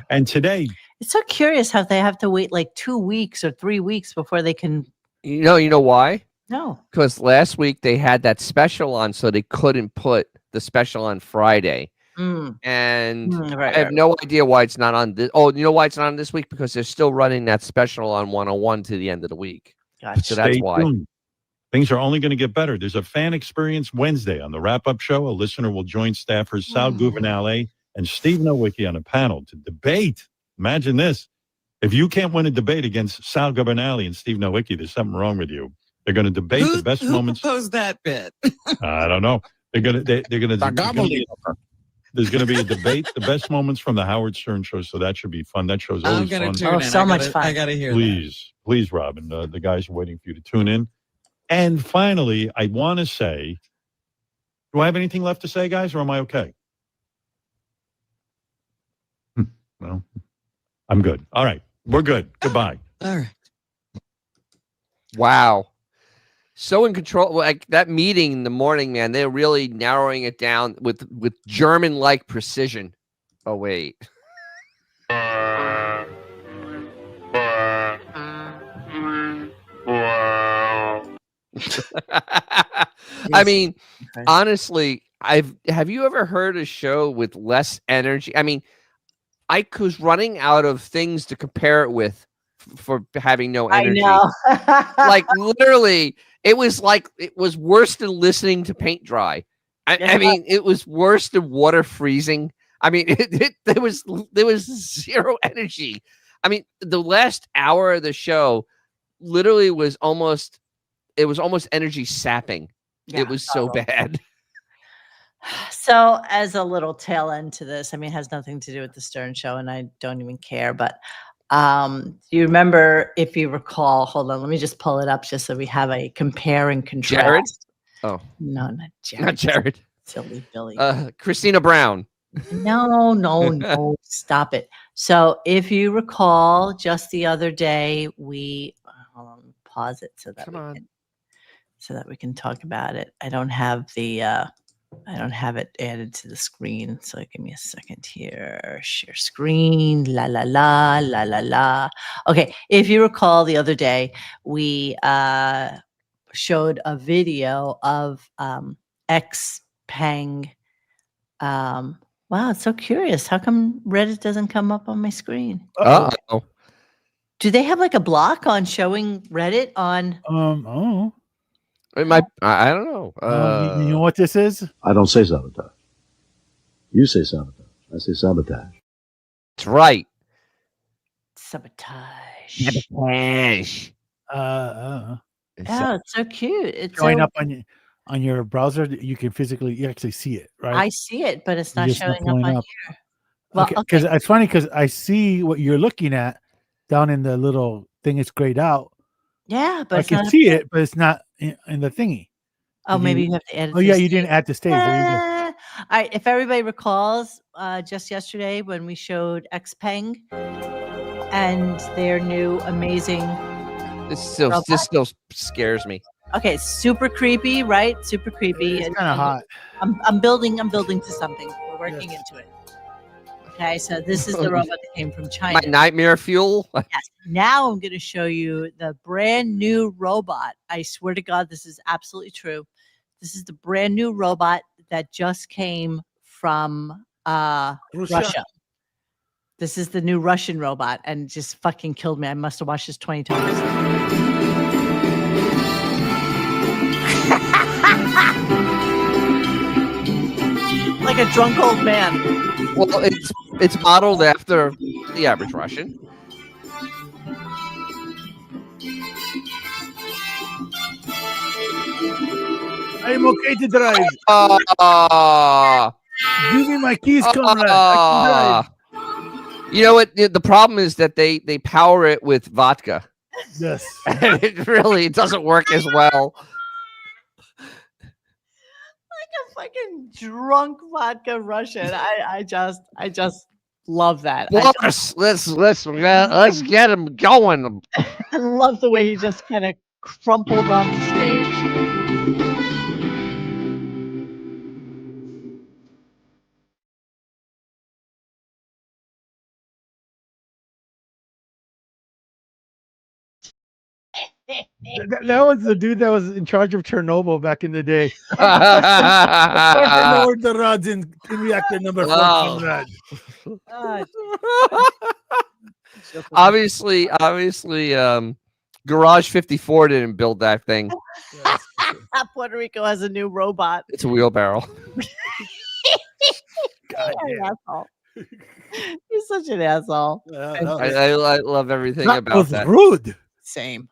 And today... It's so curious how they have to wait like 2 weeks or 3 weeks before they can... You know why? No. Because last week they had that special on, so they couldn't put the special on Friday. And I have no idea why it's not on this. Oh, you know why it's not on this week? Because they're still running that special on 101 to the end of the week. Gotcha. So that's why. Tuned. Things are only going to get better. There's a fan experience Wednesday on the wrap-up show. A listener will join staffers Sal Gouvernaile and Steve Nowicki on a panel to debate. Imagine this. If you can't win a debate against Sal Gouvernaile and Steve Nowicki, there's something wrong with you. They're going to debate the best moments. Who proposed that bit? I don't know. They're going to there's going to be a debate, the best moments from the Howard Stern show. So that should be fun. That show's always fun. So much fun. I got to hear Please, Robin. The guys are waiting for you to tune in. And finally, I want to say, do I have anything left to say, guys, or am I okay? Well, I'm good. All right. We're good. Goodbye. All right. Wow. So in control. Like that meeting in the morning, man, they're really narrowing it down with German-like precision. Oh, wait. I mean, honestly, have you ever heard a show with less energy? I mean, I was running out of things to compare it with for having no energy. I know. Like literally, it was worse than listening to paint dry. I mean, it was worse than water freezing. I mean, there was zero energy. I mean, the last hour of the show literally was almost energy sapping. Yeah, it was so bad. So as a little tail end to this, I mean, it has nothing to do with the Stern show and I don't even care, but Do you remember, if you recall, hold on, let me just pull it up just so we have a compare and contrast. Jared? Oh. No, not Jared. Not Jared. Silly Billy. Christina Brown. No, stop it. So if you recall, just the other day, we hold on, pause it so that we can talk about it. I don't have it added to the screen, so give me a second here. Share screen. La la la la la la. Okay, if you recall, the other day we showed a video of X-Peng. Wow, it's so curious. How come Reddit doesn't come up on my screen? Uh-oh. Do they have like a block on showing Reddit on? It might. I don't know. You know what this is? I don't say sabotage. You say sabotage. I say sabotage. That's right. Sabotage. Sabotage. Oh, it's so cute. It's showing so, up on your browser. You actually see it, right? I see it, but it's not Just showing up pulling on up. here. Well, Okay, because it's funny because I see what you're looking at down in the little thing. It's grayed out. Yeah, but I it's can not see it, but it's not in the thingy. Oh, maybe you have to add it. Oh to yeah, the you didn't add the stage. There you go. All right, if everybody recalls, just yesterday when we showed Xpeng and their new amazing. This still scares me. Okay, super creepy, right? Super creepy. It's kind of hot. I'm building to something. We're working into it. Okay, so this is the robot that came from China. My nightmare fuel. Yes. Now I'm going to show you the brand new robot. I swear to God, this is absolutely true. This is the brand new robot that just came from Russia. This is the new Russian robot, and it just fucking killed me. I must have watched this 20 times. Like a drunk old man. Well, it's modeled after the average Russian. I'm okay to drive. Give me my keys, comrade. I can drive. You know what? The problem is that they power it with vodka. Yes. And it really doesn't work as well. Like a fucking drunk vodka Russian. I just love that. Let's get him going. I love the way he just kind of crumpled on the stage. That was the dude that was in charge of Chernobyl back in the day. Lowered the rods in reactor number 4, comrade. Obviously, Garage 54 didn't build that thing. Puerto Rico has a new robot. It's a wheelbarrow. God, you're an asshole. You're such an asshole. I love everything That about was that. rude. Same.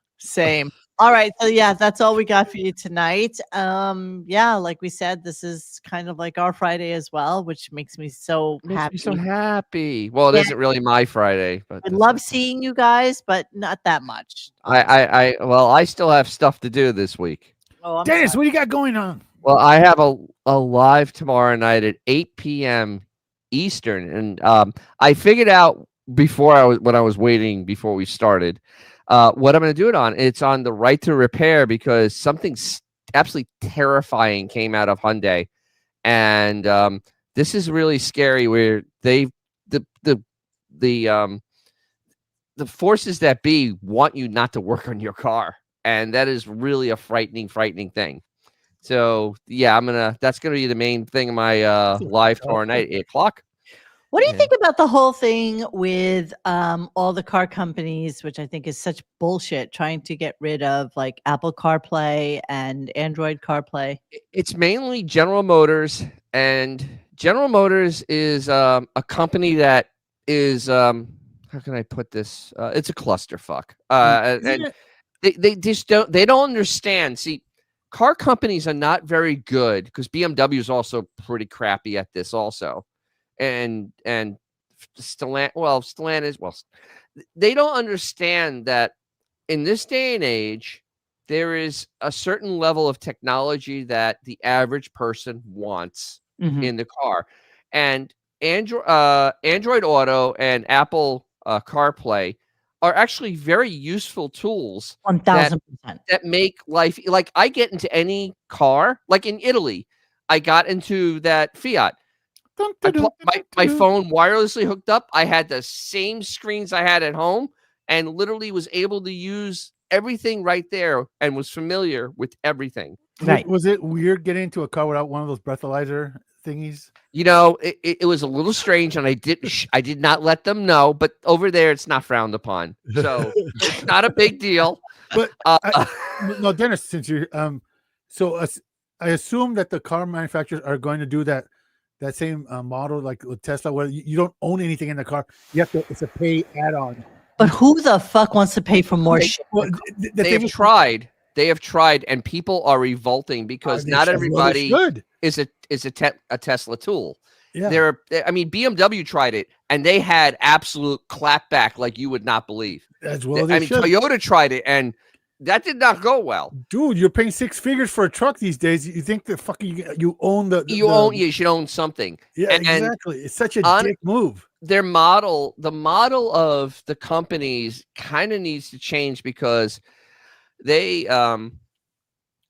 All right, so yeah, that's all we got for you tonight. Yeah, like we said, this is kind of like our Friday as well, which makes me so happy. So happy. Well, it isn't really my Friday, but I love seeing you guys, but not that much. I still have stuff to do this week. Oh, Dennis, what do you got going on? Well, I have a live tomorrow night at 8 p.m. Eastern, and I figured out when I was waiting before we started. What I'm going to do it on. It's on the right to repair because something absolutely terrifying came out of Hyundai, and this is really scary. Where the forces that be want you not to work on your car, and that is really a frightening thing. So yeah, that's gonna be the main thing of my live tomorrow night, 8 o'clock. What do you think about the whole thing with all the car companies, which I think is such bullshit, trying to get rid of like Apple CarPlay and Android CarPlay? It's mainly General Motors, and General Motors is a company that is how can I put this? It's a clusterfuck, and they just don't understand. See, car companies are not very good because BMW is also pretty crappy at this also. And Stellantis, they don't understand that in this day and age, there is a certain level of technology that the average person wants in the car. And Android Auto and Apple CarPlay are actually very useful tools 1000%. that make life, like I get into any car, like in Italy, I got into that Fiat. My phone wirelessly hooked up. I had the same screens I had at home and literally was able to use everything right there and was familiar with everything. Was it weird getting into a car without one of those breathalyzer thingies? You know, it was a little strange, and I did not let them know. But over there, it's not frowned upon, so it's not a big deal. But no, Dennis, since you're I assume that the car manufacturers are going to do that same model like with Tesla, where you don't own anything in the car. It's a pay add-on. But who the fuck wants to pay for more shit? Well, they have tried. They have tried, and people are revolting because not everybody is a Tesla tool. Yeah. I mean, BMW tried it, and they had absolute clapback like you would not believe. As well, Toyota tried it, and that did not go well. Dude, you're paying 6 figures for a truck these days. You think that fucking you own you should own something. Yeah, exactly. It's such a dick move. The model of the companies kind of needs to change because they're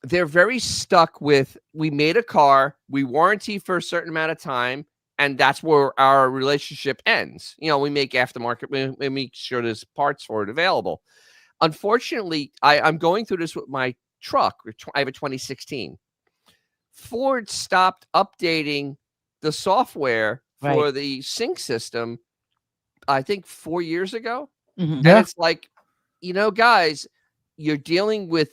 very stuck with, we made a car, we warranty for a certain amount of time, and that's where our relationship ends. You know, we make aftermarket, we make sure there's parts for it available. Unfortunately, I'm going through this with my truck. I have a 2016. Ford stopped updating the software for the sync system, I think 4 years ago. And it's like, you know, guys, you're dealing with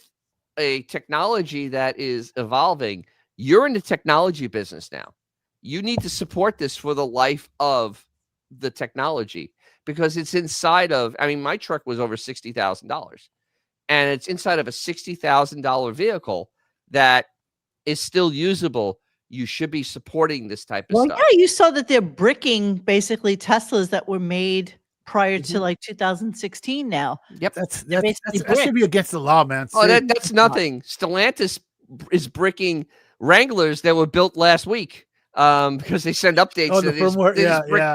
a technology that is evolving. You're in the technology business now. You need to support this for the life of the technology, because it's inside of, I mean, my truck was over $60,000, and it's inside of a $60,000 vehicle that is still usable. You should be supporting this type of stuff. Yeah, you saw that they're bricking basically Teslas that were made prior to like 2016 now. Yep. That should be against the law, man. Oh, that's nothing. Stellantis is bricking Wranglers that were built last week. Because they send updates.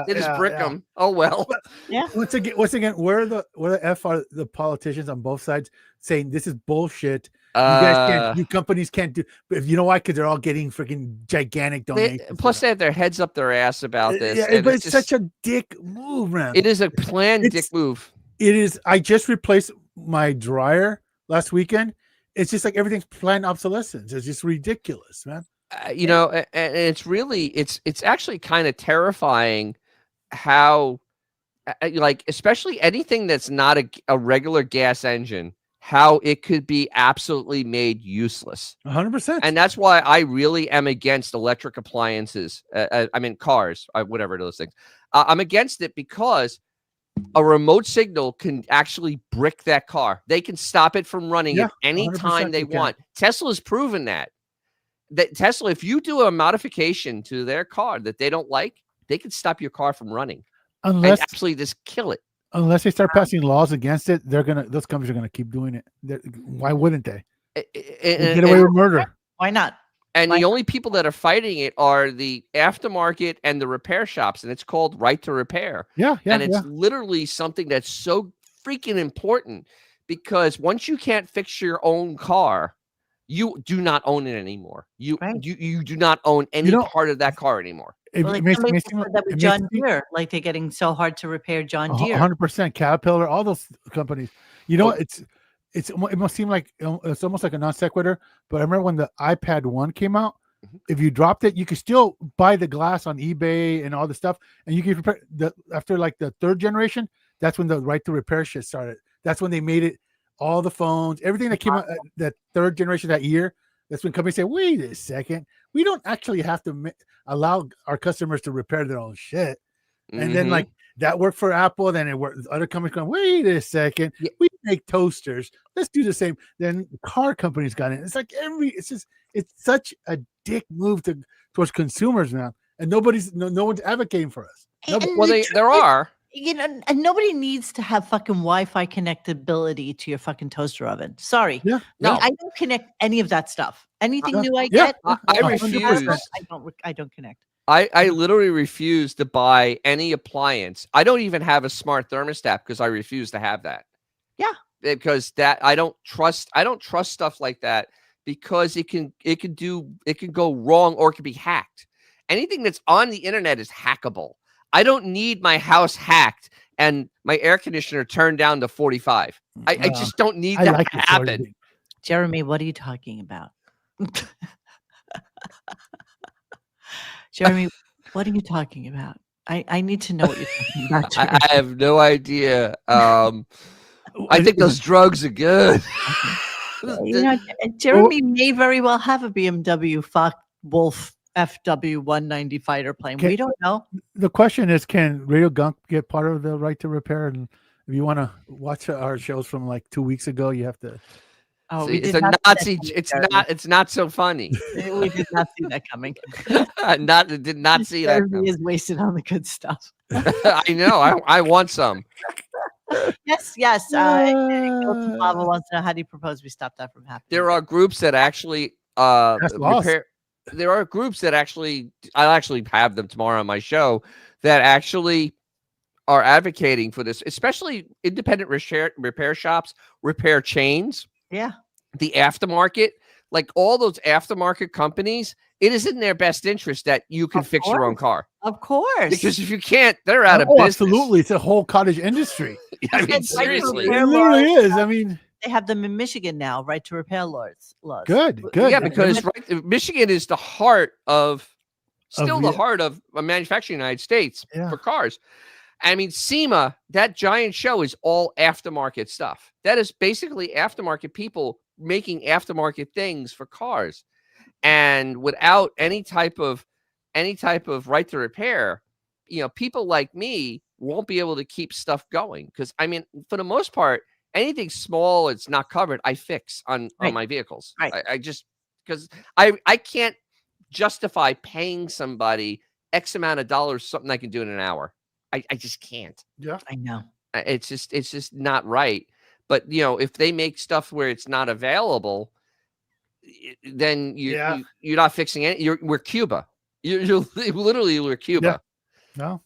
They just brick them. Oh well. Yeah. Once again, where the F are the politicians on both sides saying this is bullshit? You guys can't. You companies can't do. But you know why? Because they're all getting freaking gigantic donations. Plus, they have their heads up their ass about this. Yeah, but it's such a dick move, man. It is a planned dick move. It is. I just replaced my dryer last weekend. It's just like everything's planned obsolescence. It's just ridiculous, man. You know, and it's really, it's actually kind of terrifying how, like, especially anything that's not a regular gas engine, how it could be absolutely made useless. 100%. And that's why I really am against electric appliances. I mean, cars, whatever those things. I'm against it because a remote signal can actually brick that car. They can stop it from running at any time they want. Tesla's proven that. That Tesla, if you do a modification to their car that they don't like, they can stop your car from running. Unless absolutely just kill it. Unless they start passing laws against it, those companies are gonna keep doing it. Why wouldn't they? Get away with murder. Why not? And the only people that are fighting it are the aftermarket and the repair shops, and it's called right to repair. Yeah. And it's literally something that's so freaking important, because once you can't fix your own car, you do not own it anymore. You do not own any part of that car anymore. Like that with John Deere, like they're getting so hard to repair John Deere. 100%. Caterpillar, all those companies. You know, it must seem like it's almost like a non sequitur. But I remember when the iPad 1 came out, if you dropped it, you could still buy the glass on eBay and all the stuff, and you could repair after like the third generation. That's when the right to repair shit started. That's when they made it. All the phones, everything that came out that third generation that year, that's when companies say, wait a second, we don't actually have to allow our customers to repair their own shit. And then like that worked for Apple, then it worked. Other companies going, wait a second, we make toasters. Let's do the same. Then car companies got in. It's like it's such a dick move towards consumers now. And no one's advocating for us. No, but- And Well, the there truth is, are. you know, and nobody needs to have fucking Wi-Fi connectability to your fucking toaster oven. Sorry. Yeah. No. I don't connect any of that stuff. Anything Yeah. new I Yeah. get, I 100%, refuse. I don't connect. I literally refuse to buy any appliance. I don't even have a smart thermostat because I refuse to have that. Yeah. Because that I don't trust stuff like that because it can go wrong or it can be hacked. Anything that's on the internet is hackable. I don't need my house hacked and my air conditioner turned down to 45. I just don't need that to happen. Jeremy, what are you talking about? Jeremy, what are you talking about? I need to know what you're talking about. I have no idea. I think those drugs are good. You know, Jeremy may very well have a BMW Wolf FW-190 fighter plane. We don't know. The question is, can RadioGunk get part of the right to repair? And if you want to watch our shows from like 2 weeks ago, you have to. Oh, See, we it's did a not see Nazi. that coming, It's Jeremy. not. It's not so funny. We did not see that coming. Did not see that. Jeremy is wasted on the good stuff. I know. I want some. Yes. Guilty Lava wants to know, how do you propose we stop that from happening? There are groups that actually repair. There are groups that actually, I'll actually have them tomorrow on my show, that actually are advocating for this, especially independent repair shops, repair chains. Yeah. The aftermarket, like all those aftermarket companies, it is in their best interest that you can fix your own car. Of course. Because if you can't, they're out of Oh, business. absolutely. It's a whole cottage industry. I mean, seriously. It literally is. I mean, they have them in Michigan now, right to repair laws. Good. Yeah, because Michigan is the heart of, the heart of manufacturing in the United States for cars. I mean, SEMA, that giant show is all aftermarket stuff. That is basically aftermarket people making aftermarket things for cars. And without any type of right to repair, you know, people like me won't be able to keep stuff going. Because I mean, for the most part, anything small it's not covered, I fix on my vehicles. Right. I just, because I can't justify paying somebody X amount of dollars something I can do in an hour. I just can't. Yeah, I know. It's just not right. But you know, if they make stuff where it's not available, then you're not fixing it. We're Cuba. You're literally we're Cuba. Yeah. No.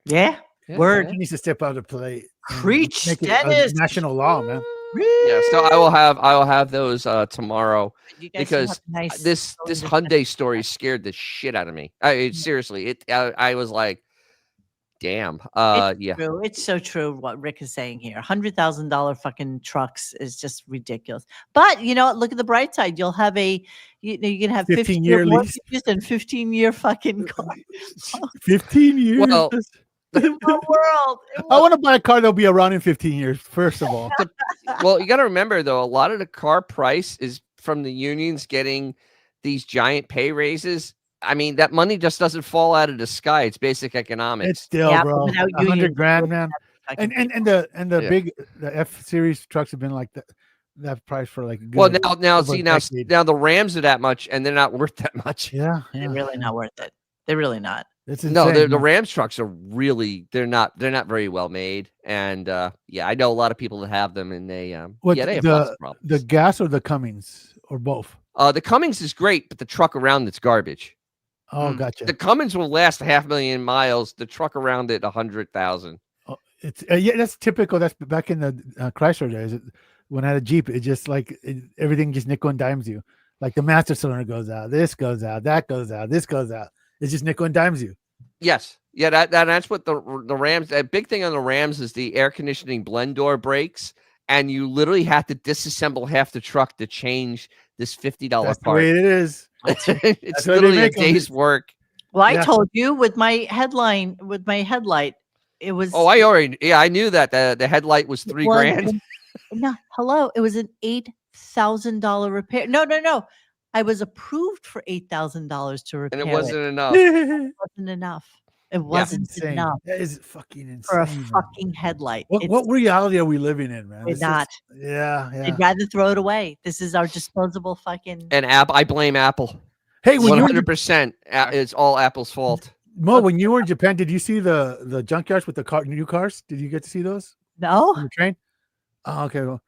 Yeah. Word. He needs to step out of play. Preach, Make it Dennis. national law, man. Yeah. So I will have those tomorrow because nice this Hyundai story scared the shit out of me. Seriously, I was like, damn. It's true. It's so true what Rick is saying here. $100,000 fucking trucks is just ridiculous. But you know what? Look at the bright side. You'll have you can have 15-year lease and 15-year fucking car. 15 years. Well, world. I want to buy a car that'll be around in 15 years. First of all, well, you got to remember though, a lot of the car price is from the unions getting these giant pay raises. I mean, that money just doesn't fall out of the sky. It's basic economics. It's still, bro, $100,000, man. And the big F series trucks have been like that price for like. Well, now the Rams are that much, and they're not worth that much. Yeah. They're really not worth it. They're really not. The Rams trucks are really they're not very well made, and I know a lot of people that have them, and they have lots of problems. The gas or the Cummins or both. The Cummins is great, but the truck around it's garbage. Oh, gotcha. The Cummins will last 500,000 miles. The truck around it 100,000. Oh, it's that's typical. That's back in the Chrysler days. When I had a Jeep, it just everything just nickel and dimes you. Like the master cylinder goes out, this goes out, that goes out, this goes out. It's just nickel and dimes you. Yes, yeah, that's what the Rams. A big thing on the Rams is the air conditioning blend door breaks, and you literally have to disassemble half the truck to change this $50 part. That's the way it is. It's literally a day's work. Well, I told you with my headlight, it was. Oh, I knew that the headlight was $3,000. No, hello, it was an $8,000 repair. No. I was approved for $8,000 to repair, and it wasn't enough. It wasn't enough. It wasn't enough. That is fucking insane. For a fucking headlight. What reality are we living in, man? We're not. They'd rather throw it away. This is our disposable fucking. And I blame Apple. Hey, when 100%, it's all Apple's fault. Mo, when you were in Japan, did you see the junkyards with the new cars? Did you get to see those? No. On the train? Oh, okay.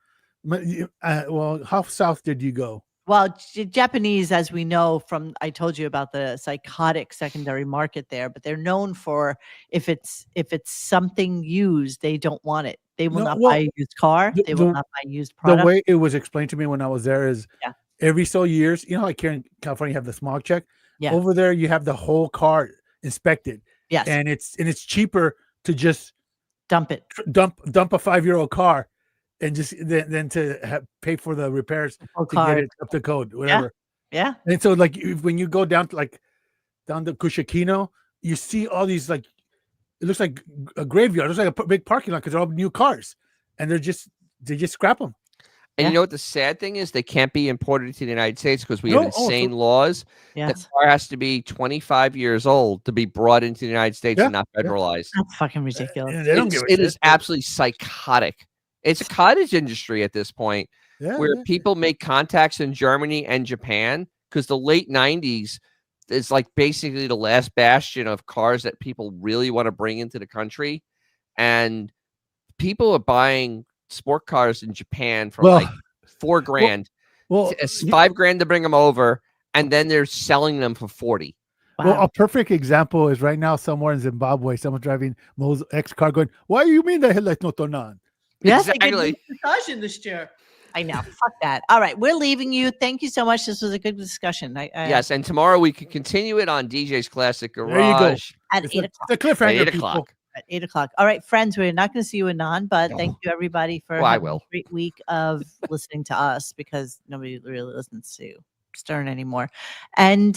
Well, how south did you go? Well, Japanese, as we know from, I told you about the psychotic secondary market there, but they're known for if it's something used, they don't want it. They will not buy a used car. They will not buy used product. The way it was explained to me when I was there is Yeah. every so years, like here in California, you have the smog check. Yeah. Over there, you have the whole car inspected. Yes. And it's cheaper to just dump it, dump a 5-year-old car, and just then to pay for the repairs to get it up to code, whatever. Yeah. And so, like, when you go down to Kushikino, you see all these, like, it looks like a graveyard. It looks like a big parking lot because they're all new cars, and they just scrap them. And you know what the sad thing is? They can't be imported to the United States because we have insane Oh, laws. yes. The car has to be 25 years old to be brought into the United States and not federalized. That's fucking ridiculous. It is absolutely psychotic. It's a cottage industry at this point where people make contacts in Germany and Japan because the late 90s is like basically the last bastion of cars that people really want to bring into the country. And people are buying sport cars in Japan for like $4,000. It's $5,000 to bring them over, and then they're selling them for $40,000. Well, a perfect example is right now somewhere in Zimbabwe, someone driving Mo's X car going, "Why do you mean the headlights not turn on?" Yes, exactly. Discussion this year. I know. Fuck that. All right, we're leaving you. Thank you so much. This was a good discussion. Yes, and tomorrow we can continue it on DJ's Classic Garage. There you go. At It's 8 o'clock. The cliffhanger, At 8 people. o'clock. At 8 o'clock. All right, friends, we're not going to see you anon, but thank you everybody for having a great week of listening to us, because nobody really listens to Stern anymore. And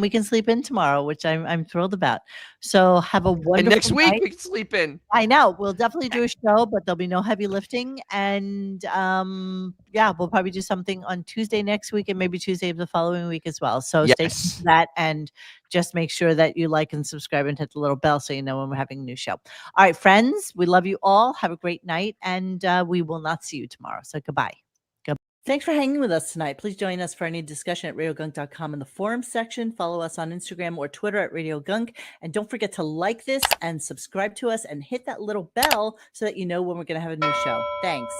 we can sleep in tomorrow, which I'm thrilled about. So have a wonderful And next week night. we can sleep in. I know we'll definitely do a show, but there'll be no heavy lifting. And we'll probably do something on Tuesday next week and maybe Tuesday of the following week as well. So stay tuned for that, and just make sure that you like and subscribe and hit the little bell so you know when we're having a new show. All right, friends, we love you all. Have a great night, and we will not see you tomorrow. So goodbye. Thanks for hanging with us tonight. Please join us for any discussion at RadioGunk.com in the forum section. Follow us on Instagram or Twitter at RadioGunk. And don't forget to like this and subscribe to us and hit that little bell so that you know when we're going to have a new show. Thanks.